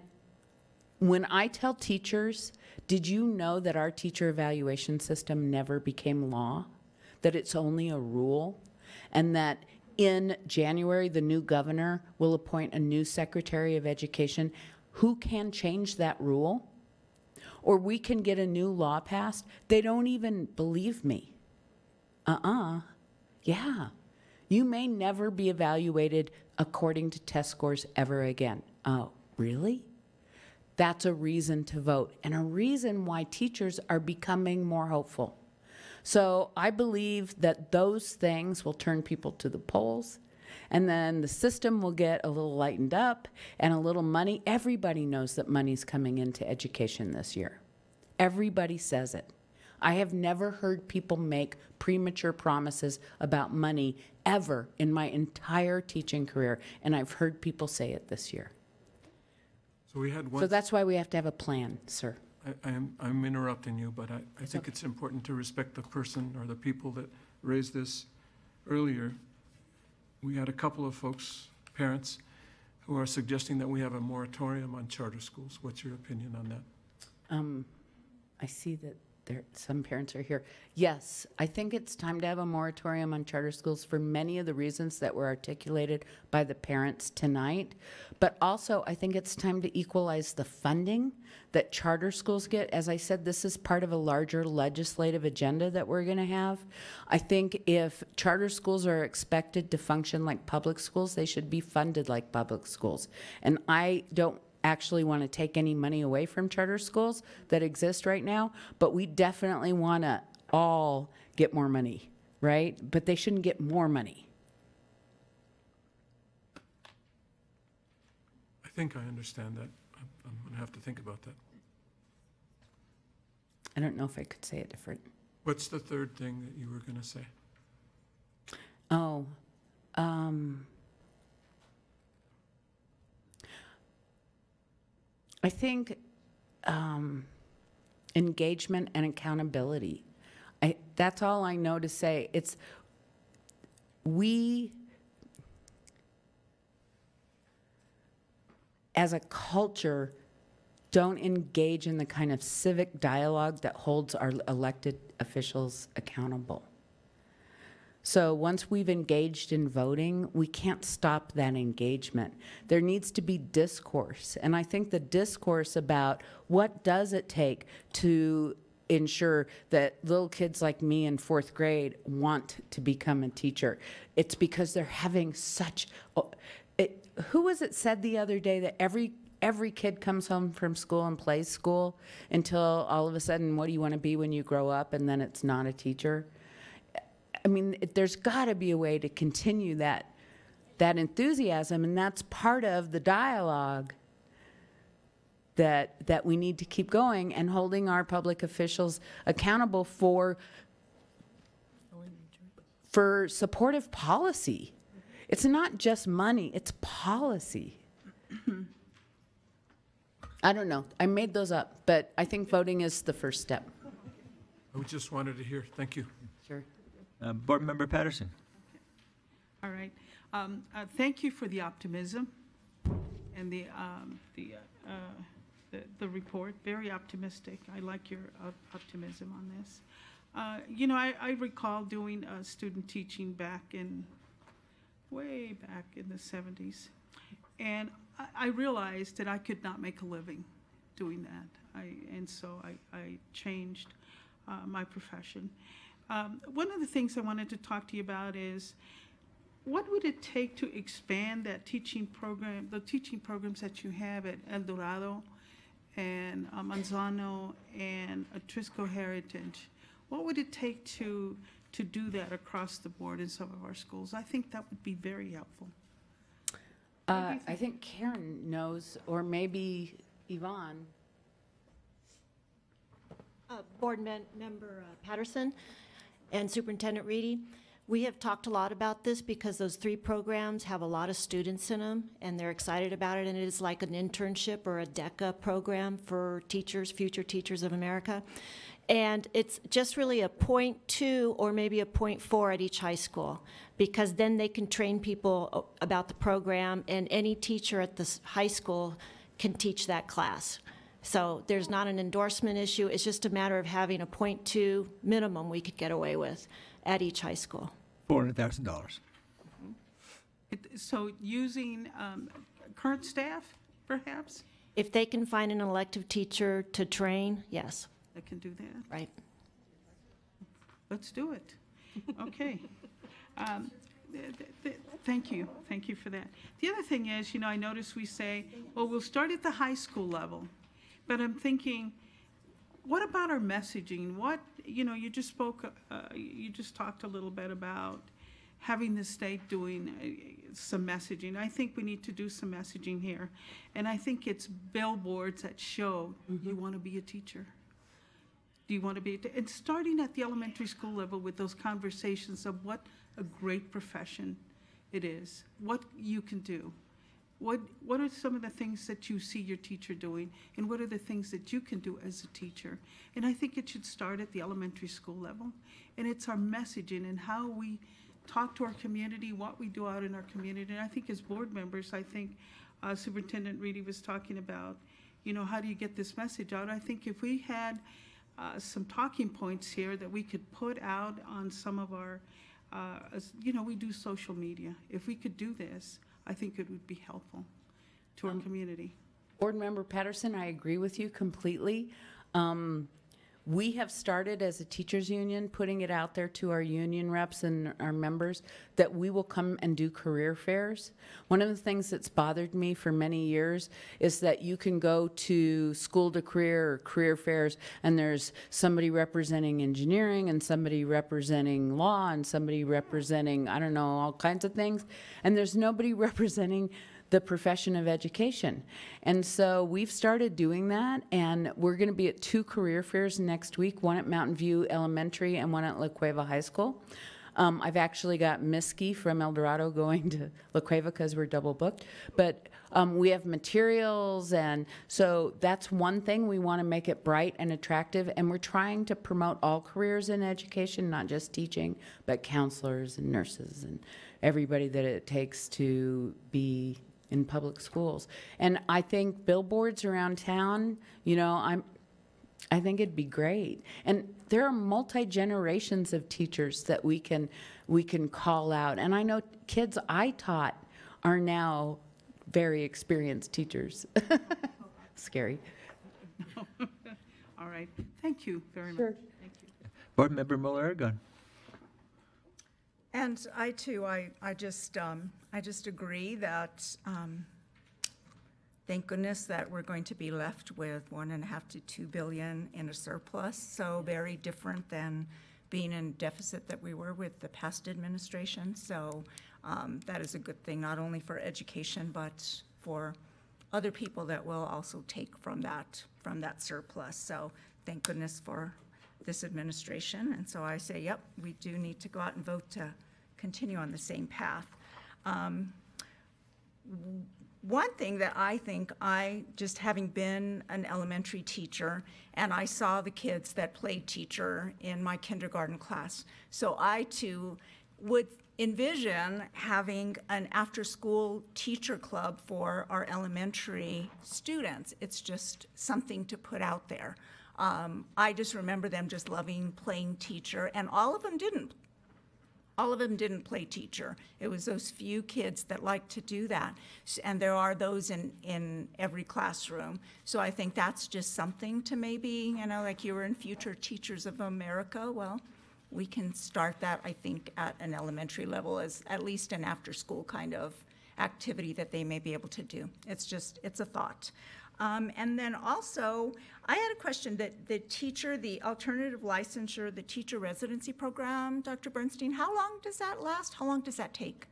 when I tell teachers, did you know that our teacher evaluation system never became law? That it's only a rule? And that in January, the new governor will appoint a new Secretary of Education who can change that rule? Or we can get a new law passed? They don't even believe me. Yeah. You may never be evaluated according to test scores ever again. Oh, really? That's a reason to vote, and a reason why teachers are becoming more hopeful. So I believe that those things will turn people to the polls, and then the system will get a little lightened up and a little money. Everybody knows that money's coming into education this year. Everybody says it. I have never heard people make premature promises about money ever in my entire teaching career, and I've heard people say it this year. So we had one. So that's why we have to have a plan, sir. I'm interrupting you, but I think it's important to respect the person or the people that raised this earlier. We had a couple of folks, parents, who are suggesting that we have a moratorium on charter schools. What's your opinion on that? I see that some parents are here. Yes, I think it's time to have a moratorium on charter schools for many of the reasons that were articulated by the parents tonight. But also, I think it's time to equalize the funding that charter schools get. As I said, this is part of a larger legislative agenda that we're going to have. I think if charter schools are expected to function like public schools, they should be funded like public schools. And I don't actually want to take any money away from charter schools that exist right now, but we definitely want to all get more money, right? But they shouldn't get more money. I think I understand that. I'm going to have to think about that. I don't know if I could say it different. What's the third thing that you were going to say? Oh, I think engagement and accountability. That's all I know to say. It's we, as a culture, don't engage in the kind of civic dialogue that holds our elected officials accountable. So once we've engaged in voting, we can't stop that engagement. There needs to be discourse. And I think the discourse about what does it take to ensure that little kids like me in 4th grade want to become a teacher. It's because they're having such, who was it said the other day that every kid comes home from school and plays school until all of a sudden, what do you want to be when you grow up? And then it's not a teacher. I mean, there's got to be a way to continue that enthusiasm, and that's part of the dialogue that we need to keep going and holding our public officials accountable for supportive policy. It's not just money, it's policy. I don't know. I made those up, but I think voting is the first step. I just wanted to hear. Thank you. Sure. Board Member Patterson. All right. Thank you for the optimism and the report. Very optimistic. I like your optimism on this. You know, I recall doing student teaching way back in the 70s. And I realized that I could not make a living doing that. And so I changed my profession. One of the things I wanted to talk to you about is, what would it take to expand that teaching program, the teaching programs that you have at El Dorado and Manzano and Atrisco Heritage? What would it take to do that across the board in some of our schools? I think that would be very helpful. I think Karen knows, or maybe Yvonne. Member Patterson and Superintendent Reedy, we have talked a lot about this because those 3 programs have a lot of students in them, and they're excited about it, and it is like an internship or a DECA program for teachers, future teachers of America. And it's just really a 0.2 or maybe a 0.4 at each high school, because then they can train people about the program, and any teacher at the high school can teach that class. So there's not an endorsement issue. It's just a matter of having a 0.2 minimum we could get away with at each high school. $400,000. So using current staff, perhaps? If they can find an elective teacher to train, yes. That can do that? Right. Let's do it. Okay. Thank you. Thank you for that. The other thing is, I notice we say, well, we'll start at the high school level. But I'm thinking, what about our messaging? You just talked a little bit about having the state doing some messaging. I think we need to do some messaging here. And I think it's billboards that show you want to be a teacher. Do you want to be, and starting at the elementary school level with those conversations of what a great profession it is, what you can do. What are some of the things that you see your teacher doing, and what are the things that you can do as a teacher? And I think it should start at the elementary school level. And it's our messaging and how we talk to our community, what we do out in our community. And I think as board members, Superintendent Reedy was talking about, how do you get this message out? I think if we had some talking points here that we could put out on some of our, we do social media. If we could do this, I think it would be helpful to our community. Board Member Patterson, I agree with you completely. We have started as a teachers union putting it out there to our union reps and our members that we will come and do career fairs. One of the things that's bothered me for many years is that you can go to school to career or career fairs and there's somebody representing engineering and somebody representing law and somebody representing, I don't know, all kinds of things, and there's nobody representing the profession of education. And so we've started doing that, and we're going to be at 2 career fairs next week, one at Mountain View Elementary and one at La Cueva High School. I've actually got Miski from El Dorado going to La Cueva because we're double booked. But we have materials, and so that's one thing. We want to make it bright and attractive, and we're trying to promote all careers in education, not just teaching, but counselors and nurses and everybody that it takes to be in public schools. And I think billboards around town, I think it'd be great. And there are multi-generations of teachers that we can call out. And I know kids I taught are now very experienced teachers. Scary. All right. Thank you very Sure. much. Thank you. Board Member Muller-Aragon. And I too, I just agree that, thank goodness that we're going to be left with $1.5 to $2 billion in a surplus. So very different than being in deficit that we were with the past administration. So that is a good thing, not only for education, but for other people that will also take from that surplus. So thank goodness for this administration. And so I say, yep, we do need to go out and vote to continue on the same path. One thing that I think just having been an elementary teacher, and I saw the kids that played teacher in my kindergarten class, so I too would envision having an after-school teacher club for our elementary students. It's just something to put out there. I just remember them just loving playing teacher, and all of them didn't play teacher. It was those few kids that liked to do that. And there are those in every classroom. So I think that's just something to maybe, like you were in Future Teachers of America. Well, we can start that, I think, at an elementary level as at least an after-school kind of activity that they may be able to do. It's a thought. And then also, I had a question that the teacher, the alternative licensure, the teacher residency program, Dr. Bernstein, how long does that last? How long does that take?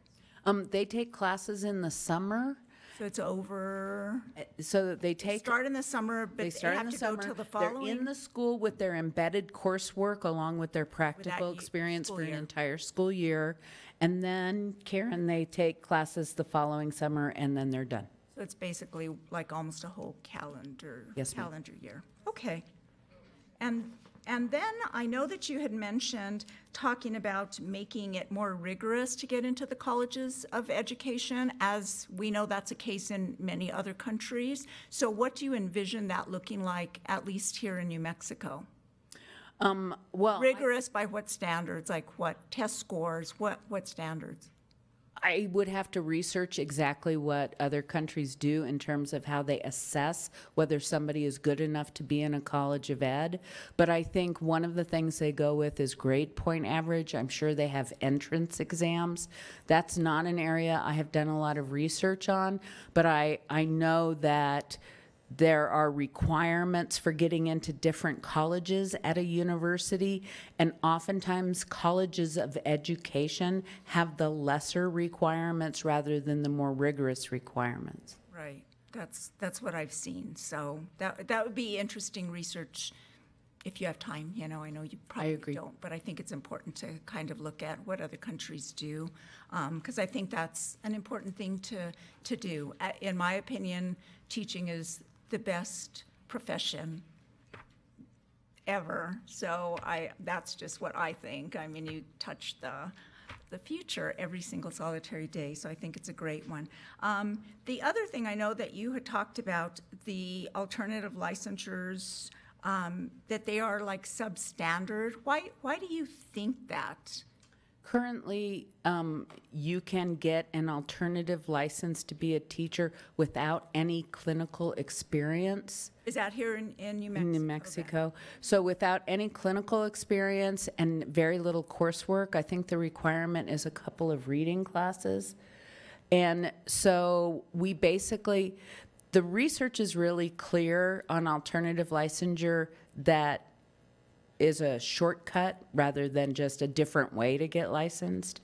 They take classes in the summer. So it's over. So they take. Start in the summer, but They start have in the to summer. go till the following. They're in the school with their embedded coursework along with their practical experience for an entire school year. And then, Karen, they take classes the following summer and then they're done. So it's basically like almost a whole calendar, Yes, ma'am. calendar year. Okay. And then I know that you had mentioned talking about making it more rigorous to get into the colleges of education, as we know that's a case in many other countries. So what do you envision that looking like, at least here in New Mexico? Well, rigorous by what standards? Like what test scores? What standards? I would have to research exactly what other countries do in terms of how they assess whether somebody is good enough to be in a college of ed. But I think one of the things they go with is grade point average. I'm sure they have entrance exams. That's not an area I have done a lot of research on, but I know that there are requirements for getting into different colleges at a university, and oftentimes colleges of education have the lesser requirements rather than the more rigorous requirements. Right. That's what I've seen. So that would be interesting research if you have time. You know, I know you probably don't, but I think it's important to kind of look at what other countries do, because I think that's an important thing to do. In my opinion, teaching is the best profession ever. So that's just what I think. I mean, you touch the future every single solitary day, so I think it's a great one. The other thing I know that you had talked about, the alternative licensures, that they are like substandard. Why do you think that? Currently, you can get an alternative license to be a teacher without any clinical experience. Is that here in New Mexico? In New Mexico. So without any clinical experience and very little coursework, I think the requirement is a couple of reading classes. And so we basically, the research is really clear on alternative licensure that is a shortcut rather than just a different way to get licensed.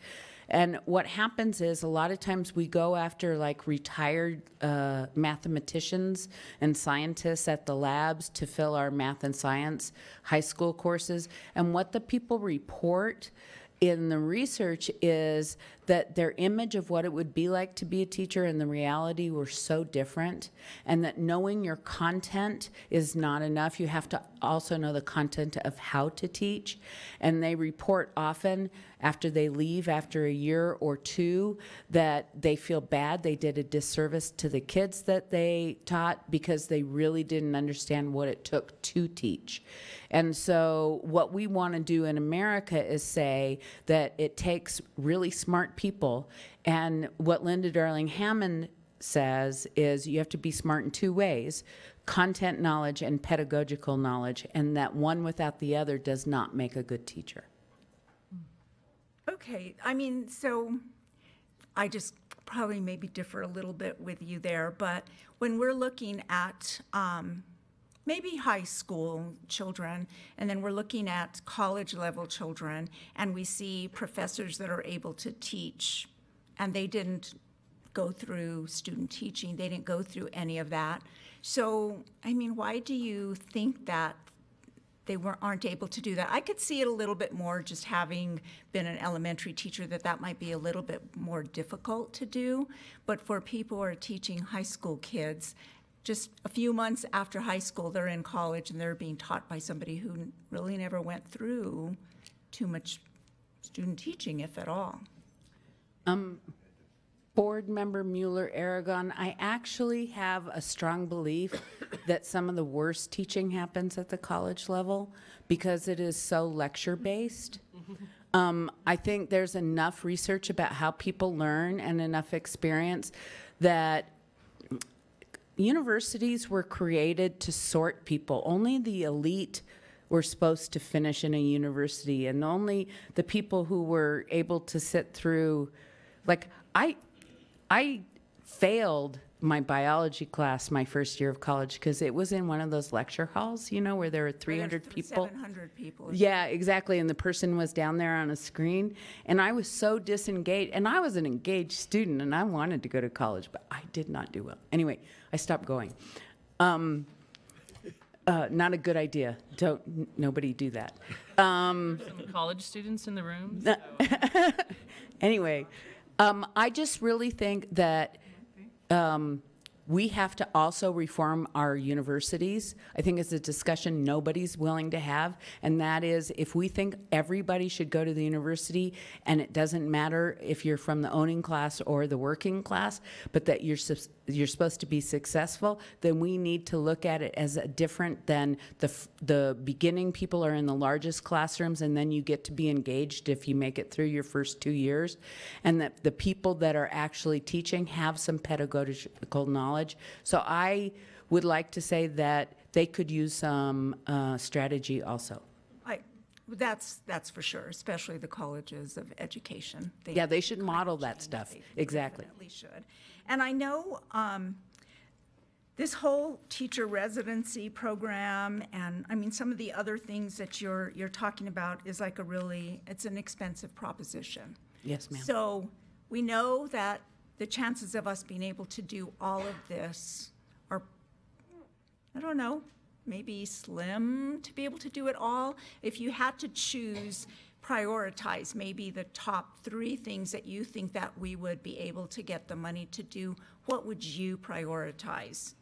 And what happens is a lot of times we go after like retired mathematicians and scientists at the labs to fill our math and science high school courses. And what the people report in the research is that their image of what it would be like to be a teacher and the reality were so different, and that knowing your content is not enough. You have to also know the content of how to teach. And they report often after they leave after a year or two that they feel bad they did a disservice to the kids that they taught because they really didn't understand what it took to teach. And so what we want to do in America is say that it takes really smart people. And what Linda Darling Hammond says is you have to be smart in two ways: content knowledge and pedagogical knowledge, and that one without the other does not make a good teacher. Okay, I mean, so I just probably maybe differ a little bit with you there, but when we're looking at maybe high school children, and then we're looking at college level children, and we see professors that are able to teach, and they didn't go through student teaching, they didn't go through any of that. So, I mean, why do you think that they aren't able to do that? I could see it a little bit more, just having been an elementary teacher, that might be a little bit more difficult to do. But for people who are teaching high school kids, just a few months after high school, they're in college and they're being taught by somebody who really never went through too much student teaching, if at all. Board Member Mueller-Aragon, I actually have a strong belief that some of the worst teaching happens at the college level because it is so lecture-based. I think there's enough research about how people learn and enough experience that universities were created to sort people. Only the elite were supposed to finish in a university, and only the people who were able to sit through, like I failed my biology class my first year of college because it was in one of those lecture halls, you know, where there were 300 people. 700 people. Yeah, exactly. And the person was down there on a screen. And I was so disengaged. And I was an engaged student, and I wanted to go to college, but I did not do well. Anyway, I stopped going. Not a good idea. Nobody do that. Some college students in the room. So. Anyway, I just really think that we have to also reform our universities. I think it's a discussion nobody's willing to have, and that is if we think everybody should go to the university and it doesn't matter if you're from the owning class or the working class, but that you're supposed to be successful, then we need to look at it as different than the beginning people are in the largest classrooms and then you get to be engaged if you make it through your first 2 years, and that the people that are actually teaching have some pedagogical knowledge. So I would like to say that they could use some strategy also. That's for sure, especially the colleges of education. They should model that stuff. Exactly. Definitely should. And I know this whole teacher residency program, and I mean some of the other things that you're talking about is like it's an expensive proposition. Yes, ma'am. So we know that the chances of us being able to do all of this are, I don't know, maybe slim to be able to do it all. If you had to choose, prioritize maybe the top 3 things that you think that we would be able to get the money to do, what would you prioritize?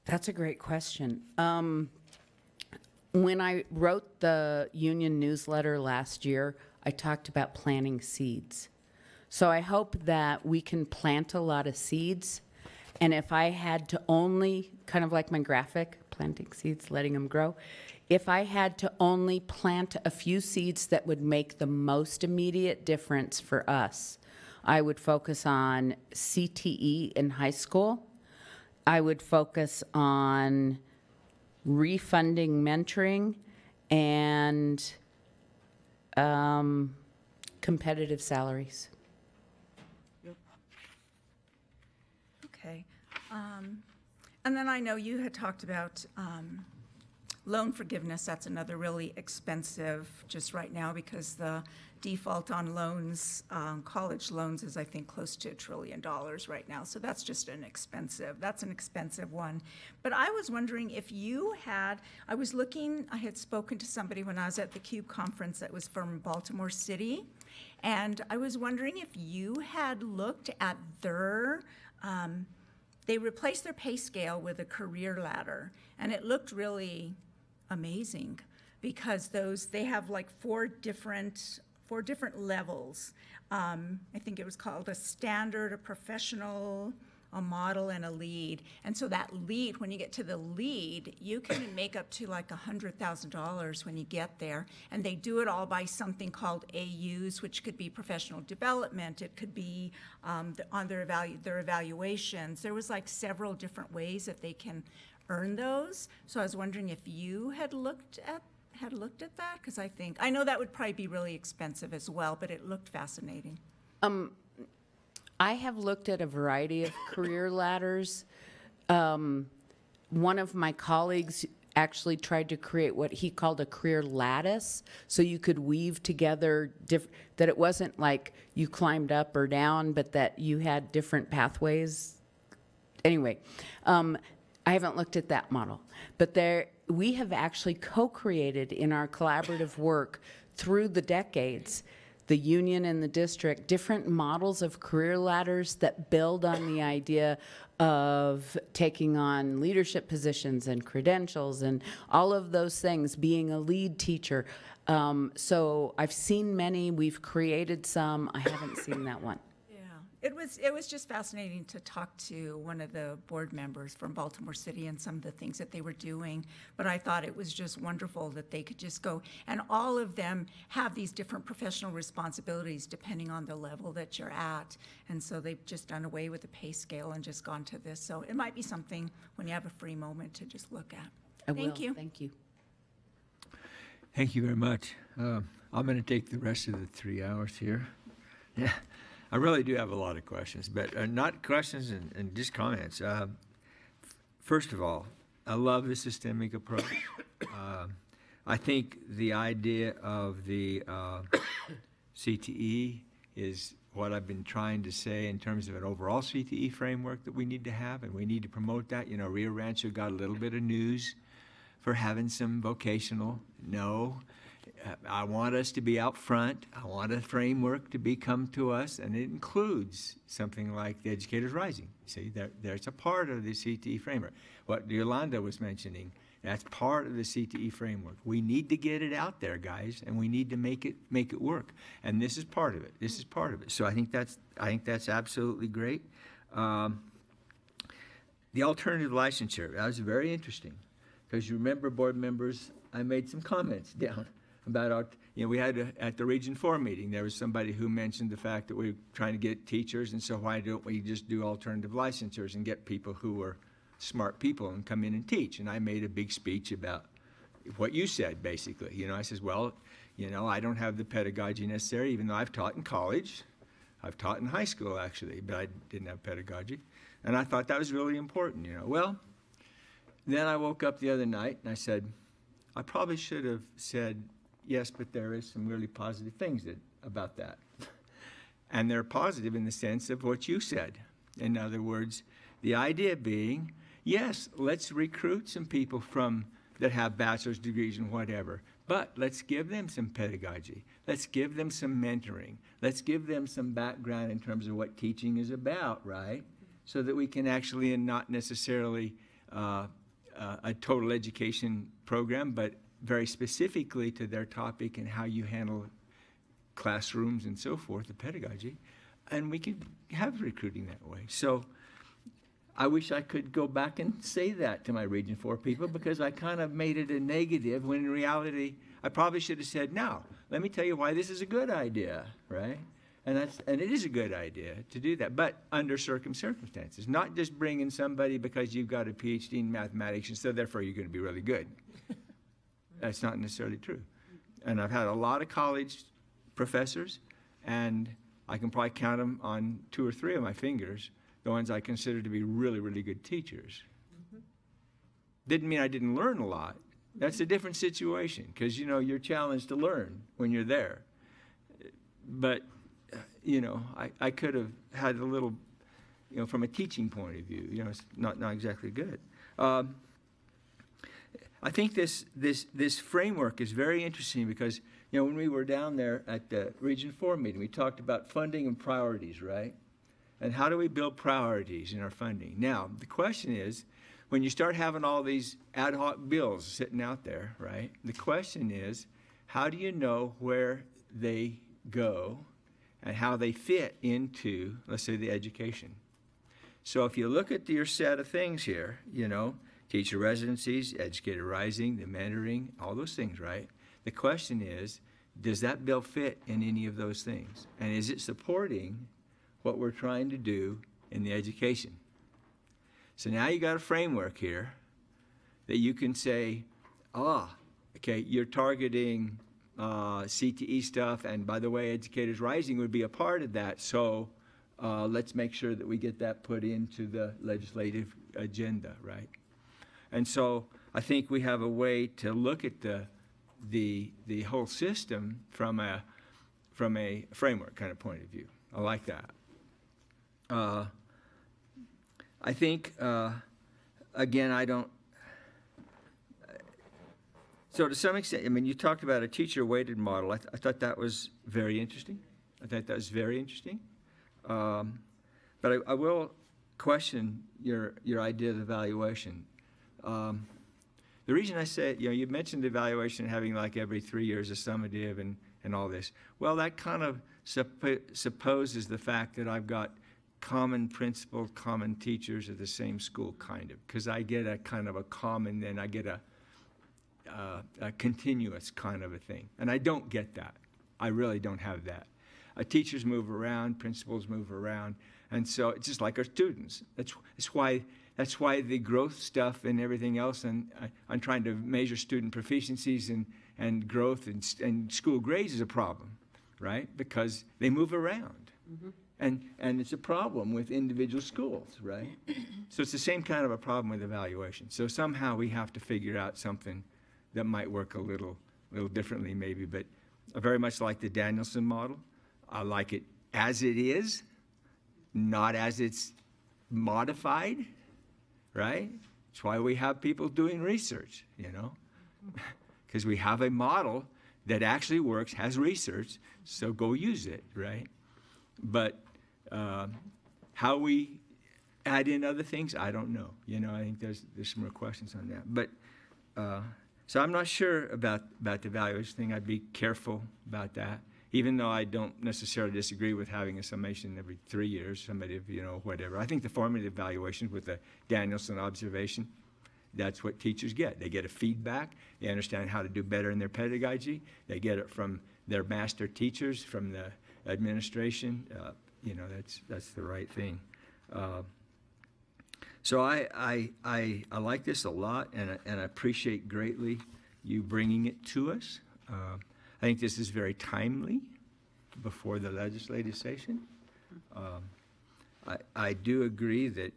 That's a great question. When I wrote the union newsletter last year, I talked about planting seeds. So I hope that we can plant a lot of seeds. And if I had to only, kind of like my graphic, planting seeds, letting them grow, if I had to only plant a few seeds that would make the most immediate difference for us, I would focus on CTE in high school. I would focus on refunding mentoring and competitive salaries. Okay. And then I know you had talked about loan forgiveness. That's another really expensive just right now because the default on loans, college loans is I think close to $1 trillion right now. So that's just an expensive one. But I was wondering if you had, I had spoken to somebody when I was at the CUBE conference that was from Baltimore City. And I was wondering if you had looked at their, they replaced their pay scale with a career ladder, and it looked really amazing because they have like four different levels. I think it was called a standard, a professional, a model, and a lead. And so that lead, when you get to the lead, you can make up to like $100,000 when you get there. And they do it all by something called AUs, which could be professional development. It could be on their evaluations. There was like several different ways that they can earn those. So I was wondering if you had looked at that, because I know that would probably be really expensive as well, but it looked fascinating. I have looked at a variety of career ladders. One of my colleagues actually tried to create what he called a career lattice, so you could weave together, that it wasn't like you climbed up or down, but that you had different pathways. Anyway, I haven't looked at that model, but we have actually co-created in our collaborative work through the decades, the union and the district, different models of career ladders that build on the idea of taking on leadership positions and credentials and all of those things, being a lead teacher. So I've seen many, we've created some, I haven't seen that one. It was just fascinating to talk to one of the board members from Baltimore City and some of the things that they were doing. But I thought it was just wonderful that they could just go, and all of them have these different professional responsibilities depending on the level that you're at. And so they've just done away with the pay scale and just gone to this. So it might be something when you have a free moment to just look at. I will. Thank you. Thank you. Thank you very much. I'm going to take the rest of the 3 hours here. Yeah, I really do have a lot of questions, but not questions and just comments. First of all, I love the systemic approach. I think the idea of the CTE is what I've been trying to say in terms of an overall CTE framework that we need to have, and we need to promote that. You know, Rio Rancho got a little bit of news for having some vocational. No, I want us to be out front. I want a framework to come to us, and it includes something like the Educators Rising. See, there's a part of the CTE framework. What Yolanda was mentioning, that's part of the CTE framework. We need to get it out there, guys, and we need to make it work. And this is part of it. This is part of it. So I think that's absolutely great. The alternative licensure, that was very interesting, because you remember, board members, I made some comments down about we had at the Region 4 meeting, there was somebody who mentioned the fact that we're trying to get teachers, and so why don't we just do alternative licensures and get people who are smart people and come in and teach? And I made a big speech about what you said, basically. You know, I says, well, you know, I don't have the pedagogy necessary, even though I've taught in college. I've taught in high school, actually, but I didn't have pedagogy. And I thought that was really important, you know. Well, then I woke up the other night and I said, I probably should have said, yes, but there is some really positive things about that. And they're positive in the sense of what you said. In other words, the idea being, yes, let's recruit some people that have bachelor's degrees and whatever, but let's give them some pedagogy. Let's give them some mentoring. Let's give them some background in terms of what teaching is about, right? So that we can actually, and not necessarily a total education program, but very specifically to their topic and how you handle classrooms and so forth, the pedagogy, and we could have recruiting that way. So I wish I could go back and say that to my Region 4 people, because I kind of made it a negative when in reality I probably should have said, now, let me tell you why this is a good idea, right? And it is a good idea to do that, but under certain circumstances, not just bringing somebody because you've got a PhD in mathematics and so therefore you're going to be really good. That's not necessarily true. And I've had a lot of college professors, and I can probably count them on 2 or 3 of my fingers, the ones I consider to be really, really good teachers. Didn't mean I didn't learn a lot. That's a different situation, because, you know, you're challenged to learn when you're there. But, you know, I could have had a little, you know, from a teaching point of view, you know, it's not exactly good. I think this framework is very interesting because, you know, when we were down there at the Region 4 meeting, we talked about funding and priorities, right? And how do we build priorities in our funding? Now, the question is, when you start having all these ad hoc bills sitting out there, right? The question is, how do you know where they go and how they fit into, let's say, the education? So if you look at your set of things here, you know, teacher residencies, Educator Rising, the mentoring, all those things, right? The question is, does that bill fit in any of those things? And is it supporting what we're trying to do in the education? So now you got a framework here that you can say, okay, you're targeting CTE stuff, and by the way, Educators Rising would be a part of that, so let's make sure that we get that put into the legislative agenda, right? And so I think we have a way to look at the whole system from a framework kind of point of view. I like that. I think, again, I don't, so to some extent, I mean, you talked about a teacher-weighted model. I thought that was very interesting. But I will question your idea of evaluation. The reason I say, you know, you mentioned evaluation having like every 3 years a summative and all this. Well, that kind of supposes the fact that I've got common principal, common teachers at the same school, kind of, because I get a kind of a common, then I get a continuous kind of a thing. And I don't get that. I really don't have that. Teachers move around, principals move around, and so it's just like our students. That's why That's why the growth stuff and everything else and on trying to measure student proficiencies and growth and school grades is a problem, right? Because they move around. And it's a problem with individual schools, right? So it's the same kind of a problem with evaluation. So somehow we have to figure out something that might work a little differently maybe, but I very much like the Danielson model. I like it as it is, not as it's modified, right? That's why we have people doing research, you know? Because we have a model that actually works, has research, so go use it, right? But how we add in other things, I don't know. You know, I think there's some more questions on that. But so I'm not sure about the evaluation thing. I'd be careful about that, even though I don't necessarily disagree with having a summation every 3 years, summative, you know, whatever. I think the formative evaluations with the Danielson observation, that's what teachers get. They get a feedback. They understand how to do better in their pedagogy. They get it from their master teachers, from the administration. You know, that's the right thing. So I like this a lot, and I appreciate greatly you bringing it to us. I think this is very timely before the legislative session. I do agree that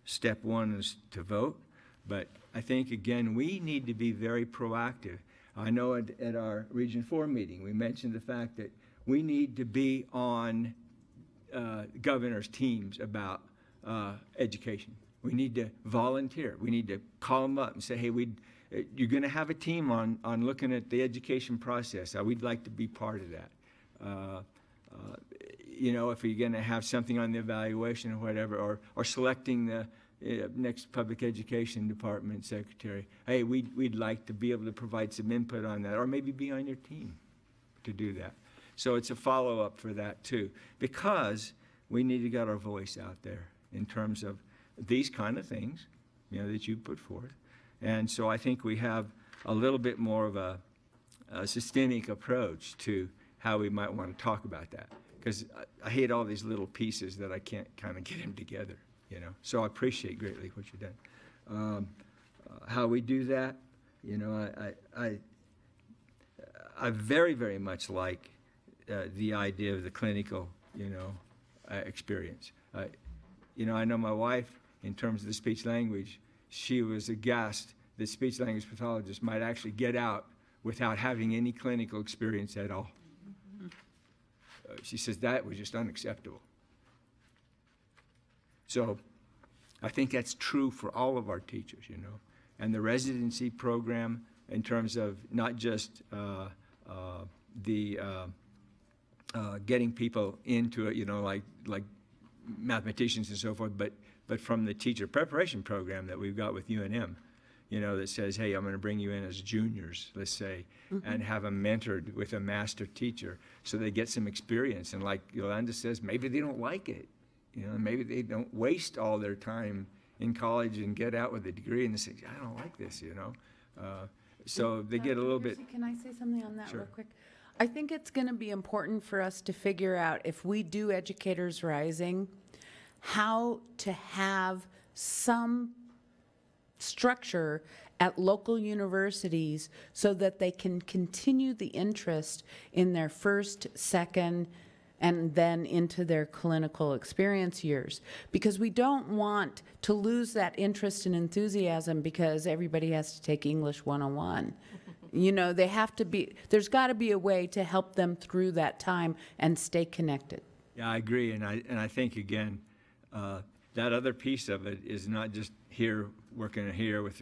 step one is to vote, but I think, again, we need to be very proactive. I know at our Region 4 meeting, we mentioned the fact that we need to be on governors' teams about education. We need to volunteer. We need to call them up and say, hey, you're going to have a team on looking at the education process. We'd like to be part of that. You know, if you're going to have something on the evaluation or whatever, or selecting the next public education department secretary, hey, we'd like to be able to provide some input on that, or maybe be on your team to do that. So it's a follow-up for that, too, because we need to get our voice out there in terms of these kind of things, you know, that you put forth. And so I think we have a little bit more of a systemic approach to how we might want to talk about that, because I hate all these little pieces that I can't kind of get them together, you know. So I appreciate greatly what you've done. How we do that, you know, I very, very much like the idea of the clinical, you know, experience. You know, I know my wife, in terms of the speech language, she was aghast that speech language pathologists might actually get out without having any clinical experience at all. She says that was just unacceptable. So I think that's true for all of our teachers, you know. And the residency program, in terms of not just getting people into it, you know, like mathematicians and so forth, but from the teacher preparation program that we've got with UNM, you know, that says, hey, I'm going to bring you in as juniors, let's say, and have them mentored with a master teacher so they get some experience. And like Yolanda says, maybe they don't like it. You know, maybe they don't waste all their time in college and get out with a degree and they say, I don't like this, you know. So they get a little bit. Can I say something on that Sure. real quick? I think it's going to be important for us to figure out, if we do Educators Rising, how to have some structure at local universities so that they can continue the interest in their first, second, and then into their clinical experience years. Because we don't want to lose that interest and enthusiasm because everybody has to take English 101. You know, they have to be, there's got to be a way to help them through that time and stay connected. Yeah, I agree, and I think, again, that other piece of it is not just here, working here with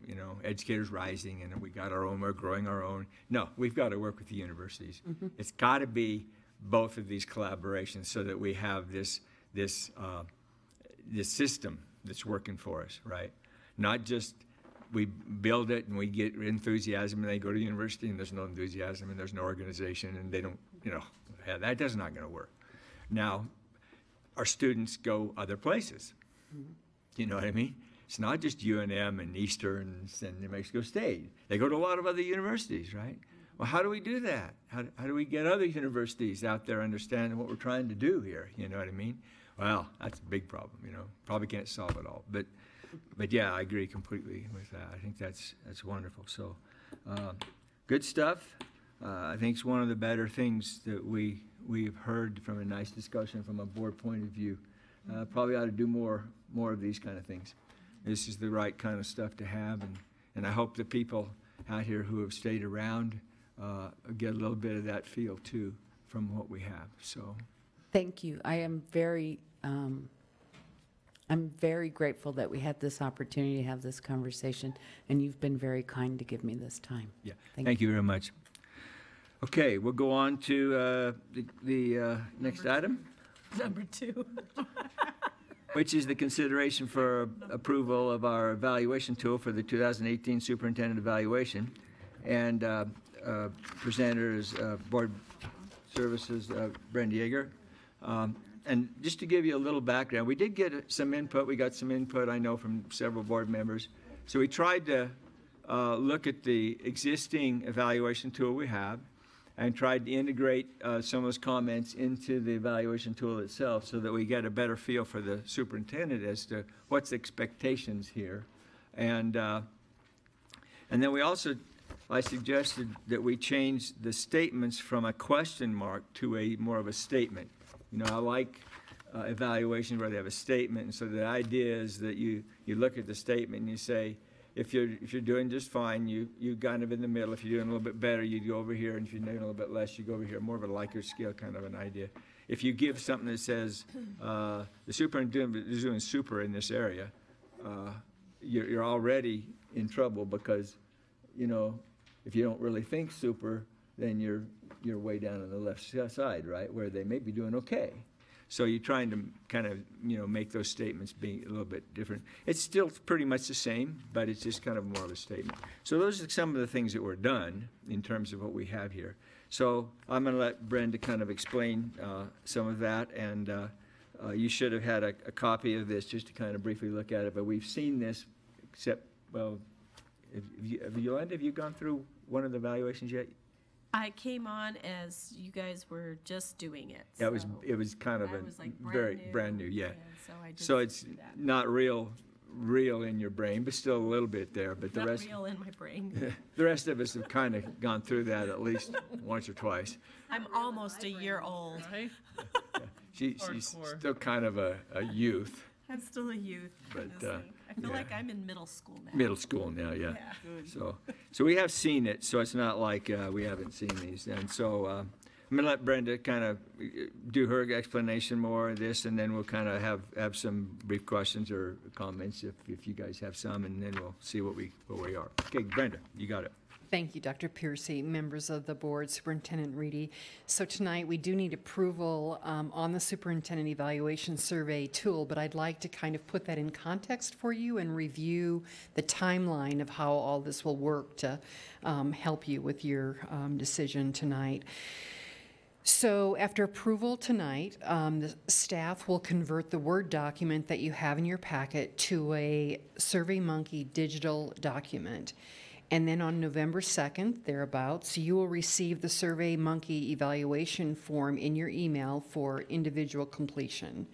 you know, Educators Rising, and we got our own, we're growing our own. No, we've got to work with the universities. It's got to be both of these collaborations so that we have this system that's working for us, right? Not just we build it and we get enthusiasm and they go to university and there's no enthusiasm and there's no organization and they don't, you know, that's not going to work. Now, our students go other places. You know what I mean? It's not just UNM and Eastern and New Mexico State. They go to a lot of other universities, right? Well, how do we do that? How do we get other universities out there understanding what we're trying to do here? You know what I mean? Well, that's a big problem, you know, probably can't solve it all, but yeah, I agree completely with that. I think that's wonderful. So, good stuff. I think it's one of the better things that we've heard from a nice discussion from a board point of view. Probably ought to do more of these kind of things. This is the right kind of stuff to have, and I hope the people out here who have stayed around get a little bit of that feel too from what we have. So, Thank you. I am very, I'm very grateful that we had this opportunity to have this conversation, and you've been very kind to give me this time. Yeah, thank you very much. Okay, we'll go on to the next item, Number 2. which is the consideration for approval of our evaluation tool for the 2018 superintendent evaluation. And presenter is Board Services, Brenda Yeager. And just to give you a little background, we did get some input. We got some input, I know, from several board members. So we tried to look at the existing evaluation tool we have and tried to integrate some of those comments into the evaluation tool itself so that we get a better feel for the superintendent as to what's the expectations here. And then we also, I suggested that we change the statements from a question mark to a more of a statement. You know, I like evaluations where they have a statement, and so the idea is that you look at the statement and you say, if you're doing just fine, you kind of in the middle. If you're doing a little bit better, you go over here, and if you're doing a little bit less, you go over here. More of a Likert scale kind of an idea. If you give something that says the superintendent is doing super in this area, you're already in trouble because, you know, if you don't really think super, then you're way down on the left side, right, where they may be doing okay. So you're trying to kind of, you know, make those statements be a little bit different. It's still pretty much the same, but it's just kind of more of a statement. So those are some of the things that were done in terms of what we have here. So I'm going to let Brenda kind of explain some of that, and you should have had a copy of this just to kind of briefly look at it, but we've seen this, except, well, Yolanda, have you gone through one of the evaluations yet? I came on as you guys were just doing it. Yeah, it was kind of I was like brand new, yeah. and so I just So it's do that. not real in your brain, but still a little bit there. But the Not rest, real in my brain. the rest of us have kind of gone through that at least once or twice. I'm almost a year old. Right? She's Hardcore. still kind of a youth, I'm still a youth. but honestly. I feel yeah. like I'm in middle school now. Middle school now, yeah. Yeah. So we have seen it, so it's not like we haven't seen these. And so I'm going to let Brenda kind of do her explanation more of this, and then we'll kind of have some brief questions or comments if you guys have some, and then we'll see where we are. Okay, Brenda, you got it. Thank you, Dr. Piercy, members of the board, Superintendent Reedy. So tonight we do need approval on the superintendent evaluation survey tool, but I'd like to kind of put that in context for you and review the timeline of how all this will work to help you with your decision tonight. So after approval tonight, the staff will convert the Word document that you have in your packet to a SurveyMonkey digital document. And then on November 2nd, thereabouts, you will receive the SurveyMonkey evaluation form in your email for individual completion.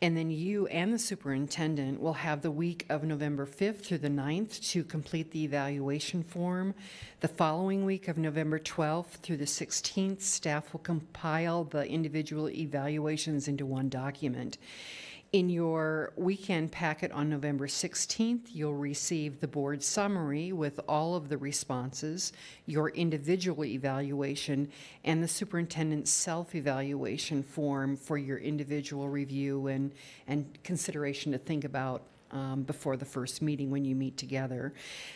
And then you and the superintendent will have the week of November 5th through the 9th to complete the evaluation form. The following week of November 12th through the 16th, staff will compile the individual evaluations into one document. In your weekend packet on November 16th, you'll receive the board summary with all of the responses, your individual evaluation, and the superintendent's self-evaluation form for your individual review and consideration to think about before the first meeting when you meet together.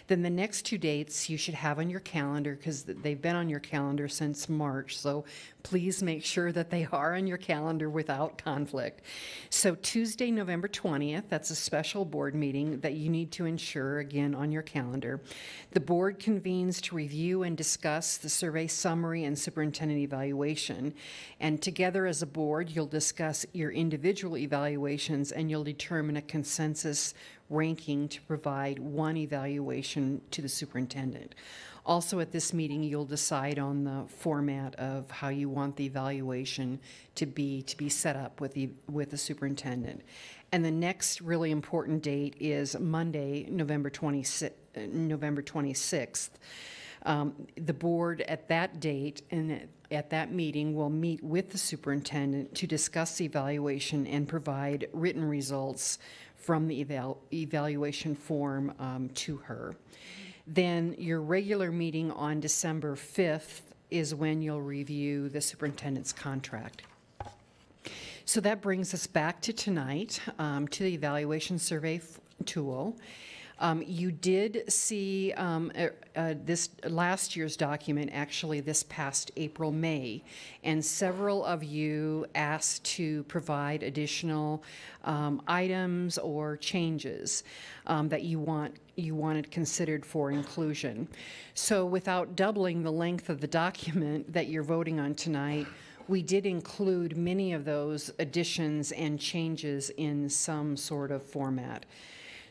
Then the next two dates you should have on your calendar because they've been on your calendar since March, so please make sure that they are on your calendar without conflict. So Tuesday, November 20th, that's a special board meeting that you need to ensure, again, on your calendar. The board convenes to review and discuss the survey summary and superintendent evaluation. And together as a board, you'll discuss your individual evaluations and you'll determine a consensus this ranking to provide one evaluation to the superintendent. Also at this meeting, you'll decide on the format of how you want the evaluation to be set up with the superintendent. And the next really important date is Monday, November 26th. The board at that date and at that meeting will meet with the superintendent to discuss the evaluation and provide written results from the evaluation form to her. Then your regular meeting on December 5th is when you'll review the superintendent's contract. So that brings us back to tonight, to the evaluation survey tool. You did see this last year's document, actually this past April, May, and several of you asked to provide additional items or changes that you wanted considered for inclusion. So without doubling the length of the document that you're voting on tonight, we did include many of those additions and changes in some sort of format.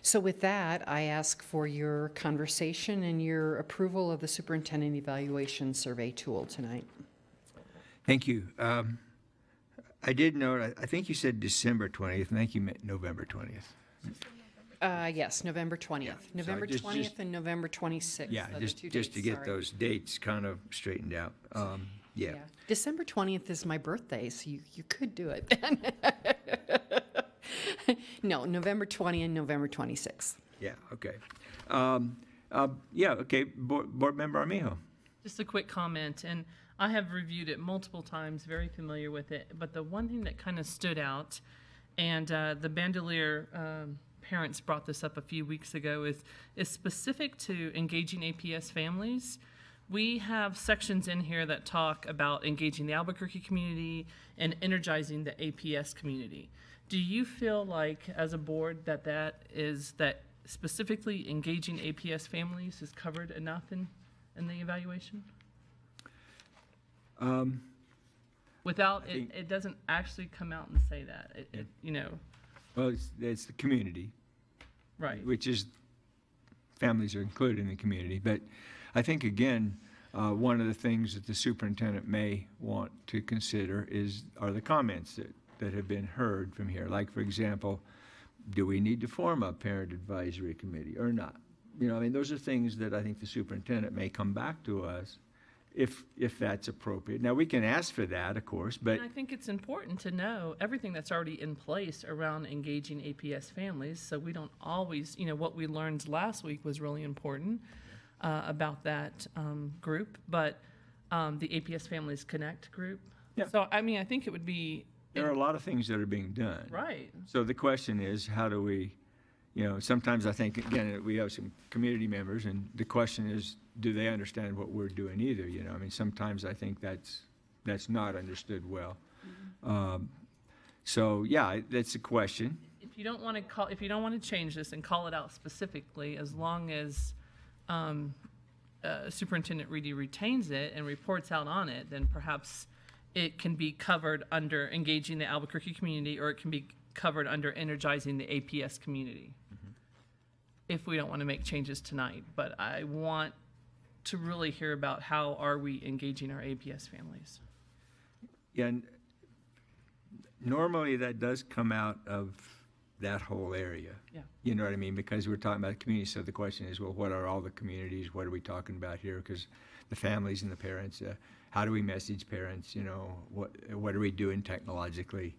So with that, I ask for your conversation and your approval of the superintendent evaluation survey tool tonight. Thank you. I did note, I think you said December 20th. I think you meant November 20th. Yes, November 20th. Yeah. November So 20th and November 26th. Yeah, are the just two to dates, get sorry. those dates kind of straightened out. Yeah. December 20th is my birthday, so you could do it then. No, November 20 and November 26th. Yeah, okay. Yeah, okay, Board Member Armijo. Just a quick comment, and I have reviewed it multiple times, very familiar with it, but the one thing that kind of stood out, and the Bandelier parents brought this up a few weeks ago, is specific to engaging APS families. We have sections in here that talk about engaging the Albuquerque community and energizing the APS community. Do you feel like, as a board, that specifically engaging APS families is covered enough in the evaluation? Without, it doesn't actually come out and say that, you know. Well, it's the community. Right. Which is, families are included in the community. But I think, again, one of the things that the superintendent may want to consider are the comments that have been heard from here. Like, for example, do we need to form a parent advisory committee or not? You know, I mean, those are things that I think the superintendent may come back to us if that's appropriate. Now, we can ask for that, of course, but... And I think it's important to know everything that's already in place around engaging APS families, so we don't always, you know, what we learned last week was really important about that group, but the APS Families Connect group. Yeah. So, I mean, I think it would be... There are a lot of things that are being done. Right. So the question is, how do we, you know, sometimes I think, again, we have some community members, and the question is, do they understand what we're doing either? You know, I mean, sometimes I think that's not understood well. Mm-hmm. So, yeah, that's a question. If you don't want to change this and call it out specifically, as long as Superintendent Reedy retains it and reports out on it, then perhaps it can be covered under engaging the Albuquerque community, or it can be covered under energizing the APS community. Mm-hmm. If we don't want to make changes tonight, but I want to really hear about how are we engaging our APS families. Yeah, and normally that does come out of that whole area. Yeah. You know what I mean? Because we're talking about the community, so the question is, well, what are all the communities? What are we talking about here? Because the families and the parents, how do we message parents? You know, what are we doing technologically,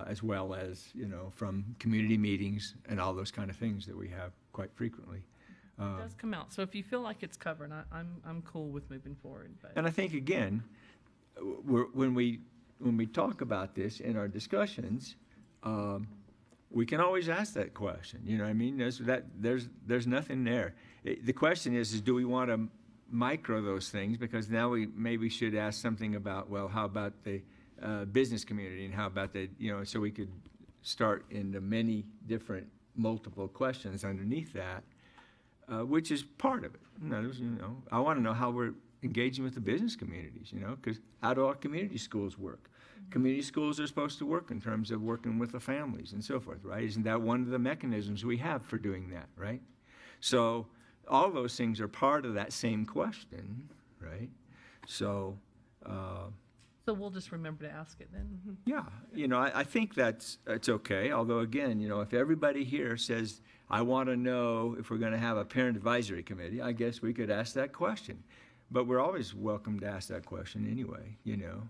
as well as, you know, from community meetings and all those kind of things that we have quite frequently. It does come out. So if you feel like it's covered, I'm cool with moving forward. But. And I think, again, when we talk about this in our discussions, we can always ask that question. You know what I mean? There's nothing there. The question is do we want to micro those things? Because now we maybe should ask something about, well, how about the business community, and how about the, you know, so we could start into many different multiple questions underneath that, which is part of it. You know, I want to know how engaging with the business communities, you know, because how do our community schools work? Community schools are supposed to work in terms of working with the families and so forth, right? Isn't that one of the mechanisms we have for doing that, right? So all those things are part of that same question, right? So, So we'll just remember to ask it then. yeah, you know, I think it's okay. Although again, you know, if everybody here says, I want to know if we're going to have a parent advisory committee, I guess we could ask that question. But we're always welcome to ask that question anyway, you know.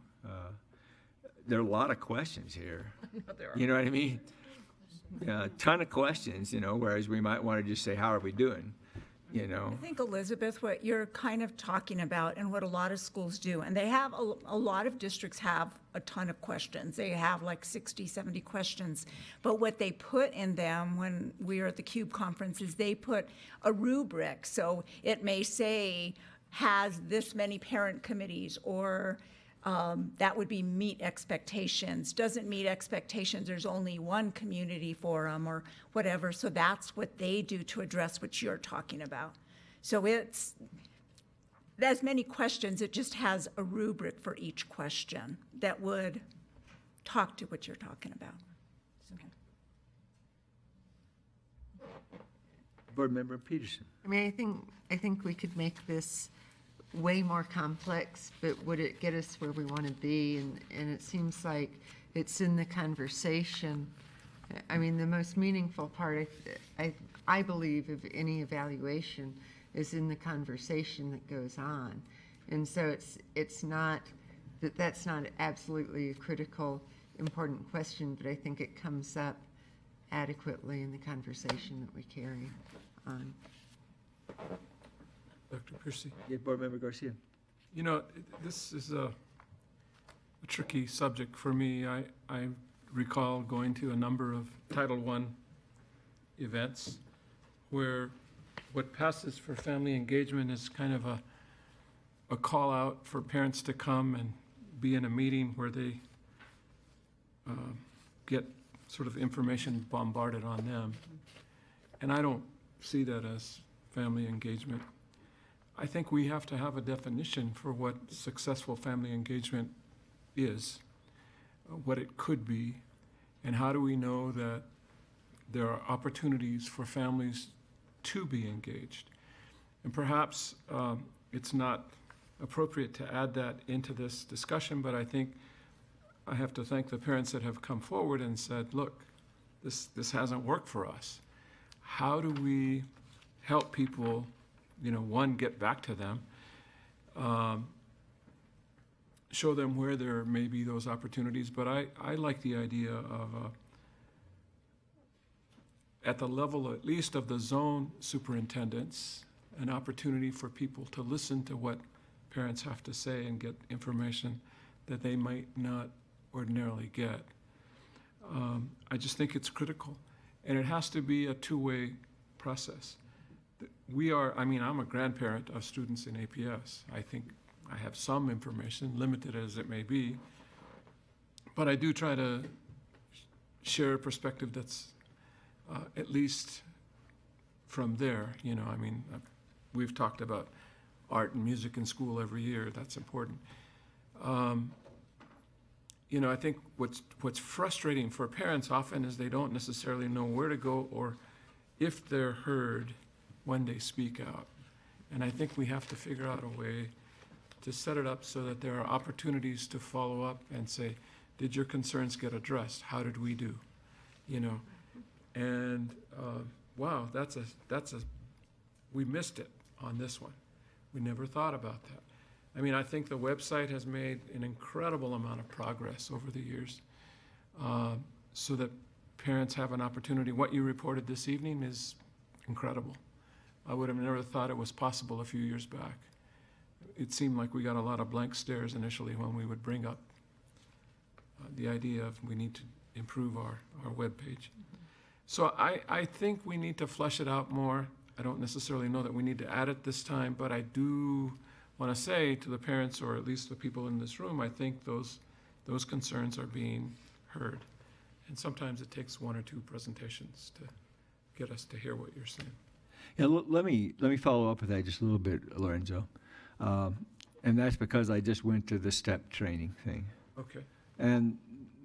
There are a lot of questions here. I know there are. You know what I mean? Yeah, a ton of questions, you know, whereas we might want to just say, how are we doing? You know? I think, Elizabeth, what you're kind of talking about and what a lot of schools do, and they have, a lot of districts have a ton of questions. They have like 60, 70 questions. But what they put in them when we were at the CUBE conference is they put a rubric. So it may say, has this many parent committees, or that would be meet expectations. Doesn't meet expectations, there's only one community forum or whatever. So that's what they do to address what you're talking about. So it's as many questions, it just has a rubric for each question that would talk to what you're talking about. Board Member Peterson. I mean, I think we could make this way more complex, but would it get us where we want to be? And it seems like it's in the conversation. I mean, the most meaningful part, I believe, of any evaluation is in the conversation that goes on. And so it's not that's not absolutely a critical, important question, but I think it comes up adequately in the conversation that we carry on. Dr. Piercy? Yeah, Board Member Garcia. You know, this is a tricky subject for me. I recall going to a number of Title I events where what passes for family engagement is kind of a call out for parents to come and be in a meeting where they get sort of information bombarded on them. And I don't see that as family engagement. I think we have to have a definition for what successful family engagement is, what it could be, and how do we know that there are opportunities for families to be engaged. And perhaps it's not appropriate to add that into this discussion, but I think I have to thank the parents that have come forward and said, look, this hasn't worked for us. How do we help people, you know, one, get back to them, show them where there may be those opportunities, but I like the idea of, at the level at least of the zone superintendents, an opportunity for people to listen to what parents have to say and get information that they might not ordinarily get. I just think it's critical, and it has to be a two-way process. I'm a grandparent of students in APS. I think I have some information, limited as it may be, but I do try to share a perspective that's at least from there. You know, I mean, we've talked about art and music in school every year. That's important. You know, I think what's frustrating for parents often is they don't necessarily know where to go or if they're heard when they speak out. And I think we have to figure out a way to set it up so that there are opportunities to follow up and say, did your concerns get addressed? How did we do? You know, and wow, we missed it on this one. We never thought about that. I mean, I think the website has made an incredible amount of progress over the years so that parents have an opportunity. What you reported this evening is incredible. I would have never thought it was possible a few years back. It seemed like we got a lot of blank stares initially when we would bring up the idea of we need to improve our webpage. So I think we need to flesh it out more. I don't necessarily know that we need to add it this time, but I do want to say to the parents, or at least the people in this room, I think those concerns are being heard. And sometimes it takes one or two presentations to get us to hear what you're saying. Yeah, let me follow up with that just a little bit, Lorenzo. And that's because I just went to the STEP training thing. Okay. And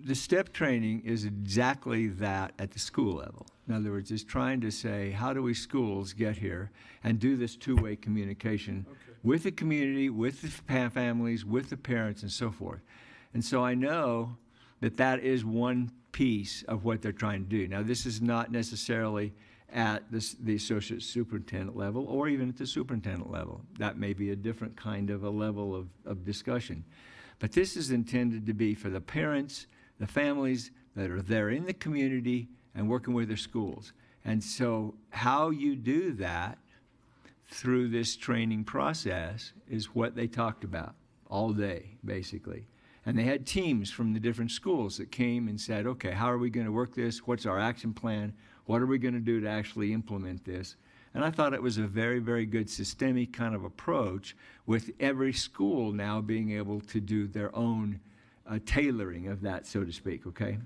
the STEP training is exactly that at the school level. In other words, it's trying to say, how do we schools get here and do this two-way communication with the community, with the families, with the parents, and so forth. And so I know that that is one piece of what they're trying to do. Now, this is not necessarily at the associate superintendent level or even at the superintendent level. That may be a different kind of a level of discussion. But this is intended to be for the parents, the families that are there in the community and working with their schools. And so how you do that through this training process is what they talked about all day, basically. And they had teams from the different schools that came and said, okay, how are we going to work this? What's our action plan? What are we going to do to actually implement this? And I thought it was a very, very good systemic kind of approach, with every school now being able to do their own tailoring of that, so to speak, okay?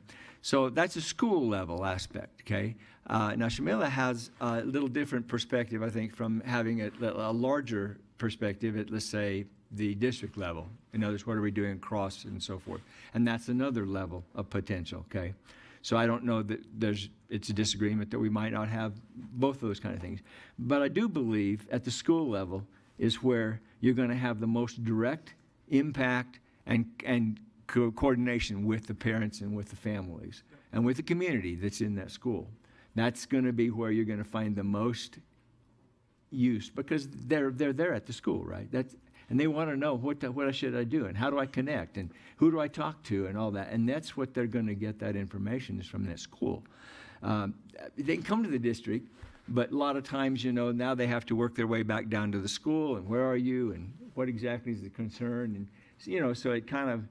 So that's a school level aspect, okay? Now, Shamila has a little different perspective, I think, from having a larger perspective at, let's say, the district level. In other words, what are we doing across and so forth? And that's another level of potential, okay? So I don't know that it's a disagreement that we might not have both of those kind of things. But I do believe at the school level is where you're going to have the most direct impact and coordination with the parents and with the families and with the community that's in that school. That's going to be where you're going to find the most use, because they're there at the school, right? And they want to know what should I do and how do I connect and who do I talk to and all that. And that's what they're going to get that information is from that school. They can come to the district, but a lot of times, you know, now they have to work their way back down to the school and where are you and what exactly is the concern, and you know, so it kind of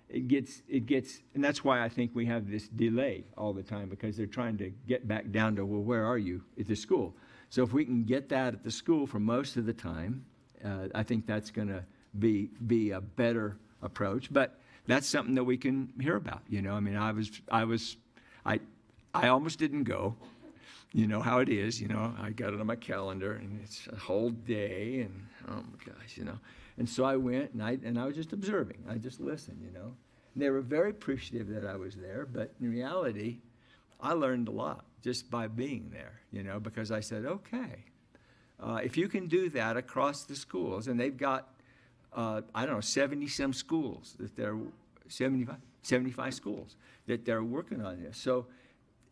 it gets, and that's why I think we have this delay all the time, because they're trying to get back down to, well, where are you at the school? So if we can get that at the school for most of the time, I think that's going to be a better approach. But that's something that we can hear about. You know, I mean, I almost didn't go. You know how it is. You know, I got it on my calendar, and it's a whole day, and oh my gosh, you know. And so I went, and I was just observing. I just listened, you know. And they were very appreciative that I was there, but in reality, I learned a lot just by being there, you know, because I said, okay, if you can do that across the schools, and they've got, I don't know, 70-some schools that they're, 75 schools that they're working on this. So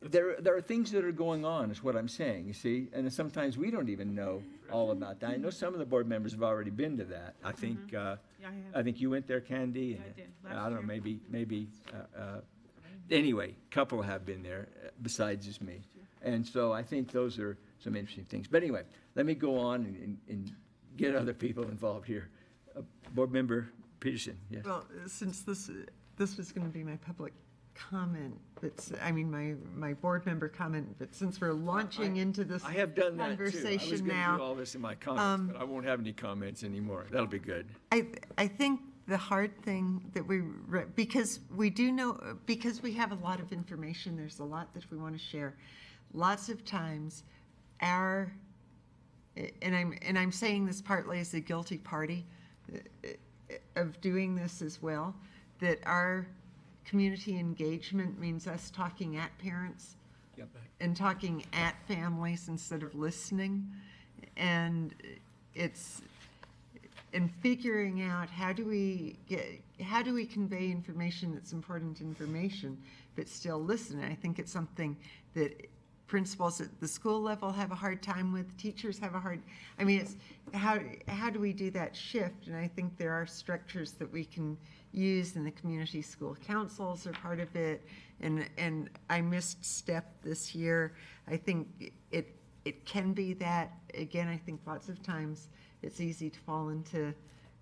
there are things that are going on, is what I'm saying, you see, and sometimes we don't even know all about that. I know some of the board members have already been to that. I think, I think you went there, Candy. And, I did. I don't know, maybe. Anyway, a couple have been there besides just me, and so I think those are some interesting things. But anyway, let me go on and get other people involved here. Board Member Peterson, yes. Well, since this was going to be my public comment, but I mean my board member comment, but since we're launching into this I have done that too. I was conversation going to now, do all this in my comments, but I won't have any comments anymore. That'll be good. I think the hard thing that because we do know, because we have a lot of information, there's a lot that we want to share. Lots of times and I'm saying this partly as a guilty party of doing this as well, that our community engagement means us talking at parents and talking at families instead of listening. And it's in figuring out how do we convey information that's important information, but still listen. And I think it's something that principals at the school level have a hard time with, teachers have a hard, I mean, it's how do we do that shift? And I think there are structures that we can use, and the community school councils are part of it. And I missed STEP this year. I think it can be that. Again, I think lots of times it's easy to fall into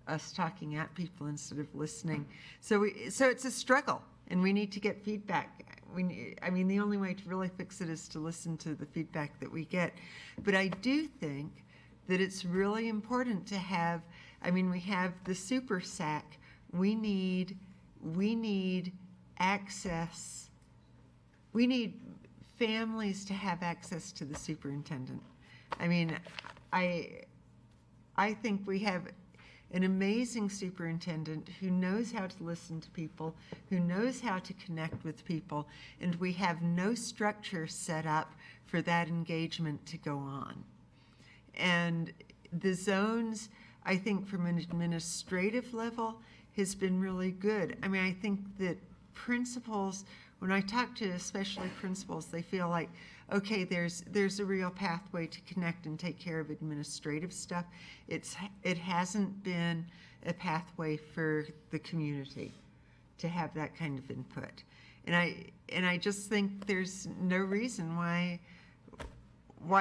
us talking at people instead of listening. So it's a struggle, and we need to get feedback. I mean, the only way to really fix it is to listen to the feedback that we get. But I do think that it's really important to have, I mean, we have the Super SAC. We need access. We need families to have access to the superintendent. I mean, I think we have, an amazing superintendent who knows how to listen to people, who knows how to connect with people, and we have no structure set up for that engagement to go on. And the zones, I think from an administrative level, has been really good. I mean, I think that principals, when I talk to especially principals, they feel like, okay, there's a real pathway to connect and take care of administrative stuff. It hasn't been a pathway for the community to have that kind of input. And I just think there's no reason why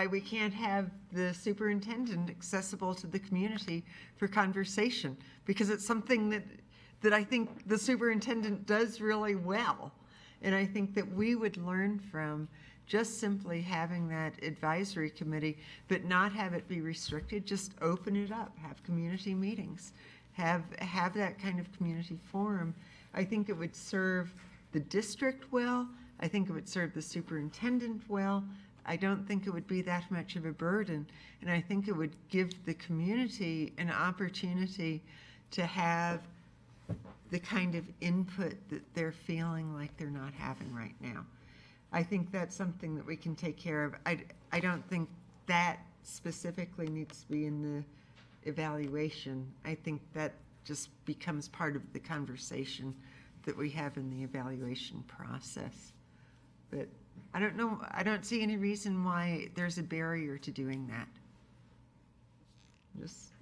we can't have the superintendent accessible to the community for conversation, because it's something that I think the superintendent does really well. And I think that we would learn from just simply having that advisory committee, but not have it be restricted, just open it up, have community meetings, have that kind of community forum. I think it would serve the district well. I think it would serve the superintendent well. I don't think it would be that much of a burden. And I think it would give the community an opportunity to have the kind of input that they're feeling like they're not having right now. I think that's something that we can take care of. I don't think that specifically needs to be in the evaluation. I think that just becomes part of the conversation that we have in the evaluation process. But I don't know, I don't see any reason why there's a barrier to doing that. Just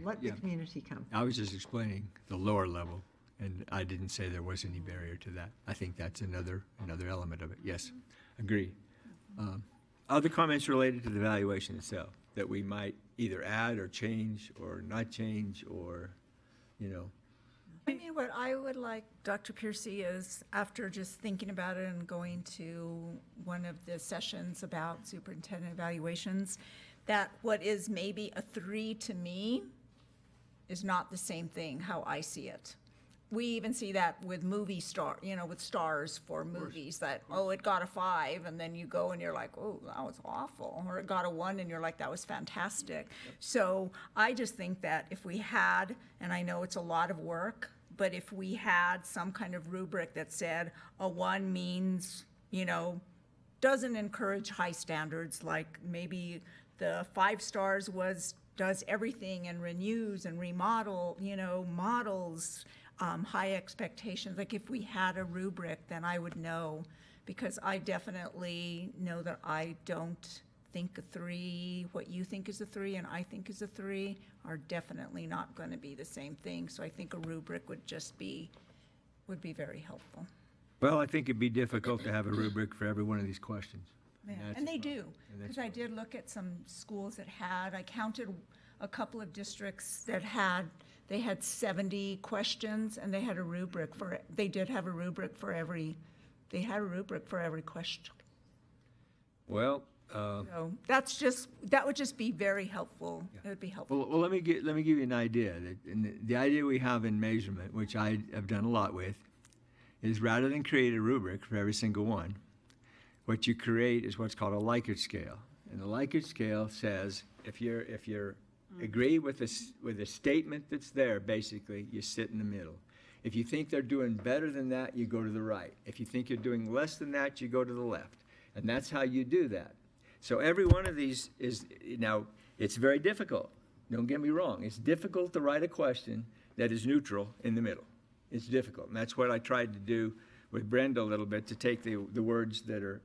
let the community come. I was just explaining the lower level, and I didn't say there was any barrier to that. I think that's another element of it. Yes, agree. Other comments related to the evaluation itself that we might either add or change or not change, or, you know. I mean, what I would like, Dr. Piercy, is after just thinking about it and going to one of the sessions about superintendent evaluations, that what is maybe a 3 to me is not the same thing how I see it. We even see that with movie star, with stars for movies that, oh, it got a 5, and then you go and you're like, oh, that was awful. Or it got a 1 and you're like, that was fantastic. So I just think that if we had, and I know it's a lot of work, but if we had some kind of rubric that said a 1 means, doesn't encourage high standards, like maybe the 5 stars does everything and renews and remodel, models, high expectations. Like if we had a rubric, then I would know, because I definitely know that I don't think a 3, what you think is a 3 and I think is a 3 are definitely not going to be the same thing. So I think a rubric would be very helpful. Well, I think it'd be difficult to have a rubric for every one of these questions. Yeah, and they do, because I did look at some schools that had, I counted a couple of districts that had 70 questions, and they had a rubric they had a rubric for every question. Well, so that would just be very helpful. Yeah. It would be helpful. Well, let me give you an idea. The idea we have in measurement, which I have done a lot with, is rather than create a rubric for every single one, what you create is what's called a Likert scale. And the Likert scale says if you're agree with a statement that's there, basically, you sit in the middle. If you think they're doing better than that, you go to the right. If you think you're doing less than that, you go to the left. And that's how you do that. So every one of these is, now, it's very difficult. Don't get me wrong. It's difficult to write a question that is neutral in the middle. It's difficult. And that's what I tried to do with Brenda a little bit, to take the words that are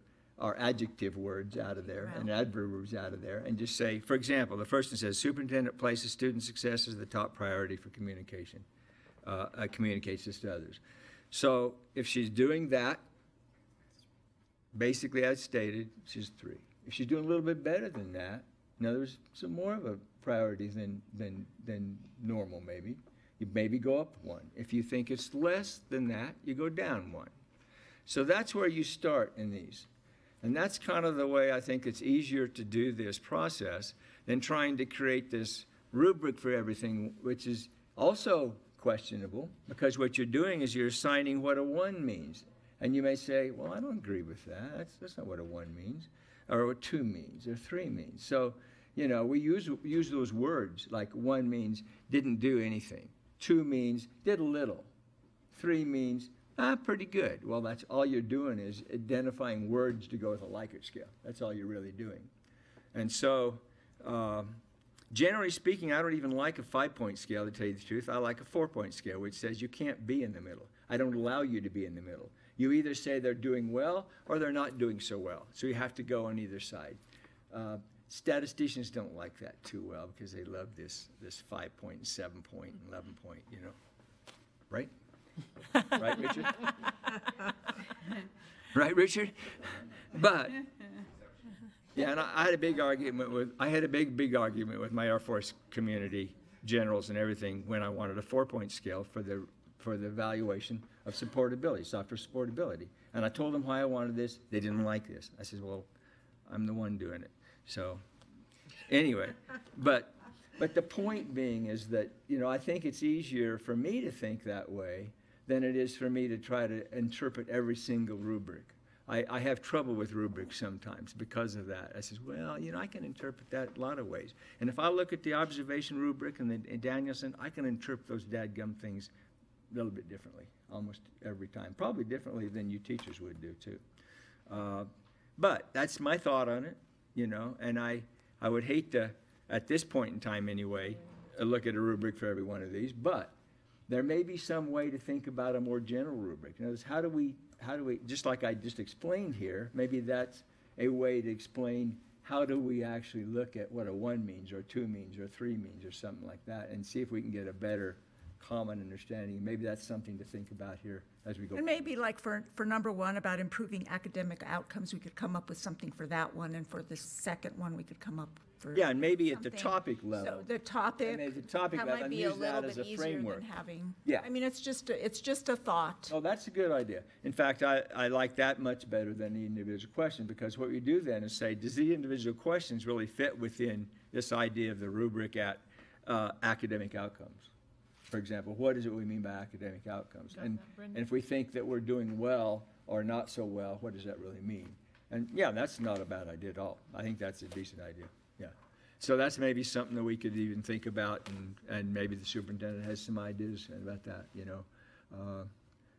adjective words out of there and adverb words out of there, and just say, for example, the first one says, superintendent places student success as the top priority for communication, communicates this to others. So if she's doing that, basically as stated, she's 3. If she's doing a little bit better than that, in other words, some more of a priority than normal maybe, you maybe go up 1. If you think it's less than that, you go down 1. So that's where you start in these. And that's kind of the way I think it's easier to do this process than trying to create this rubric for everything, which is also questionable, because what you're doing is you're assigning what a 1 means. And you may say, well, I don't agree with that. That's not what a 1 means, or what 2 means, or 3 means. So You know, we use those words, like 1 means didn't do anything, 2 means did a little, 3 means pretty good. Well, that's all you're doing is identifying words to go with a Likert scale. That's all you're really doing. And so, generally speaking, I don't even like a 5-point scale, to tell you the truth. I like a 4-point scale, which says you can't be in the middle. I don't allow you to be in the middle. You either say they're doing well or they're not doing so well. So you have to go on either side. Statisticians don't like that too well because they love this 5-point, 7-point, 11-point, you know. Right? Right, Richard? Right, Richard? But, yeah, and I had a big argument with, big argument with my Air Force community generals and everything when I wanted a 4-point scale for the evaluation of supportability, software supportability. And I told them why I wanted this. They didn't like this. I said, well, I'm the one doing it. So, anyway, but the point being is that, you know, I think it's easier for me to think that way than it is for me to try to interpret every single rubric. I have trouble with rubrics sometimes because of that. I says, well, you know, I can interpret that a lot of ways. And if I look at the observation rubric and the Danielson, I can interpret those dadgum things a little bit differently almost every time. Probably differently than you teachers would do too. But that's my thought on it, you know, and I would hate to, at this point in time anyway, look at a rubric for every one of these, but there may be some way to think about a more general rubric. In other words, how do we, just like I just explained here, maybe that's a way to explain how do we actually look at what a 1 means or 2 means or 3 means or something like that and see if we can get a better common understanding. Maybe that's something to think about here as we go. And maybe like for number 1 about improving academic outcomes, we could come up with something for that one, and for the second one, we could come up for and maybe something. at the topic level. So the topic, and at the topic that level, might and be a use little that as bit a easier framework. than having. Yeah. I mean, it's just a thought. Oh, that's a good idea. In fact, I like that much better than the individual question, because what we do then is say, does the individual questions really fit within this idea of the rubric at academic outcomes? For example, what is it we mean by academic outcomes? And if we think that we're doing well or not so well, what does that really mean? And yeah, that's not a bad idea at all. I think that's a decent idea. Yeah. So that's maybe something that we could even think about, and maybe the superintendent has some ideas about that, you know.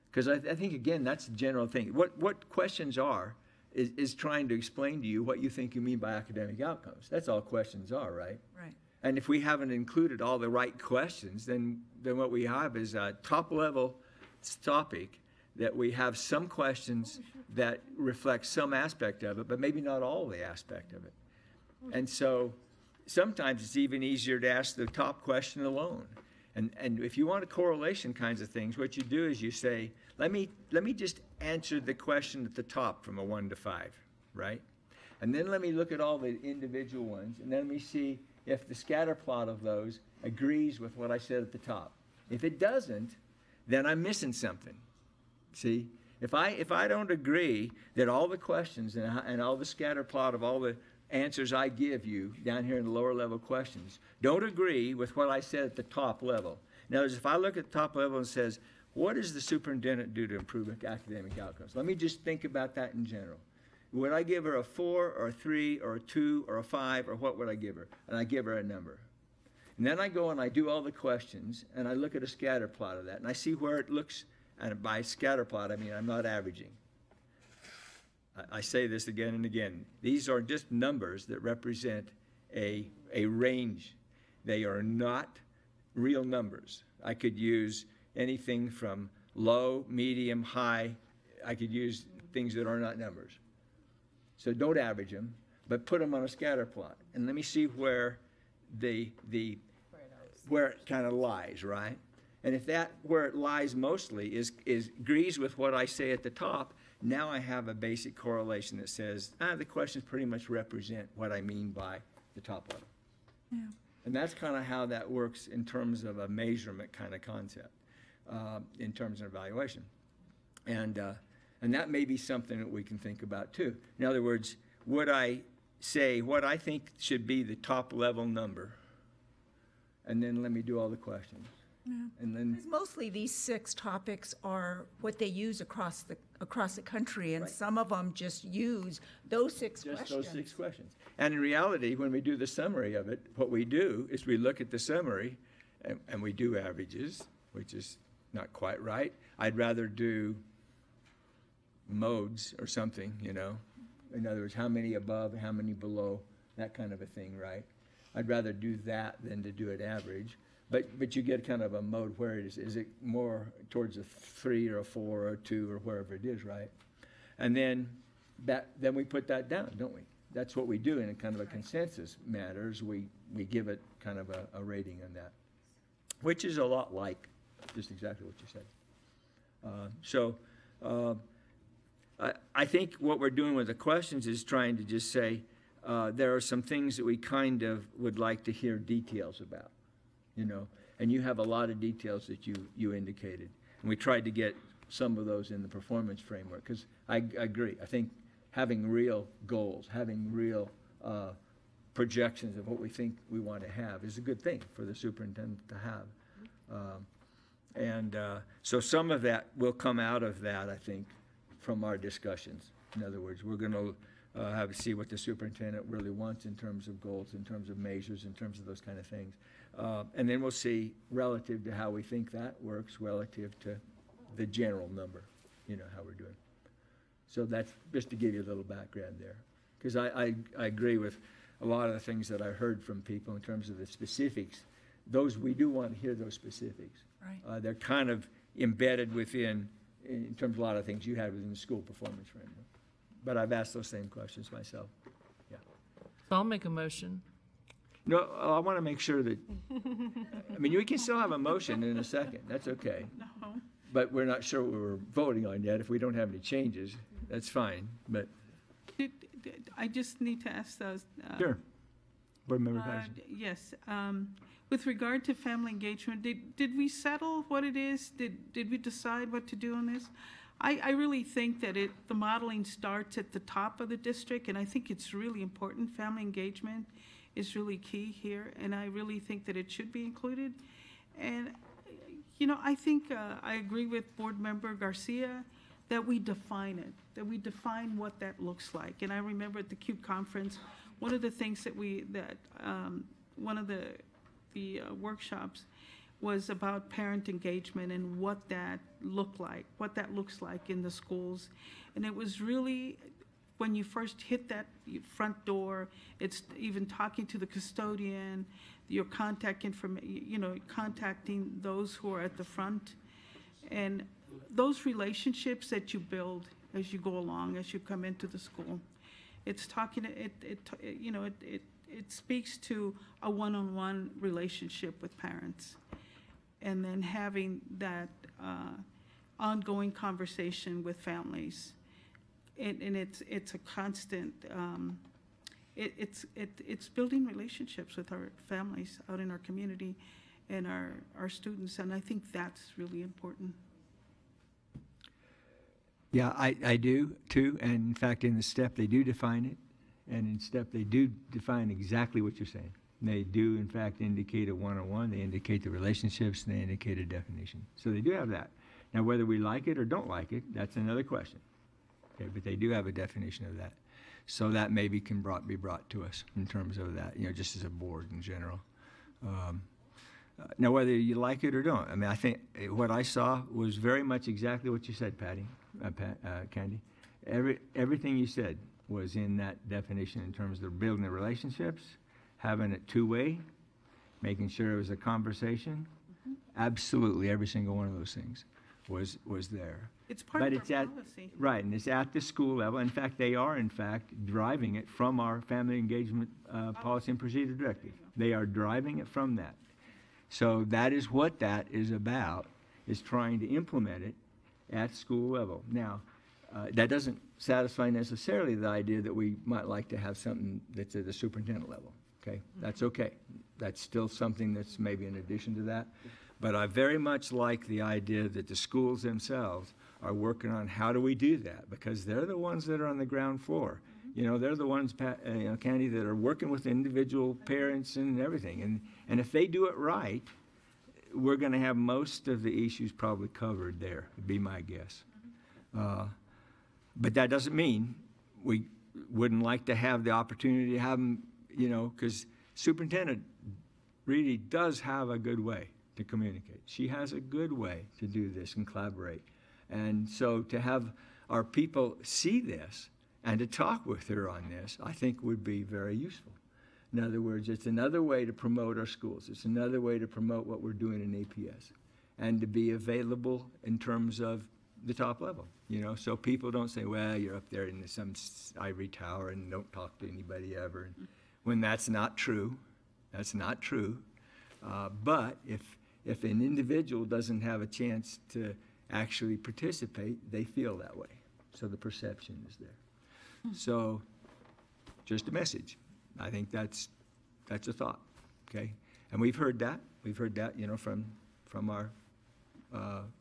Because I think, again, that's the general thing. What questions are is trying to explain to you what you think you mean by academic outcomes. That's all questions are, right? Right. And if we haven't included all the right questions, then what we have is a top-level topic that we have some questions that reflect some aspect of it, but maybe not all the aspect of it. And so sometimes it's even easier to ask the top question alone. And if you want a correlation kinds of things, what you do is you say, let me just answer the question at the top from a 1 to 5, right? And then let me look at all the individual ones, and then let me see if the scatter plot of those agrees with what I said at the top. If it doesn't, then I'm missing something. See? If I don't agree that all the questions and all the scatter plot of all the answers I give you down here in the lower level questions don't agree with what I said at the top level. In other words, if I look at the top level and says, what does the superintendent do to improve academic outcomes? Let me just think about that in general. Would I give her a 4 or a 3 or a 2 or a 5, or what would I give her? And I give her a number. And then I go and I do all the questions, and I look at a scatter plot of that, and I see where it looks, and by scatter plot, I mean I'm not averaging. I say this again and again. These are just numbers that represent a range. They are not real numbers. I could use anything from low, medium, high. I could use things that are not numbers. So don't average them, but put them on a scatter plot, and let me see where where it kind of lies, right? And if that where it lies mostly is agrees with what I say at the top, now I have a basic correlation that says the questions pretty much represent what I mean by the top level. Yeah. And that's kind of how that works in terms of a measurement kind of concept, in terms of evaluation. And that may be something that we can think about too. In other words, would I say what I think should be the top level number, and then let me do all the questions. And then, because mostly these 6 topics are what they use across the country, and some of them just use those 6 Just questions. those 6 questions. And in reality, when we do the summary of it, what we do is we look at the summary and we do averages, which is not quite right. I'd rather do modes or something, you know. In other words, how many above, how many below, that kind of a thing, right? I'd rather do that than to do an average. But you get kind of a mode where it is it more towards a 3 or a 4 or a 2 or wherever it is, right? And then we put that down, don't we? That's what we do in a kind of a consensus matters. We give it kind of a rating on that, which is a lot like just exactly what you said. I think what we're doing with the questions is trying to just say there are some things that we kind of would like to hear details about. You know, and you have a lot of details that you indicated. And we tried to get some of those in the performance framework, because I agree. I think having real goals, having real projections of what we think we want to have is a good thing for the superintendent to have. So some of that will come out of that, I think, from our discussions. In other words, we're going to have to see what the superintendent really wants in terms of goals, in terms of measures, in terms of those kind of things. And then we'll see relative to how we think that works relative to the general number, you know, how we're doing. So that's just to give you a little background there. Because I agree with a lot of the things that I heard from people in terms of the specifics. Those, we do want to hear those specifics. Right. They're kind of embedded within, in terms of a lot of things you had within the school performance framework. But I've asked those same questions myself. Yeah. So I'll make a motion. No, I want to make sure that, I mean, we can still have a motion in a second. That's okay. No. But we're not sure what we're voting on yet. If we don't have any changes, that's fine. But I just need to ask those. Sure. Board Member Patterson. Yes. With regard to family engagement, did we settle what it is? Did we decide what to do on this? I really think that the modeling starts at the top of the district, and I think it's really important. Family engagement is really key here, and I really think that it should be included. And, you know, I think I agree with Board Member Garcia that we define it, that we define what that looks like. And I remember at the CUBE conference, one of the things that one of the workshops was about parent engagement and what that looks like in the schools. And it was really, when you first hit that front door, it's even talking to the custodian, your contact information, you know, contacting those who are at the front. And those relationships that you build as you go along, as you come into the school, it's talking, it speaks to a one-on-one relationship with parents. And then having that ongoing conversation with families. And it's a constant, it's building relationships with our families out in our community and our students, and I think that's really important. Yeah, I do too, and in fact in the STEP they do define it, and in STEP they do define exactly what you're saying. They do in fact indicate a one-on-one, they indicate the relationships, and they indicate a definition. So they do have that. Now whether we like it or don't like it, that's another question. Okay, but they do have a definition of that. So that maybe can be brought to us in terms of that, you know, just as a board in general. Now, whether you like it or don't, I mean, I think what I saw was very much exactly what you said, Candy. Everything you said was in that definition in terms of building the relationships, having it two-way, making sure it was a conversation. Mm-hmm. Absolutely, every single one of those things was there. It's part of our policy. Right, and it's at the school level. In fact, they are, in fact, driving it from our Family Engagement Policy and Procedure Directive. They are driving it from that. So that is what that is about, is trying to implement it at school level. Now, that doesn't satisfy necessarily the idea that we might like to have something that's at the superintendent level, okay? That's okay. That's still something that's maybe in addition to that. But I very much like the idea that the schools themselves are working on how do we do that, because they're the ones that are on the ground floor. You know, they're the ones, Candy, that are working with individual parents and everything. And if they do it right, we're going to have most of the issues probably covered there, would be my guess. But that doesn't mean we wouldn't like to have the opportunity to have them, because Superintendent Reedy does have a good way to communicate. She has a good way to do this and collaborate. And so to have our people see this and to talk with her on this, I think would be very useful. In other words, it's another way to promote our schools. It's another way to promote what we're doing in APS and to be available in terms of the top level, so people don't say, well, you're up there in some ivory tower and don't talk to anybody ever. And when that's not true. That's not true. But if an individual doesn't have a chance to actually participate, they feel that way. So the perception is there. So just a message. I think that's a thought, okay? And we've heard that. We've heard that, from our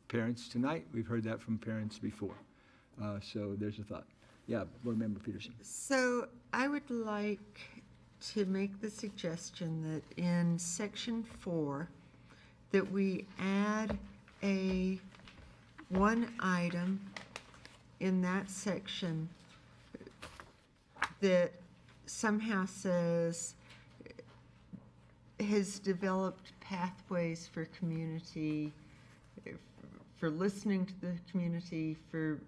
parents tonight. We've heard that from parents before. So there's a thought. Yeah, Board Member Peterson. So I would like to make the suggestion that in section 4, that we add one item in that section that somehow says has developed pathways for community, for listening to the community, for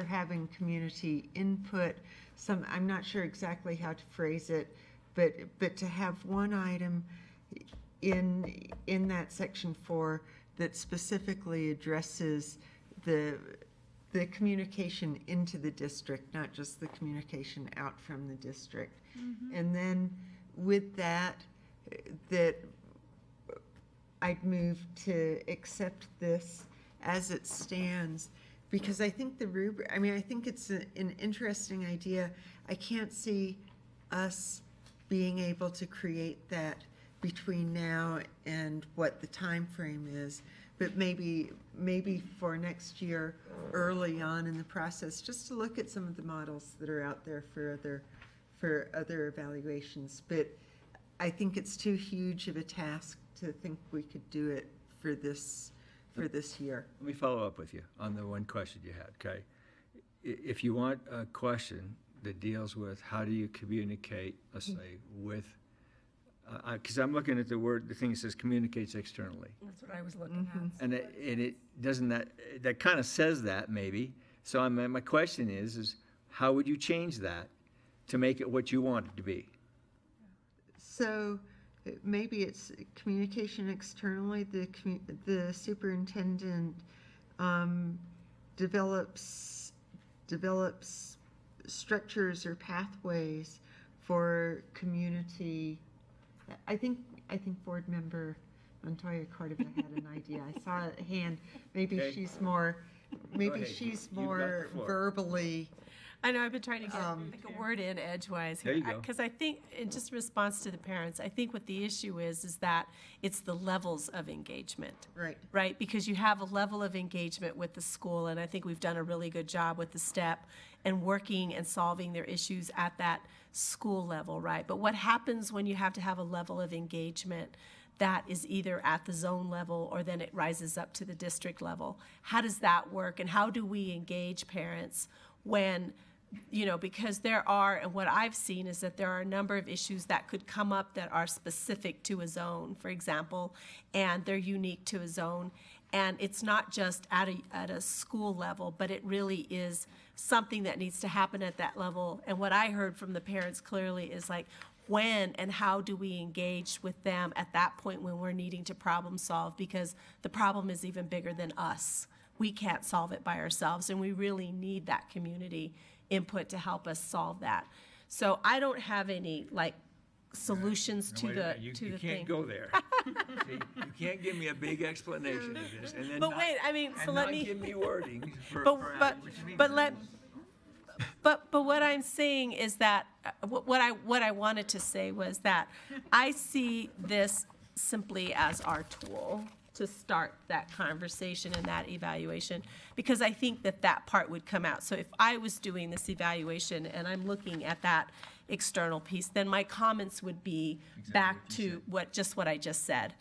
having community input. I'm not sure exactly how to phrase it, but to have one item in that section 4 that specifically addresses the communication into the district, not just the communication out from the district. And then with that I'd move to accept this as it stands, because I think the rubric, I think it's an interesting idea. I can't see us being able to create that between now and what the time frame is, but maybe for next year, early on in the process, just to look at some of the models that are out there for other evaluations. But I think it's too huge of a task to think we could do it for this year. Let me follow up with you on the one question you had, okay? If you want a question that deals with how do you communicate, let's say, with, because I'm looking at the thing that says communicates externally. That's what I was looking at. And it doesn't, that kind of says that maybe. So my question is how would you change that to make it what you want it to be? So maybe it's communication externally. The superintendent develops structures or pathways for community. I think Board Member Montoya Cordova had an idea. I saw a hand. Maybe okay. she's more verbally. I know, I've been trying to get a word in edgewise here. There you go. Because I think, in just response to the parents, I think what the issue is that it's the levels of engagement. Right. Right? Because you have a level of engagement with the school, and I think we've done a really good job with the STEP and working and solving their issues at that school level, right? But what happens when you have to have a level of engagement that is either at the zone level or then it rises up to the district level? How does that work, and how do we engage parents when, because there are, and what I've seen is that there are a number of issues that could come up that are specific to a zone, for example, and they're unique to a zone. And it's not just at a school level, but it really is something that needs to happen at that level. And what I heard from the parents clearly is like, when and how do we engage with them at that point when we're needing to problem solve? Because the problem is even bigger than us. We can't solve it by ourselves, and we really need that community input to help us solve that. So I don't have any solutions to the thing. You can't go there. See, you can't give me a big explanation of this, and then but wait, so let me give me wording. But what I'm saying is that what I wanted to say was that I see this simply as our tool to start that conversation and that evaluation, because I think that that part would come out. So if I was doing this evaluation and I'm looking at that external piece, then my comments would be back to what I just said.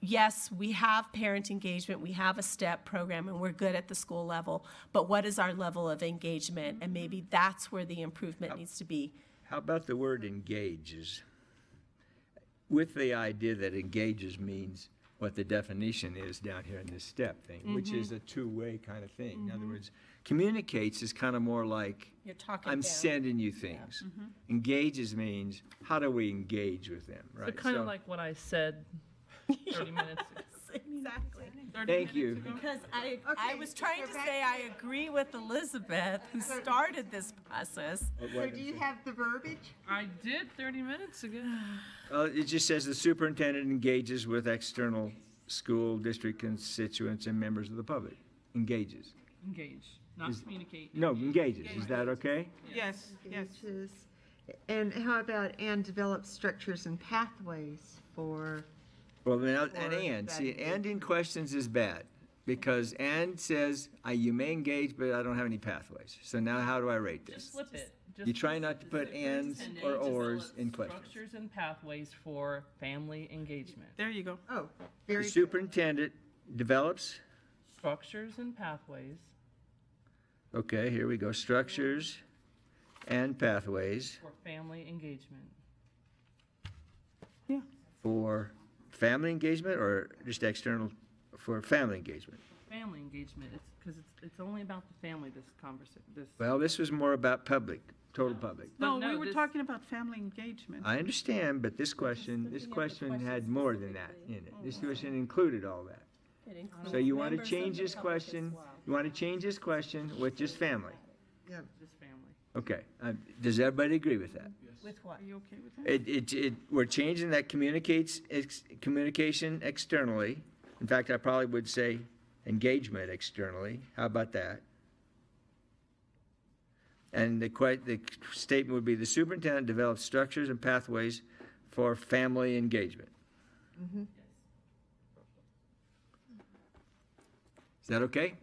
Yes, we have parent engagement, we have a STEP program, and we're good at the school level, but what is our level of engagement? And maybe that's where the improvement needs to be. How about the word engages? With the idea that engages means what the definition is down here in this STEP thing, which is a two-way kind of thing. In other words, communicates is kind of more like, You're talking I'm down. sending you things. Engages means, how do we engage with them, right? So kind of like what I said 30 minutes ago. Exactly. Thank you. Because I was trying to say I agree with Elizabeth, who started this process. So do you have the verbiage? I did 30 minutes ago. It just says the superintendent engages with external school district constituents and members of the public. Engages. Engage, not communicate. No, engages. Is that okay? Yes, yes. Engages. And how about and develop structures and pathways for? Well, now, Or and, that see, engagement. and in questions is bad, because and says, you may engage, but I don't have any pathways. So now how do I rate this? Just flip it. You try not to put ands or ors in questions. Structures and pathways for family engagement. There you go. Oh, The very good. superintendent develops, Structures and pathways. okay, here we go, structures and pathways For family engagement. Yeah. for family engagement or just external, for family engagement? Family engagement, because it's only about the family, this conversation, this. Well, this was more about public, total public. No, no, we were this- talking about family engagement. I understand, but this question had more than that in it. This question included all that. So you want to change this question, you want to change this question with just family? Yeah. Just family. Okay, does everybody agree with that? With what? Are you okay with that? We're changing that communication externally. In fact, I probably would say engagement externally. How about that? And the statement would be, the superintendent develops structures and pathways for family engagement. Is that okay?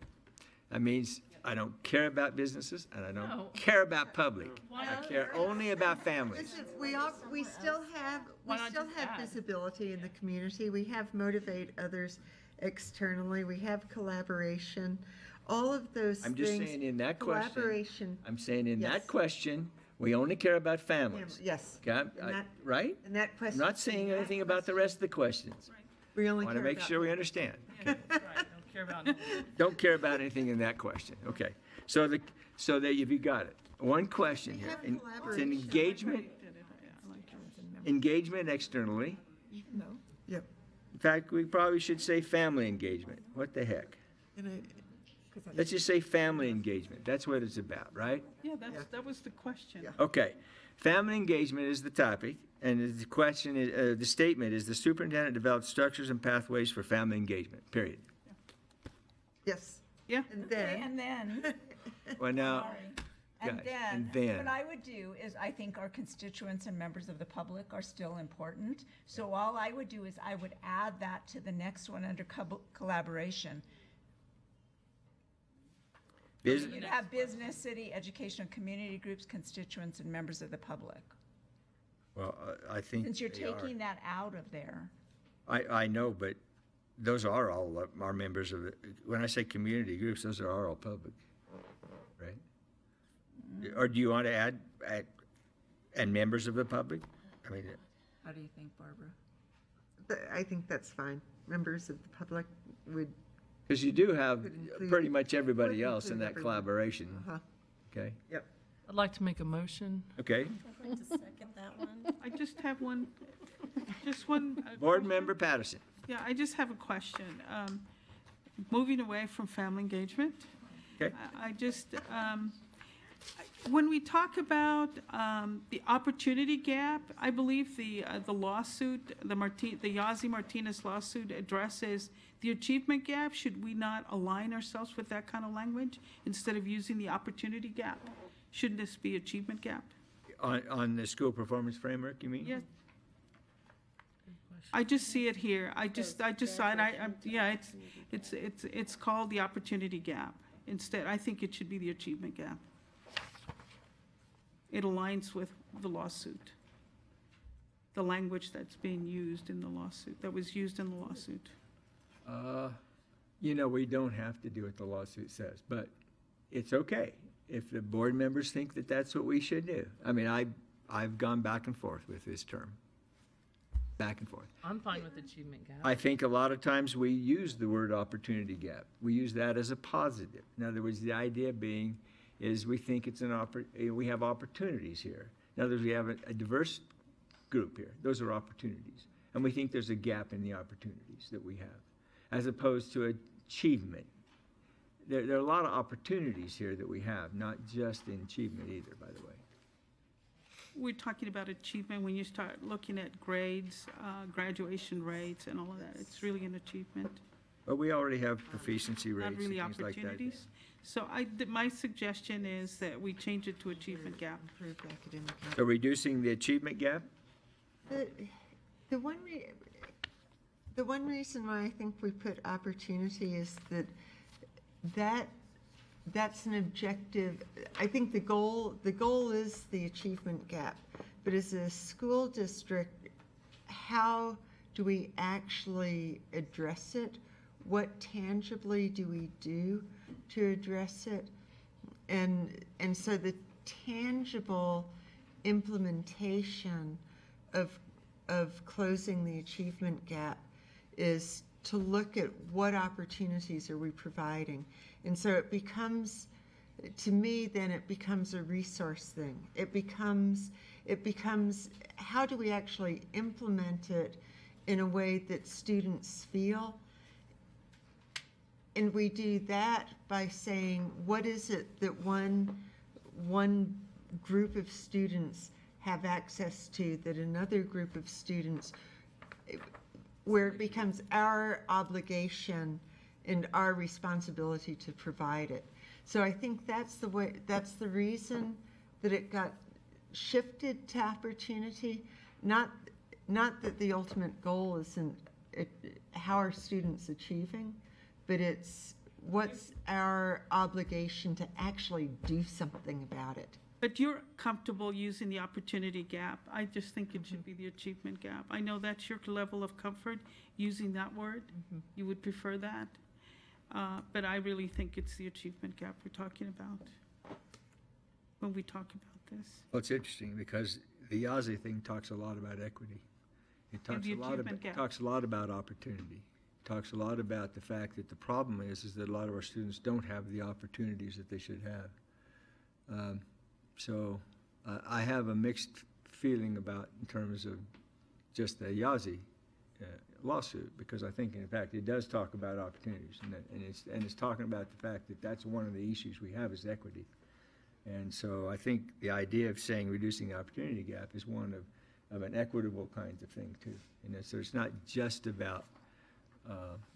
That means I don't care about businesses and I don't No. care about public. I care only about families. Listen, we still have Why not just add? visibility in the community. We have motivate others externally. We have collaboration. All of those I'm things. just saying in that question. Collaboration. I'm saying in Yes. that question, we only care about families. Yes. Okay, that- right? And that I'm question. not saying anything about the rest of the questions. We only Want to care make about- sure we understand. Right, don't care about. Don't care about anything in that question. Okay. So that if you got it, one question here. have It's an collaboration. engagement externally. Yep. In fact, we probably should say family engagement. What the heck? Let's just say family engagement. That's what it's about, right? Yeah, that was the question. Okay. Family engagement is the topic, and the question is, the statement is, the superintendent develops structures and pathways for family engagement, period. Yes. Yeah. And Okay, then, and then, Well, now, sorry. guys, And then, what I would do is, I think our constituents and members of the public are still important. So all I would do is I would add that to the next one under collaboration. Bus- You'd have business, city, educational, community groups, constituents, and members of the public. Well, I think Since you're they are. taking that out of there. I know, but those are all our members of it. When I say community groups, those are all public, right? Or do you want to add, and members of the public? I mean, How do you think, Barbara? I think that's fine. Members of the public would, because you do have Could include- pretty much everybody could else in include that everyone. collaboration, uh-huh, okay? yep. I'd like to make a motion. Okay, I'd like to second that one. I just have one, just one. Board question. Member Patterson. Yeah, I just have a question. Moving away from family engagement. Okay. I just, when we talk about the opportunity gap, I believe the lawsuit, the Yazzie Martinez lawsuit addresses the achievement gap. Should we not align ourselves with that kind of language instead of using the opportunity gap? Shouldn't this be achievement gap? On the school performance framework, you mean? Yes. I just see it here. I just saw it. Yeah, it's called the opportunity gap. Instead, I think it should be the achievement gap. It aligns with the lawsuit. The language that's being used in the lawsuit, that was used in the lawsuit. You know, we don't have to do what the lawsuit says, but it's okay if the board members think that that's what we should do. I mean, I've gone back and forth with this term. Back and forth. I'm fine with achievement gap. I think a lot of times we use the word opportunity gap. We use that as a positive. In other words, the idea being is we think it's we have opportunities here. In other words, we have a diverse group here. Those are opportunities. And we think there's a gap in the opportunities that we have, as opposed to achievement. There are a lot of opportunities here that we have, not just in achievement either, by the way. We're talking about achievement when you start looking at grades, graduation rates, and all of that. It's really an achievement. But we already have proficiency rates Not really and things like that. opportunities. So my suggestion is that we change it to achievement gap. Improved academic outcomes. So reducing the achievement gap? The one reason why I think we put opportunity is that's an objective. I think the goal is the achievement gap. But as a school district, how do we actually address it? What tangibly do we do to address it? And so the tangible implementation of closing the achievement gap is to look at what opportunities are we providing. And so it becomes, to me, then it becomes a resource thing. It becomes how do we actually implement it in a way that students feel? And we do that by saying, what is it that one group of students have access to that another group of students, where it becomes our obligation and our responsibility to provide it. So I think that's the reason that it got shifted to opportunity, not that the ultimate goal isn't how are students achieving, but it's what's our obligation to actually do something about it. But you're comfortable using the opportunity gap. I just think it should be the achievement gap. I know that's your level of comfort using that word. You would prefer that. But I really think it's the achievement gap we're talking about when we talk about this. Well, it's interesting because the Yazzie thing talks a lot about equity. It talks a lot about opportunity. It talks a lot about the fact that the problem is that a lot of our students don't have the opportunities that they should have. So I have a mixed feeling about in terms of just the Yazzie lawsuit, because I think, in fact, it does talk about opportunities, and it's talking about the fact that that's one of the issues we have is equity. And so I think the idea of saying reducing the opportunity gap is one of an equitable kind of thing too. So it's not just about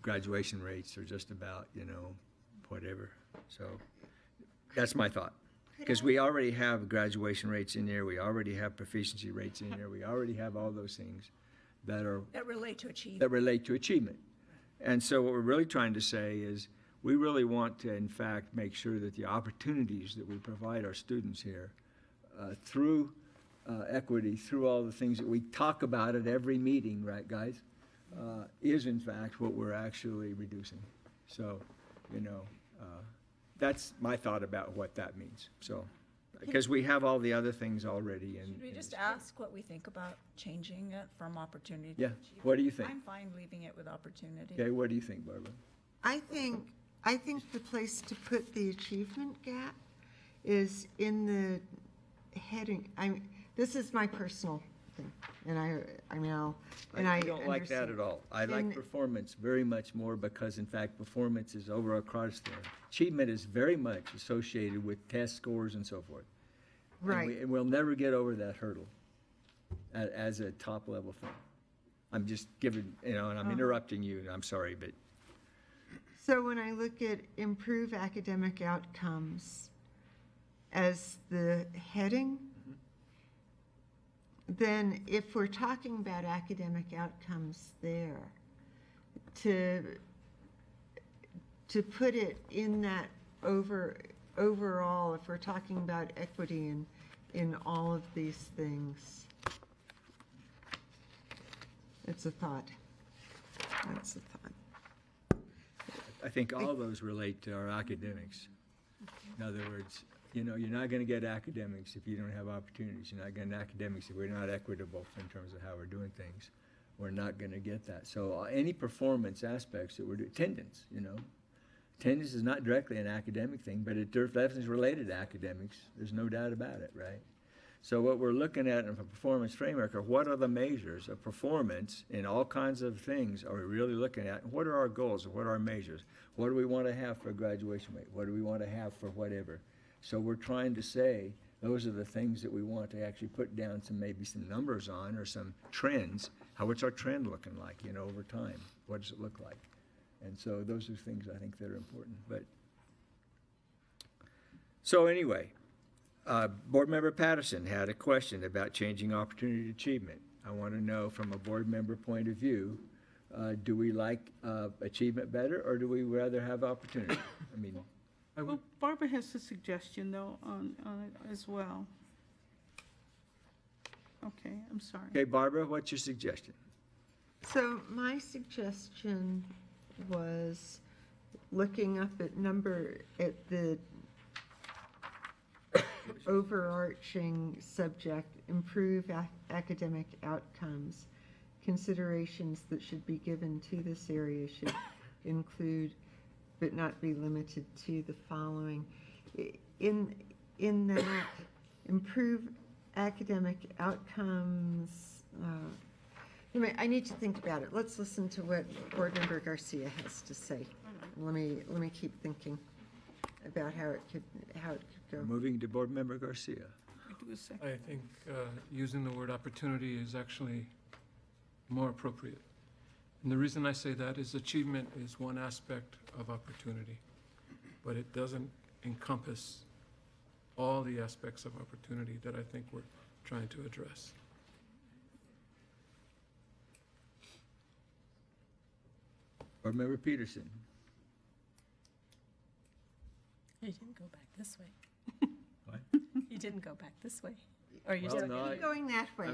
graduation rates or just about whatever. So that's my thought. Because we already have graduation rates in there, we already have proficiency rates in there, we already have all those things that relate to achievement. That relate to achievement. And so what we're really trying to say is we really want to, in fact, make sure that the opportunities that we provide our students here through equity, through all the things that we talk about at every meeting, right, guys, is in fact what we're actually reducing. So, that's my thought about what that means. So, because we have all the other things already. Should we just ask what we think about changing it from opportunity to Yeah. achievement? What do you think? I'm fine leaving it with opportunity. Okay, what do you think, Barbara? I think the place to put the achievement gap is in the heading. This is my personal thing, and I don't like that at all. I like performance very much more because, in fact, performance is over across there. Achievement is very much associated with test scores and so forth. Right. And we'll never get over that hurdle as a top level thing. I'm just giving, and I'm interrupting you, and I'm sorry, but. So when I look at improve academic outcomes as the heading, then if we're talking about academic outcomes there, to put it in that overall, if we're talking about equity in all of these things, it's a thought. That's a thought. I think all those relate to our academics. In other words, you know, you're not going to get academics if you don't have opportunities. You're not getting academics if we're not equitable in terms of how we're doing things. We're not going to get that. So any performance aspects that we're doing, attendance, you know. Attendance is not directly an academic thing, but it definitely is related to academics. There's no doubt about it, right? So what we're looking at in a performance framework are what are the measures of performance in all kinds of things are we really looking at? What are our goals and what are our measures? What do we want to have for a graduation rate? What do we want to have for whatever? So we're trying to say those are the things that we want to actually put down maybe some numbers on or some trends. What's our trend looking like, you know, over time? What does it look like? And so those are things I think that are important. But so anyway, Board Member Patterson had a question about changing opportunity achievement. I want to know from a board member point of view, do we like achievement better or do we rather have opportunity? I mean, Well, Barbara has a suggestion though on it as well. Okay, I'm sorry. okay, Barbara, what's your suggestion? So my suggestion was looking up at the overarching subject, improve academic outcomes. Considerations that should be given to this area should include, but not be limited to, the following. In that, improve academic outcomes. I need to think about it. Let's listen to what Board Member Garcia has to say. Let me keep thinking about how it could go. Moving to Board Member Garcia. I think using the word opportunity is actually more appropriate. And the reason I say that is achievement is one aspect of opportunity, but it doesn't encompass all the aspects of opportunity that I think we're trying to address. Board Member Peterson. You didn't go back this way. What? You didn't go back this way. Or you're Well, still no, going that way.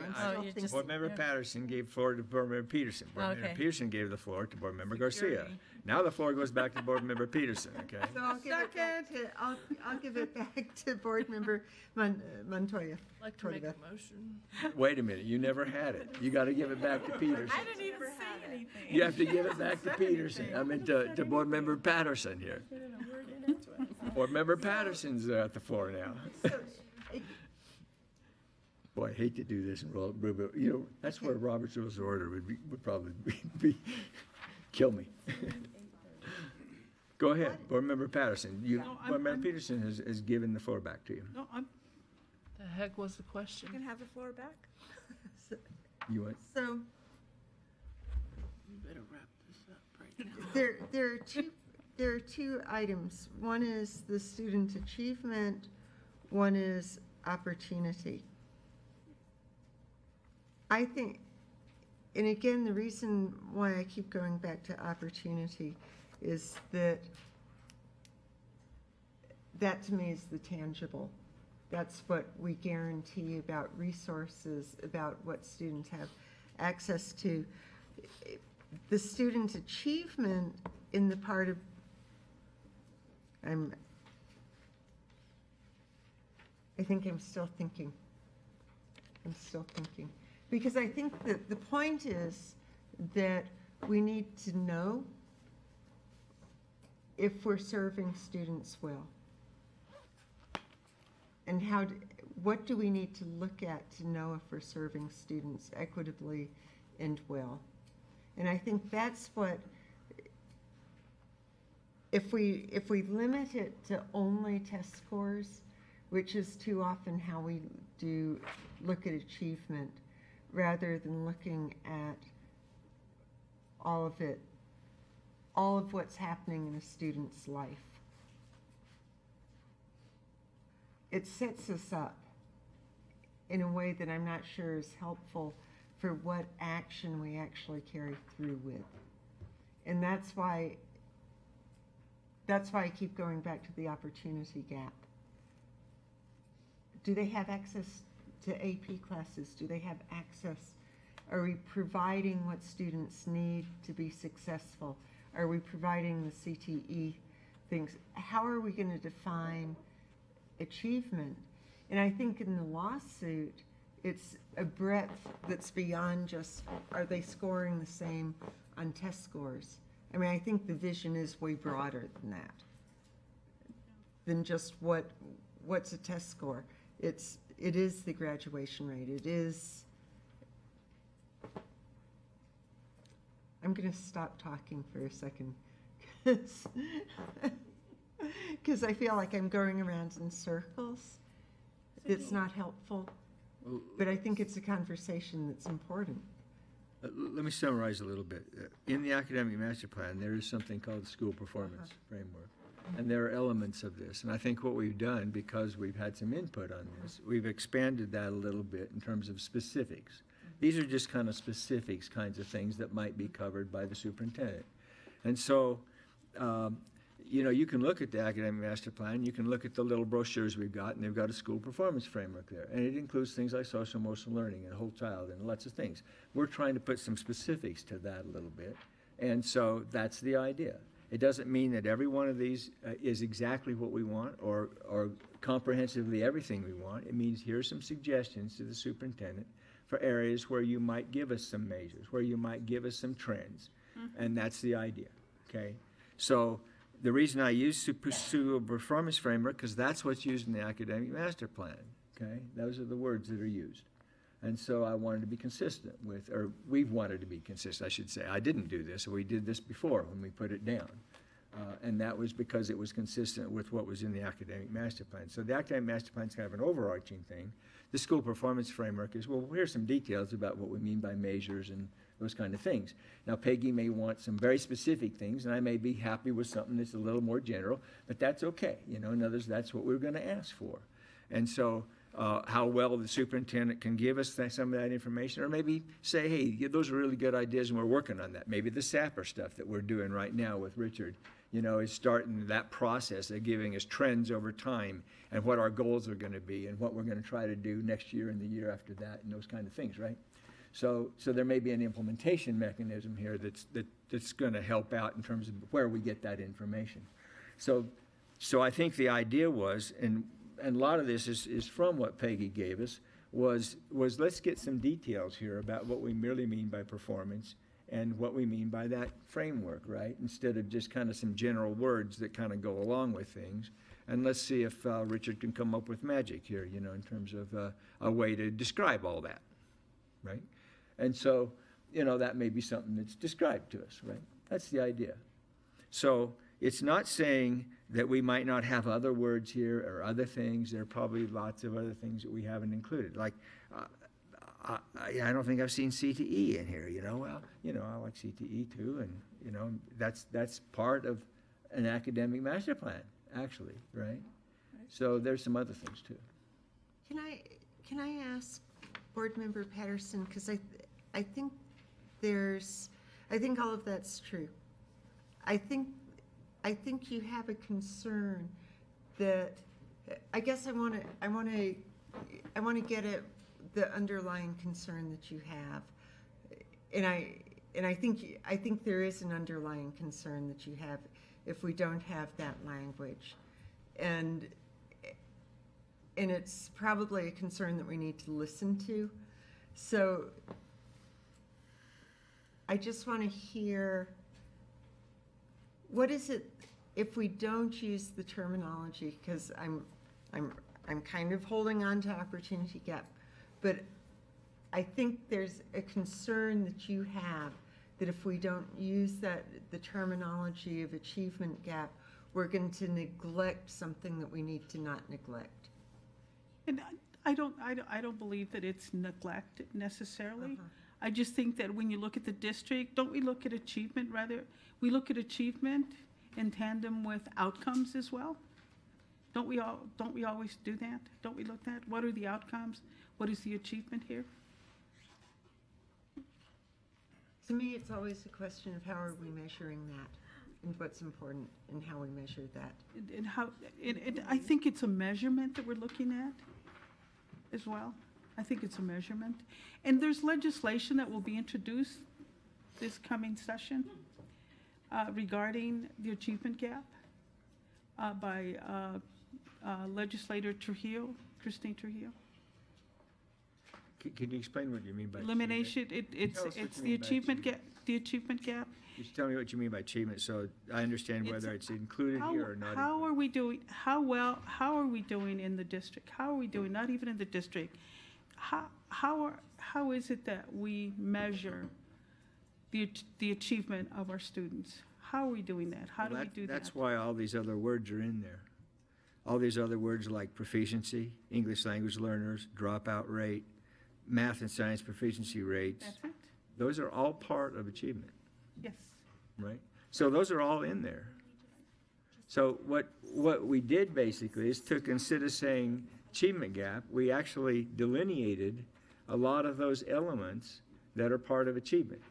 Board Member Patterson gave floor to Board Member Peterson. Board Member Okay. Peterson gave the floor to Board Member Garcia. Now the floor goes back to Board Member Peterson, okay? So I'll give it back to Board Member Montoya. I'd like to make a motion. Wait a minute, you never had it. You got to give it back to Peterson. I didn't even say anything. You have to give it back to Peterson. I mean, to Board Member Patterson here. Board Member Patterson's at the floor now. Boy, I hate to do this and roll, but you know, that's where Robert's Rules of Order would probably be kill me. Go ahead, Board Member Patterson. Board Member Peterson has given the floor back to you. No, I'm. The heck was the question? You can have the floor back. You want? So You better wrap this up right now. there are two items. One is the student achievement, one is opportunity. I think, and again, the reason why I keep going back to opportunity is that to me is the tangible. That's what we guarantee about resources, about what students have access to. The student achievement in the part of, I think I'm still thinking. Because I think that the point is that we need to know if we're serving students well. And what do we need to look at to know if we're serving students equitably and well? And I think that's what, if we limit it to only test scores, which is too often how we look at achievement, rather than looking at all of what's happening in a student's life. It sets us up in a way that I'm not sure is helpful for what action we actually carry through with. And that's why I keep going back to the opportunity gap. Do they have access to AP classes? Do they have access? Are we providing what students need to be successful? Are we providing the CTE things? How are we going to define achievement? And I think in the lawsuit, it's a breadth that's beyond just, are they scoring the same on test scores? I mean, I think the vision is way broader than that, than just what's a test score. It is the graduation rate. It is. I'm going to stop talking for a second because I feel like I'm going around in circles. It's not helpful, but I think it's a conversation that's important. Let me summarize a little bit. In the Academic Master Plan, there is something called the School Performance Framework, and there are elements of this. And I think what we've done, because we've had some input on this, we've expanded that a little bit in terms of specifics. These are just kind of specifics kinds of things that might be covered by the superintendent. And so, you know, you can look at the Academic Master Plan, you can look at the little brochures we've got, and they've got a school performance framework there. And it includes things like social emotional learning and whole child and lots of things. We're trying to put some specifics to that a little bit. And so that's the idea. It doesn't mean that every one of these is exactly what we want or comprehensively everything we want. It means here's some suggestions to the superintendent for areas where you might give us some measures, where you might give us some trends. And that's the idea, okay? So the reason I use school performance framework, because that's what's used in the Academic Master Plan, okay? Those are the words that are used. And so I wanted to be consistent with, or we've wanted to be consistent, I should say. I didn't do this, we did this before when we put it down. And that was because it was consistent with what was in the Academic Master Plan. So the Academic Master Plan is kind of an overarching thing. The school performance framework is, well, here's some details about what we mean by measures and those kind of things. Now, Peggy may want some very specific things, and I may be happy with something that's a little more general, but that's okay. You know, in others, that's what we're going to ask for. And so how well the superintendent can give us some of that information, or maybe say, hey, those are really good ideas, and we're working on that. Maybe the SAPR stuff that we're doing right now with Richard, you know, is starting that process of giving us trends over time and what our goals are going to be and what we're going to try to do next year and the year after that and those kind of things, right? So there may be an implementation mechanism here that's going to help out in terms of where we get that information. So I think the idea was, and a lot of this is from what Peggy gave us, was let's get some details here about what we really mean by performance and what we mean by that framework, right? Instead of just kind of some general words that kind of go along with things. And let's see if Richard can come up with magic here, you know, in terms of a way to describe all that, right? And so, you know, that may be something that's described to us, right? That's the idea. So it's not saying that we might not have other words here or other things. There are probably lots of other things that we haven't included. Like, I don't think I've seen CTE in here, you know. Well, you know, I like CTE too, and, you know, that's part of an academic master plan, actually, right? So there's some other things too. Can I ask Board Member Patterson, because I think all of that's true. I think you have a concern that, I guess I want to get at the underlying concern that you have, and I think there is an underlying concern that you have if we don't have that language, and it's probably a concern that we need to listen to. So I just want to hear, what is it if we don't use the terminology? Because I'm kind of holding on to opportunity gap, but I think there's a concern that you have that if we don't use the terminology of achievement gap, we're going to neglect something that we need to not neglect. And I don't believe that it's neglect necessarily. I just think that when you look at the district, don't we look at achievement rather? We look at achievement in tandem with outcomes as well. Don't we always do that? Don't we look at what are the outcomes? What is the achievement here? To me, it's always a question of how are we measuring that, and what's important, and how we measure that. And how, I think it's a measurement that we're looking at as well. I think it's a measurement. And there's legislation that will be introduced this coming session regarding the achievement gap by legislator Trujillo, Christine Trujillo. Can you explain what you mean by Elimination, it's the achievement gap, the achievement gap. Just tell me what you mean by achievement, so I understand whether it's included here or not. How are we doing, how are we doing in the district? How are we doing, not even in the district? How is it that we measure the achievement of our students? How are we doing that? How do we do that? That's why all these other words are in there. All these other words like proficiency, English language learners, dropout rate, math and science proficiency rates. That's it? Those are all part of achievement, Yes. right? So those are all in there. So what we did basically is took, instead of saying achievement gap, we actually delineated a lot of those elements that are part of achievement.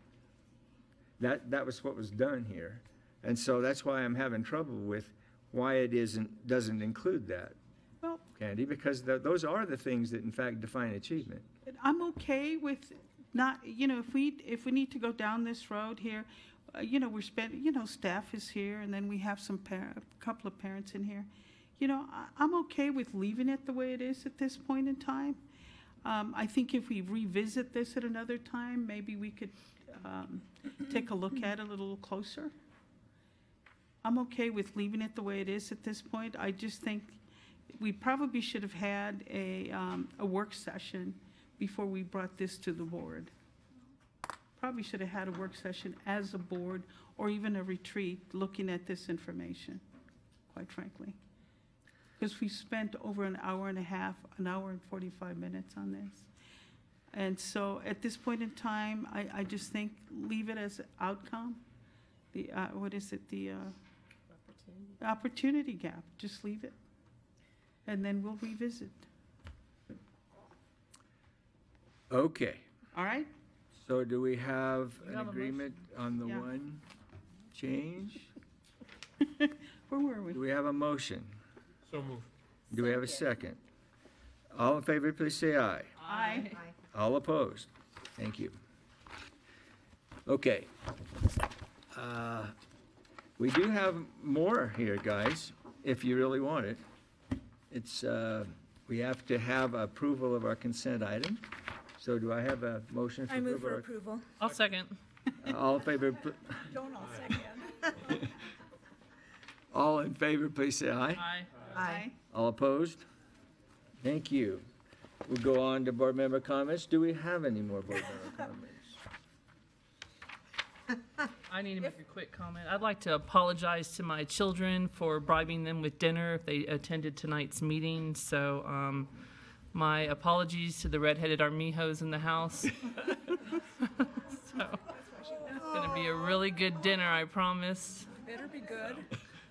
That was what was done here. And so that's why I'm having trouble with why it doesn't include that, Well, Candy, because those are the things that in fact define achievement. I'm okay with not, if we need to go down this road here, we're spending, staff is here, and then we have a couple of parents in here. I'm okay with leaving it the way it is at this point in time. I think if we revisit this at another time, maybe we could take a look at it a little closer. I'm okay with leaving it the way it is at this point. I just think we probably should have had a work session before we brought this to the board. Probably should have had a work session as a board, or even a retreat, looking at this information, quite frankly. Because we spent over an hour and a half, an hour and 45 minutes on this. And so at this point in time, I just think leave it as an outcome. The, what is it, the opportunity gap, just leave it. And then we'll revisit. Okay. All right? So do we have You an have a agreement on the Yeah. one change? Where were we? Do we have a motion? So moved. Do we have a second? All in favor, please say aye. Aye. All opposed? Thank you. Okay. We do have more here, guys, if you really want it. It's, we have to have approval of our consent item. So do I have a motion for I approval? move for approval. I'll second. All in favor, Don't all second. all in favor, please say aye. Aye. Aye. All opposed? Thank you. We'll go on to board member comments. Do we have any more board member comments? I need to make a quick comment. I'd like to apologize to my children for bribing them with dinner if they attended tonight's meeting. So my apologies to the redheaded Armijos in the house. So it's going to be a really good dinner, I promise. Better be good.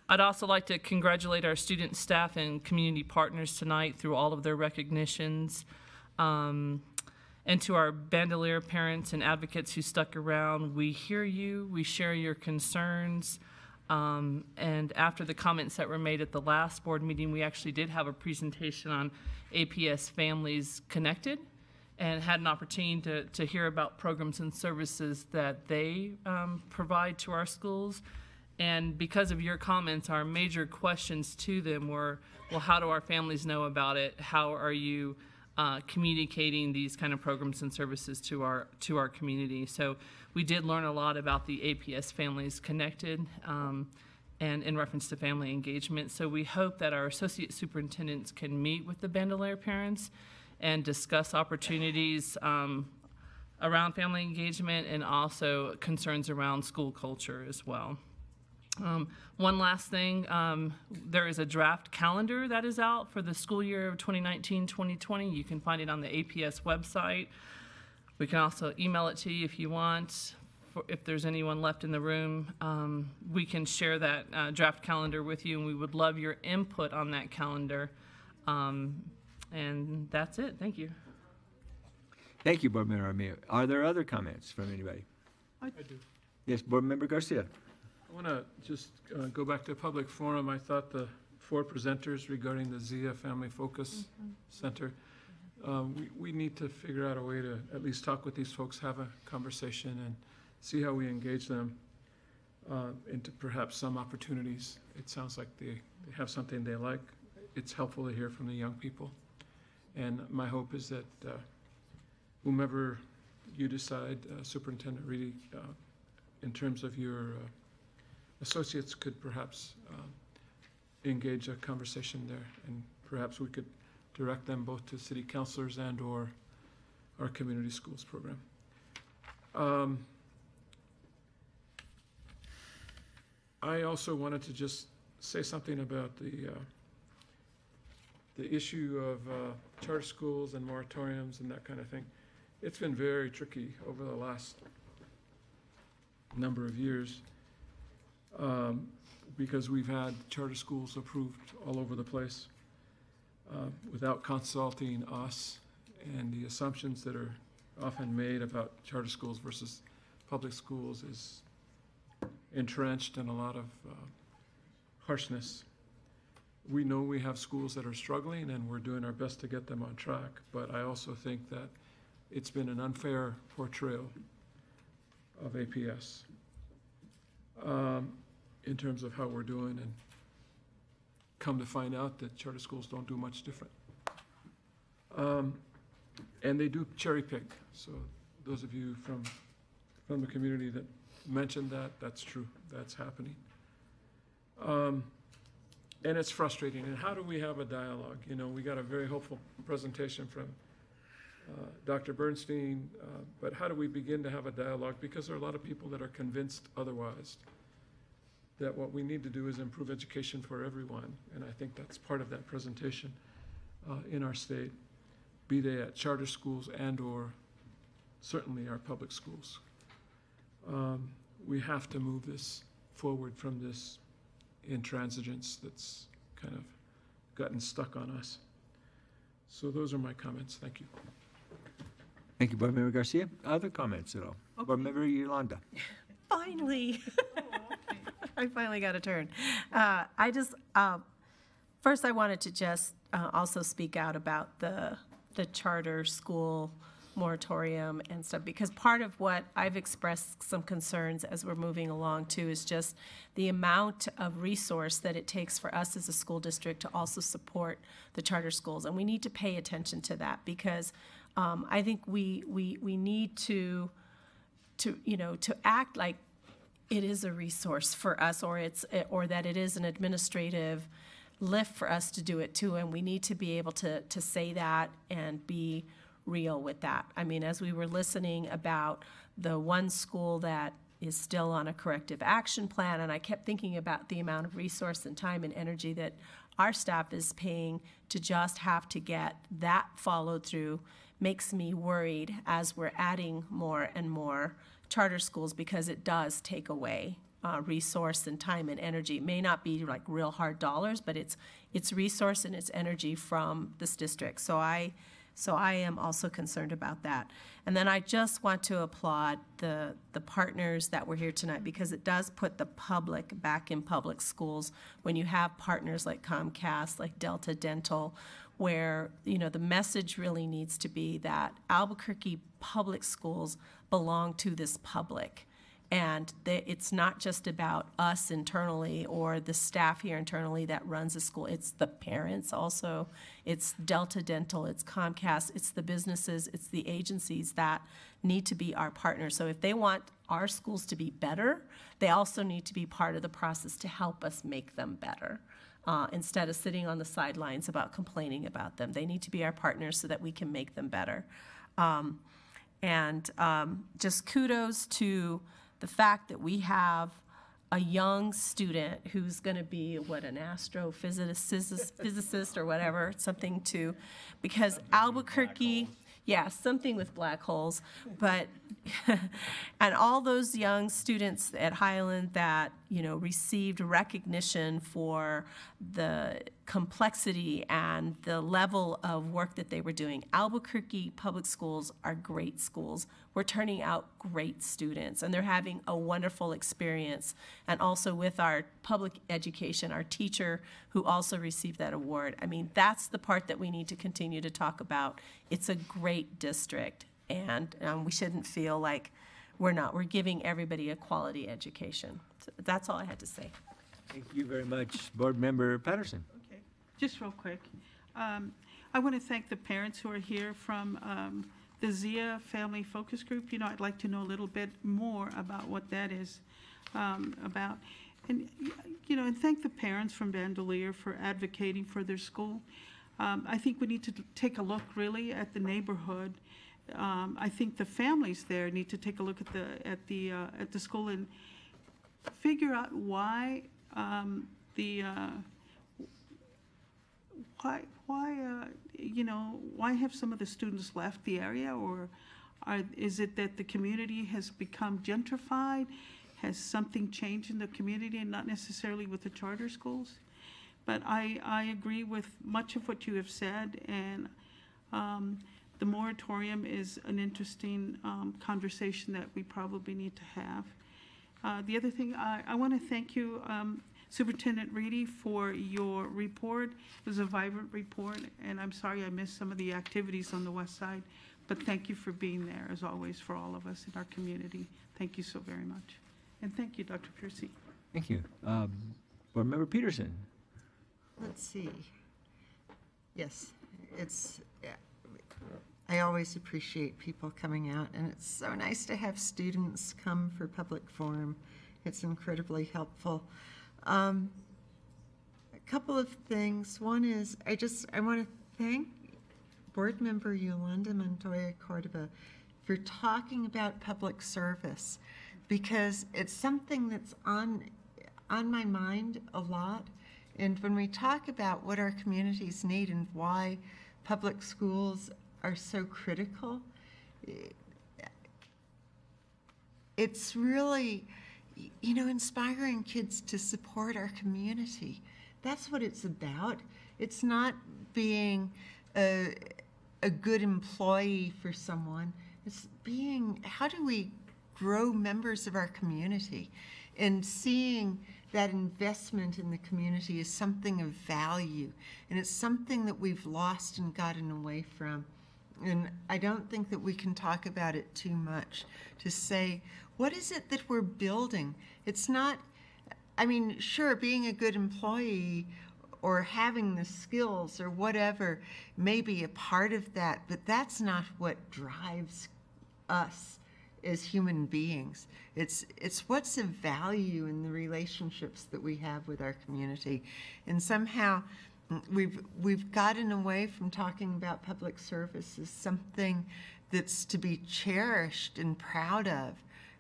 I'd also like to congratulate our student, staff, and community partners tonight through all of their recognitions. And to our Bandelier parents and advocates who stuck around, we hear you, we share your concerns. And after the comments that were made at the last board meeting, we actually did have a presentation on APS Families Connected, and had an opportunity to hear about programs and services that they provide to our schools. And because of your comments, our major questions to them were, well, how do our families know about it? How are you communicating these kind of programs and services to our community? So we did learn a lot about the APS Families Connected and in reference to family engagement. So we hope that our associate superintendents can meet with the Bandelier parents and discuss opportunities around family engagement and also concerns around school culture as well. One last thing, there is a draft calendar that is out for the school year of 2019-2020. You can find it on the APS website. We can also email it to you if you want. If there's anyone left in the room, we can share that draft calendar with you, and we would love your input on that calendar. And that's it. Thank you. Thank you, Board Member Armia. Are there other comments from anybody? I do. Yes, Board Member Garcia. I want to just go back to public forum. I thought the 4 presenters regarding the Zia Family Focus Center, we need to figure out a way to at least talk with these folks, have a conversation, and see how we engage them into perhaps some opportunities. It sounds like they have something they like. It's helpful to hear from the young people. And my hope is that whomever you decide, Superintendent Reedy, in terms of your associates could perhaps engage a conversation there, and perhaps we could direct them both to city councilors and or our community schools program. I also wanted to just say something about the issue of charter schools and moratoriums and that kind of thing. It's been very tricky over the last number of years because we've had charter schools approved all over the place without consulting us, and the assumptions that are often made about charter schools versus public schools is entrenched in a lot of harshness. We know we have schools that are struggling, and we're doing our best to get them on track, but I also think that it's been an unfair portrayal of APS in terms of how we're doing, and come to find out that charter schools don't do much different. And they do cherry pick. So those of you from the community that mentioned that, that's true. That's happening. And it's frustrating. And how do we have a dialogue? You know, we got a very hopeful presentation from Dr. Bernstein, but how do we begin to have a dialogue? Because there are a lot of people that are convinced otherwise, that what we need to do is improve education for everyone. And I think that's part of that presentation in our state, be they at charter schools and or certainly our public schools. We have to move this forward from this intransigence that's kind of gotten stuck on us. So those are my comments. Thank you. Thank you, Board Member Garcia. Other comments at all? Okay. Board Member Yolanda. Finally. I finally got a turn. First I wanted to just also speak out about the charter school moratorium and stuff, because part of what I've expressed some concerns as we're moving along too is just the amount of resource that it takes for us as a school district to also support the charter schools. And we need to pay attention to that, because I think we need to act like it is a resource for us, or that it is an administrative lift for us to do it too. And we need to be able to say that and be real with that. I mean, as we were listening about the one school that is still on a corrective action plan, and I kept thinking about the amount of resource and time and energy that our staff is paying to just have to get that followed through, makes me worried as we're adding more and more charter schools, because it does take away resource and time and energy. It may not be like real hard dollars, but it's resource and it's energy from this district. So I am also concerned about that. And then I just want to applaud the partners that were here tonight, because it does put the public back in public schools when you have partners like Comcast, like Delta Dental, where, you know, the message really needs to be that Albuquerque public schools belong to this public. And it's not just about us internally or the staff here internally that runs the school. It's the parents also. It's Delta Dental. It's Comcast. It's the businesses. It's the agencies that need to be our partners. So if they want our schools to be better, they also need to be part of the process to help us make them better. Instead of sitting on the sidelines about complaining about them. They need to be our partners so that we can make them better. Just kudos to the fact that we have a young student who's going to be, an astrophysicist or whatever, something to, because Albuquerque, yeah, something with black holes, but, and all those young students at Highland that, received recognition for the complexity and the level of work that they were doing. Albuquerque Public Schools are great schools. We're turning out great students, and they're having a wonderful experience. And also with our public education, our teacher who also received that award. I mean, that's the part that we need to continue to talk about. It's a great district, and we shouldn't feel like we're not. We're giving everybody a quality education. So that's all I had to say. Thank you very much. Board Member Patterson. Okay, just real quick. I want to thank the parents who are here from the Zia Family Focus Group. You know, I'd like to know a little bit more about what that is about. And, you know, and thank the parents from Bandelier for advocating for their school. I think we need to take a look really at the neighborhood. I think the families there need to take a look at the school and figure out why why have some of the students left the area, or is it that the community has become gentrified? Has something changed in the community, and not necessarily with the charter schools? But I agree with much of what you have said, and the moratorium is an interesting conversation that we probably need to have. The other thing, I want to thank you, Superintendent Reedy, for your report. It was a vibrant report, and I'm sorry I missed some of the activities on the west side, but thank you for being there, as always, for all of us in our community. Thank you so very much. And thank you, Dr. Piercy. Thank you. Board Member Peterson. Let's see. Yes, I always appreciate people coming out, and it's so nice to have students come for public forum. It's incredibly helpful. A couple of things. One is I want to thank Board Member Yolanda Montoya Cordova for talking about public service, because it's something that's on my mind a lot. And when we talk about what our communities need and why public schools are so critical, it's really, you know, inspiring kids to support our community. That's what it's about. It's not being a good employee for someone. It's being, how do we grow members of our community? And seeing that investment in the community is something of value, and it's something that we've lost and gotten away from. And I don't think that we can talk about it too much to say, what is it that we're building? It's not, I mean, sure, being a good employee or having the skills or whatever may be a part of that, but that's not what drives us as human beings. It's what's of value in the relationships that we have with our community. And somehow we've gotten away from talking about public service as something that's to be cherished and proud of,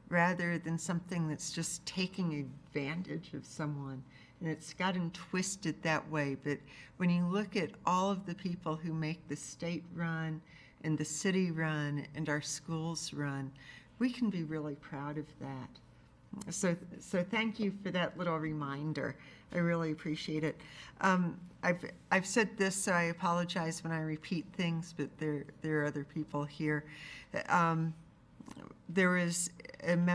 rather than something that's just taking advantage of someone. And it's gotten twisted that way. But when you look at all of the people who make the state run and the city run and our schools run, we can be really proud of that. So thank you for that little reminder. I really appreciate it. I've said this, so I apologize when I repeat things, but there are other people here. There was an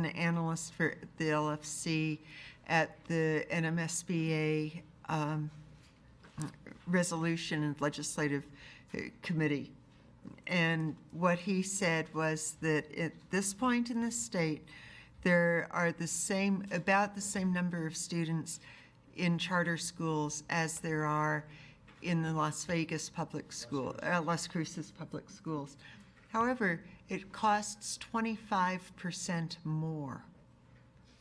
analyst for the LFC at the NMSBA resolution and legislative committee. And what he said was that at this point in the state, there are about the same number of students in charter schools as there are in the Las Cruces public schools. However, it costs 25% more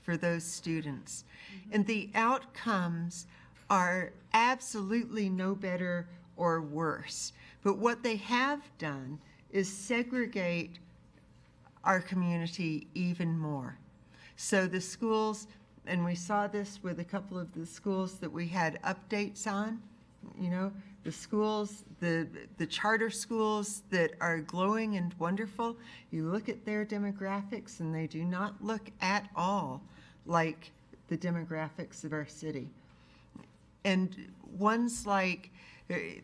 for those students. And the outcomes are absolutely no better or worse. But what they have done is segregate our community even more. So the schools, and we saw this with a couple of the schools that we had updates on, you know, the schools, the charter schools that are glowing and wonderful, you look at their demographics and they do not look at all like the demographics of our city. And ones like, I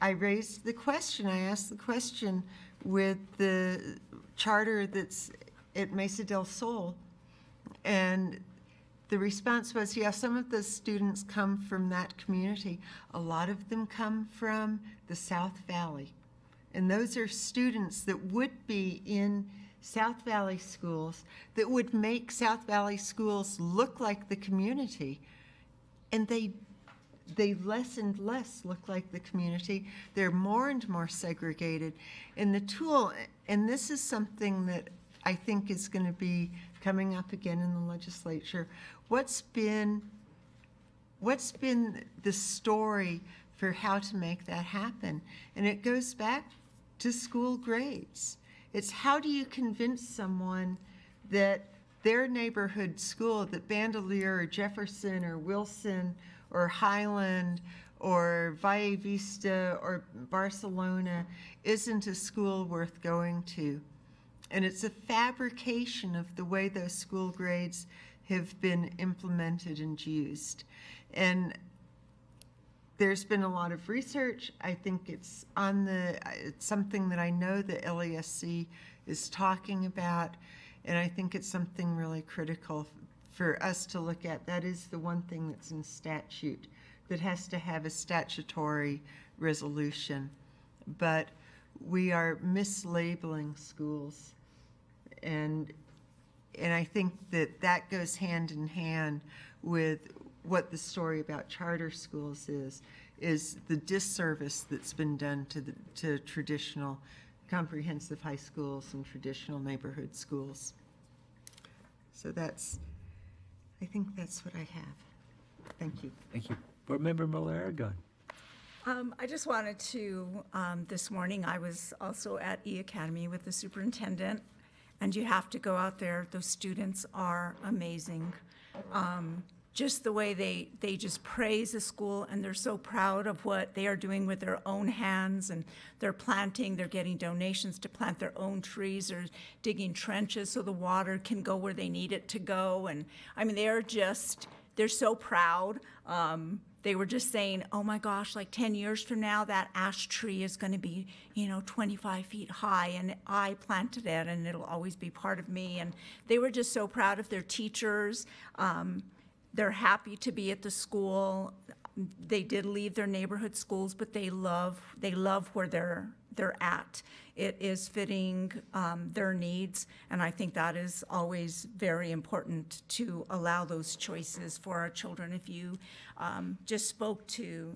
asked the question with the charter that's at Mesa del Sol. And the response was, yeah, some of the students come from that community. A lot of them come from the South Valley. And those are students that would be in South Valley schools, that would make South Valley schools look like the community. And they less and less look like the community. They're more and more segregated. And the tool, and this is something that I think is going to be coming up again in the legislature, what's been the story for how to make that happen? And it goes back to school grades. It's how do you convince someone that their neighborhood school, that Bandelier or Jefferson or Wilson or Highland or Valle Vista or Barcelona isn't a school worth going to? And it's a fabrication of the way those school grades have been implemented and used. And there's been a lot of research. I think it's something that I know the LESC is talking about, and I think it's something really critical for us to look at. That is the one thing that's in statute that has to have a statutory resolution. But we are mislabeling schools, and I think that goes hand in hand with what the story about charter schools is the disservice that's been done to traditional comprehensive high schools and traditional neighborhood schools. So I think that's what I have. Thank you. Thank you. Board Member Muller-Aragon. I just wanted to, this morning, I was also at E-Academy with the superintendent, and you have to go out there. Those students are amazing. Just the way they just praise the school, and they're so proud of what they are doing with their own hands, and they're planting, they're getting donations to plant their own trees, or digging trenches so the water can go where they need it to go. And I mean, they're so proud. They were just saying, oh my gosh, like 10 years from now, that ash tree is going to be, 25 feet high, and I planted it, and it'll always be part of me. And they were just so proud of their teachers. They're happy to be at the school. They did leave their neighborhood schools, but they love where they're at. It is fitting their needs, and I think that is always very important to allow those choices for our children. If you just spoke to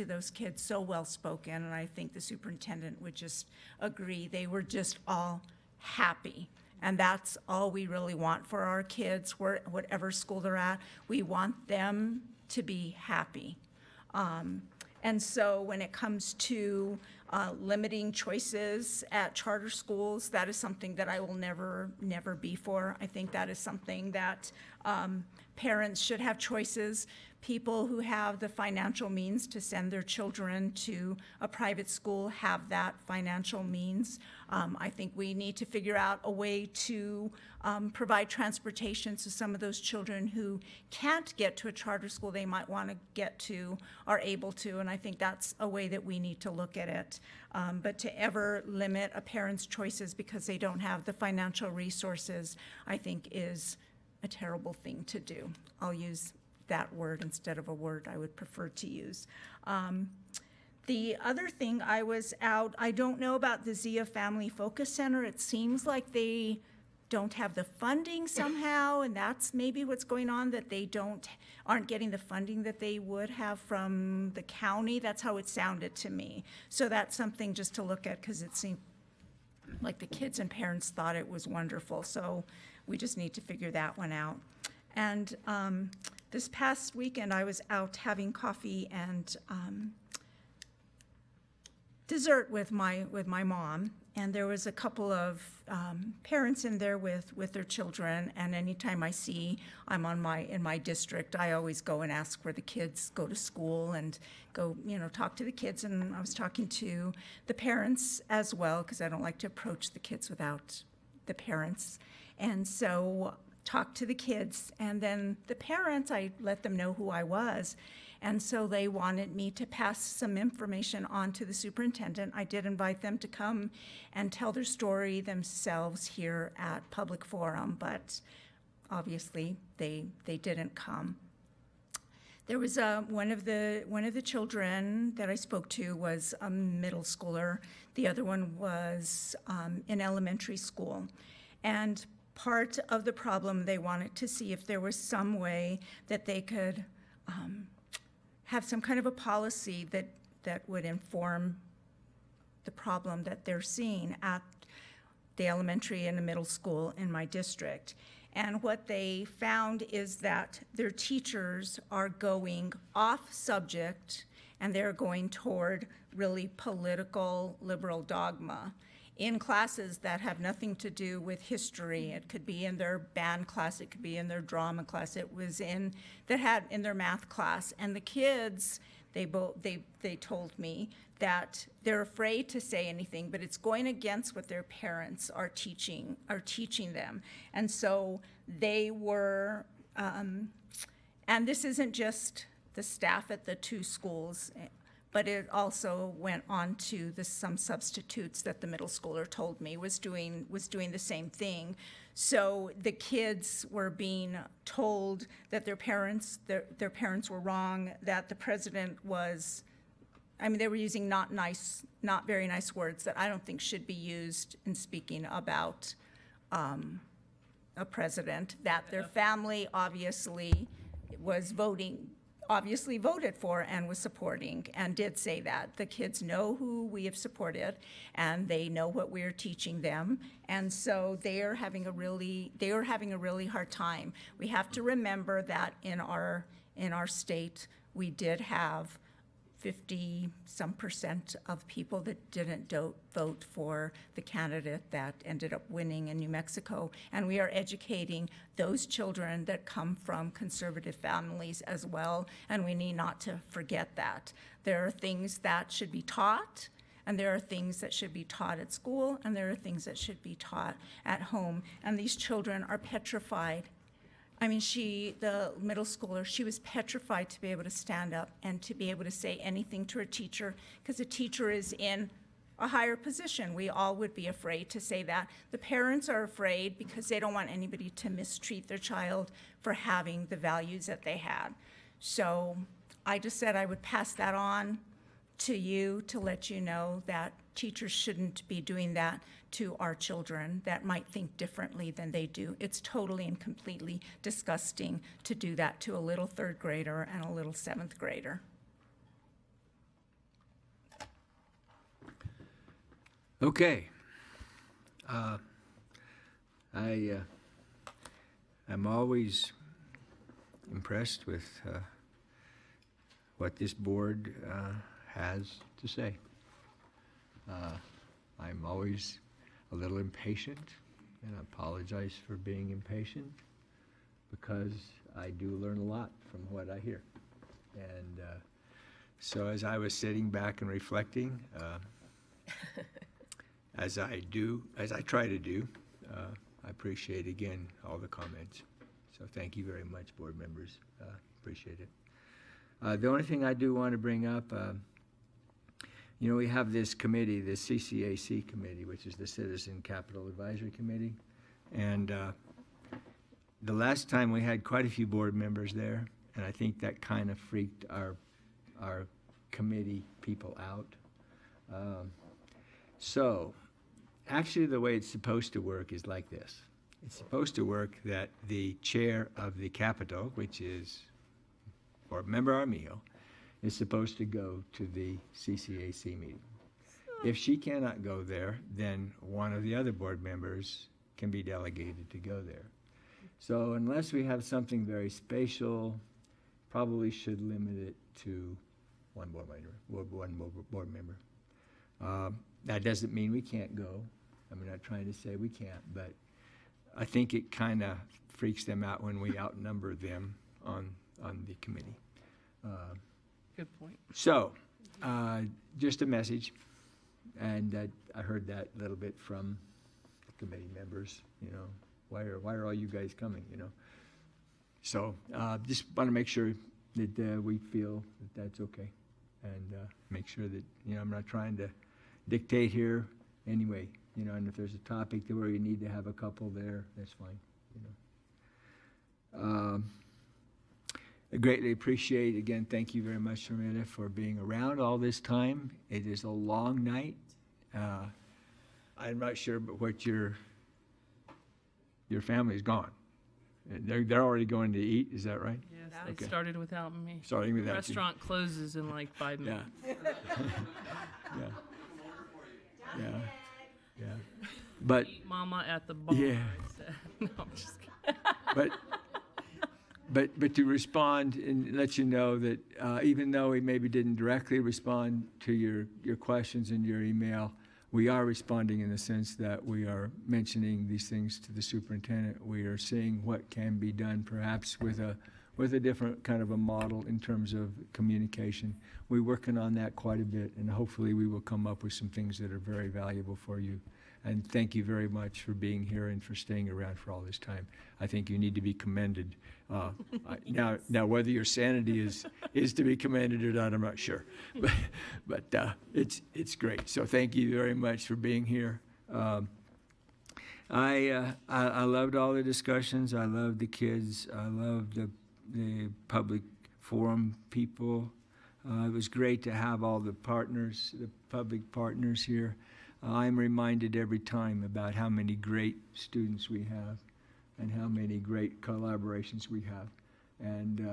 those kids so well spoken, and I think the superintendent would just agree, they were just all happy. And that's all we really want for our kids, whatever school they're at. We want them to be happy. And so when it comes to limiting choices at charter schools, that is something that I will never be for. I think that is something that parents should have choices. People who have the financial means to send their children to a private school have that financial means. I think we need to figure out a way to provide transportation so some of those children who can't get to a charter school they might want to get to are able to, and I think that's a way that we need to look at it. But to ever limit a parent's choices because they don't have the financial resources, I think is a terrible thing to do. I'll use that word instead of a word I would prefer to use. The other thing, I was out, I don't know about the Zia Family Focus Center. It seems like they don't have the funding somehow, and that's maybe what's going on, that they aren't getting the funding that they would have from the county. That's how it sounded to me. So that's something just to look at, because it seemed like the kids and parents thought it was wonderful. So we just need to figure that one out. And this past weekend, I was out having coffee and dessert with my mom, and there was a couple of parents in there with their children. And anytime I'm in my district, I always go and ask where the kids go to school and go, talk to the kids. And I was talking to the parents as well, because I don't like to approach the kids without the parents. And so talk to the kids. And then the parents, I let them know who I was. And so they wanted me to pass some information on to the superintendent. I did invite them to come and tell their story themselves here at Public Forum, but obviously they didn't come. There was one of the children that I spoke to was a middle schooler. The other one was in elementary school. And part of the problem, they wanted to see if there was some way that they could have some kind of a policy that would inform the problem that they're seeing at the elementary and the middle school in my district. And what they found is that their teachers are going off subject and they're going toward really political liberal dogma in classes that have nothing to do with history. It could be in their band class, it could be in their drama class, it was in their math class. And the kids, they told me that they're afraid to say anything, but it's going against what their parents are teaching them. And so they were, and this isn't just the staff at the two schools, but it also went on to some substitutes that the middle schooler told me was doing the same thing. So the kids were being told that their parents were wrong, that the president was, they were using not very nice words that I don't think should be used in speaking about a president, that their family obviously voted for and was supporting and did say that. The kids know who we have supported and they know what we're teaching them. And so they are having a really hard time. We have to remember that in our state, we did have 50-some% of people that didn't vote for the candidate that ended up winning in New Mexico. And we are educating those children that come from conservative families as well, and we need not to forget that. There are things that should be taught, and there are things that should be taught at school, and there are things that should be taught at home. And these children are petrified. The middle schooler, she was petrified to be able to stand up and to be able to say anything to her teacher, because a teacher is in a higher position. We all would be afraid to say that. The parents are afraid because they don't want anybody to mistreat their child for having the values that they had. So I just said I would pass that on to you to let you know that teachers shouldn't be doing that to our children that might think differently than they do. It's totally and completely disgusting to do that to a little third grader and a little seventh grader. Okay. I'm always impressed with what this board has to say. I'm always a little impatient, and I apologize for being impatient because I do learn a lot from what I hear. And so as I was sitting back and reflecting, as I try to do, I appreciate again all the comments. So thank you very much, board members. Appreciate it. The only thing I do want to bring up, we have this committee, the CCAC committee, which is the Citizen Capital Advisory Committee. And the last time we had quite a few board members there, and I think that kind of freaked our committee people out. So actually the way it's supposed to work is like this. It's supposed to work that the chair of the Capitol, which is Board Member Armijo, is supposed to go to the CCAC meeting. If she cannot go there, then one of the other board members can be delegated to go there. So unless we have something very spatial, probably should limit it to one board member. That doesn't mean we can't go. I'm not trying to say we can't, but I think it kind of freaks them out when we outnumber them on the committee. Good point. So, just a message, and I heard that a little bit from the committee members, why are all you guys coming, you know? So just want to make sure that we feel that that's okay, and make sure that, you know, I'm not trying to dictate here anyway, you know, and if there's a topic where you need to have a couple there, that's fine, you know. I greatly appreciate, again, thank you very much, Sharmila, for being around all this time. It is a long night. I'm not sure, but what your family's gone. They're already going to eat, is that right? Yes, they Okay. started without me. Starting without you. The restaurant closes in like 5 minutes. Yeah. Yeah. But Eat Mama at the bar. Yeah. I said. No, I'm just kidding. But to respond and let you know that even though we maybe didn't directly respond to your questions in your email, we are responding in the sense that we are mentioning these things to the superintendent. We are seeing what can be done perhaps with a different kind of a model in terms of communication. We're working on that quite a bit, and hopefully we will come up with some things that are very valuable for you. And thank you very much for being here and for staying around for all this time. I think you need to be commended. Now, whether your sanity is to be commended or not, I'm not sure. But it's great. So thank you very much for being here. I loved all the discussions. I loved the kids. I loved the public forum people. It was great to have all the partners, the public partners here. I'm reminded every time about how many great students we have and how many great collaborations we have. And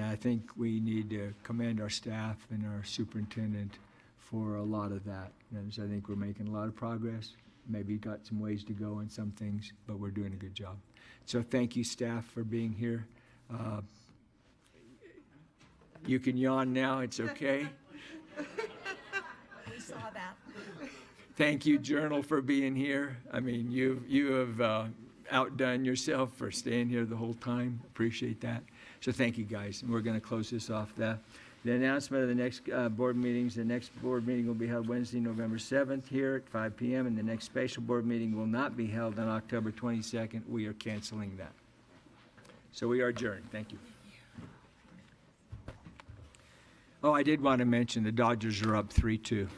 I think we need to commend our staff and our superintendent for a lot of that. And I think we're making a lot of progress. Maybe got some ways to go in some things, but we're doing a good job. So thank you, staff, for being here. You can yawn now, it's okay. We saw that. Thank you, Journal, for being here. I mean, you have outdone yourself for staying here the whole time. Appreciate that. So thank you, guys. And we're going to close this off. The announcement of the next board meetings. The next board meeting will be held Wednesday, November 7th here at 5 p.m. And the next special board meeting will not be held on October 22nd. We are canceling that. So we are adjourned. Thank you. Oh, I did want to mention the Dodgers are up 3-2.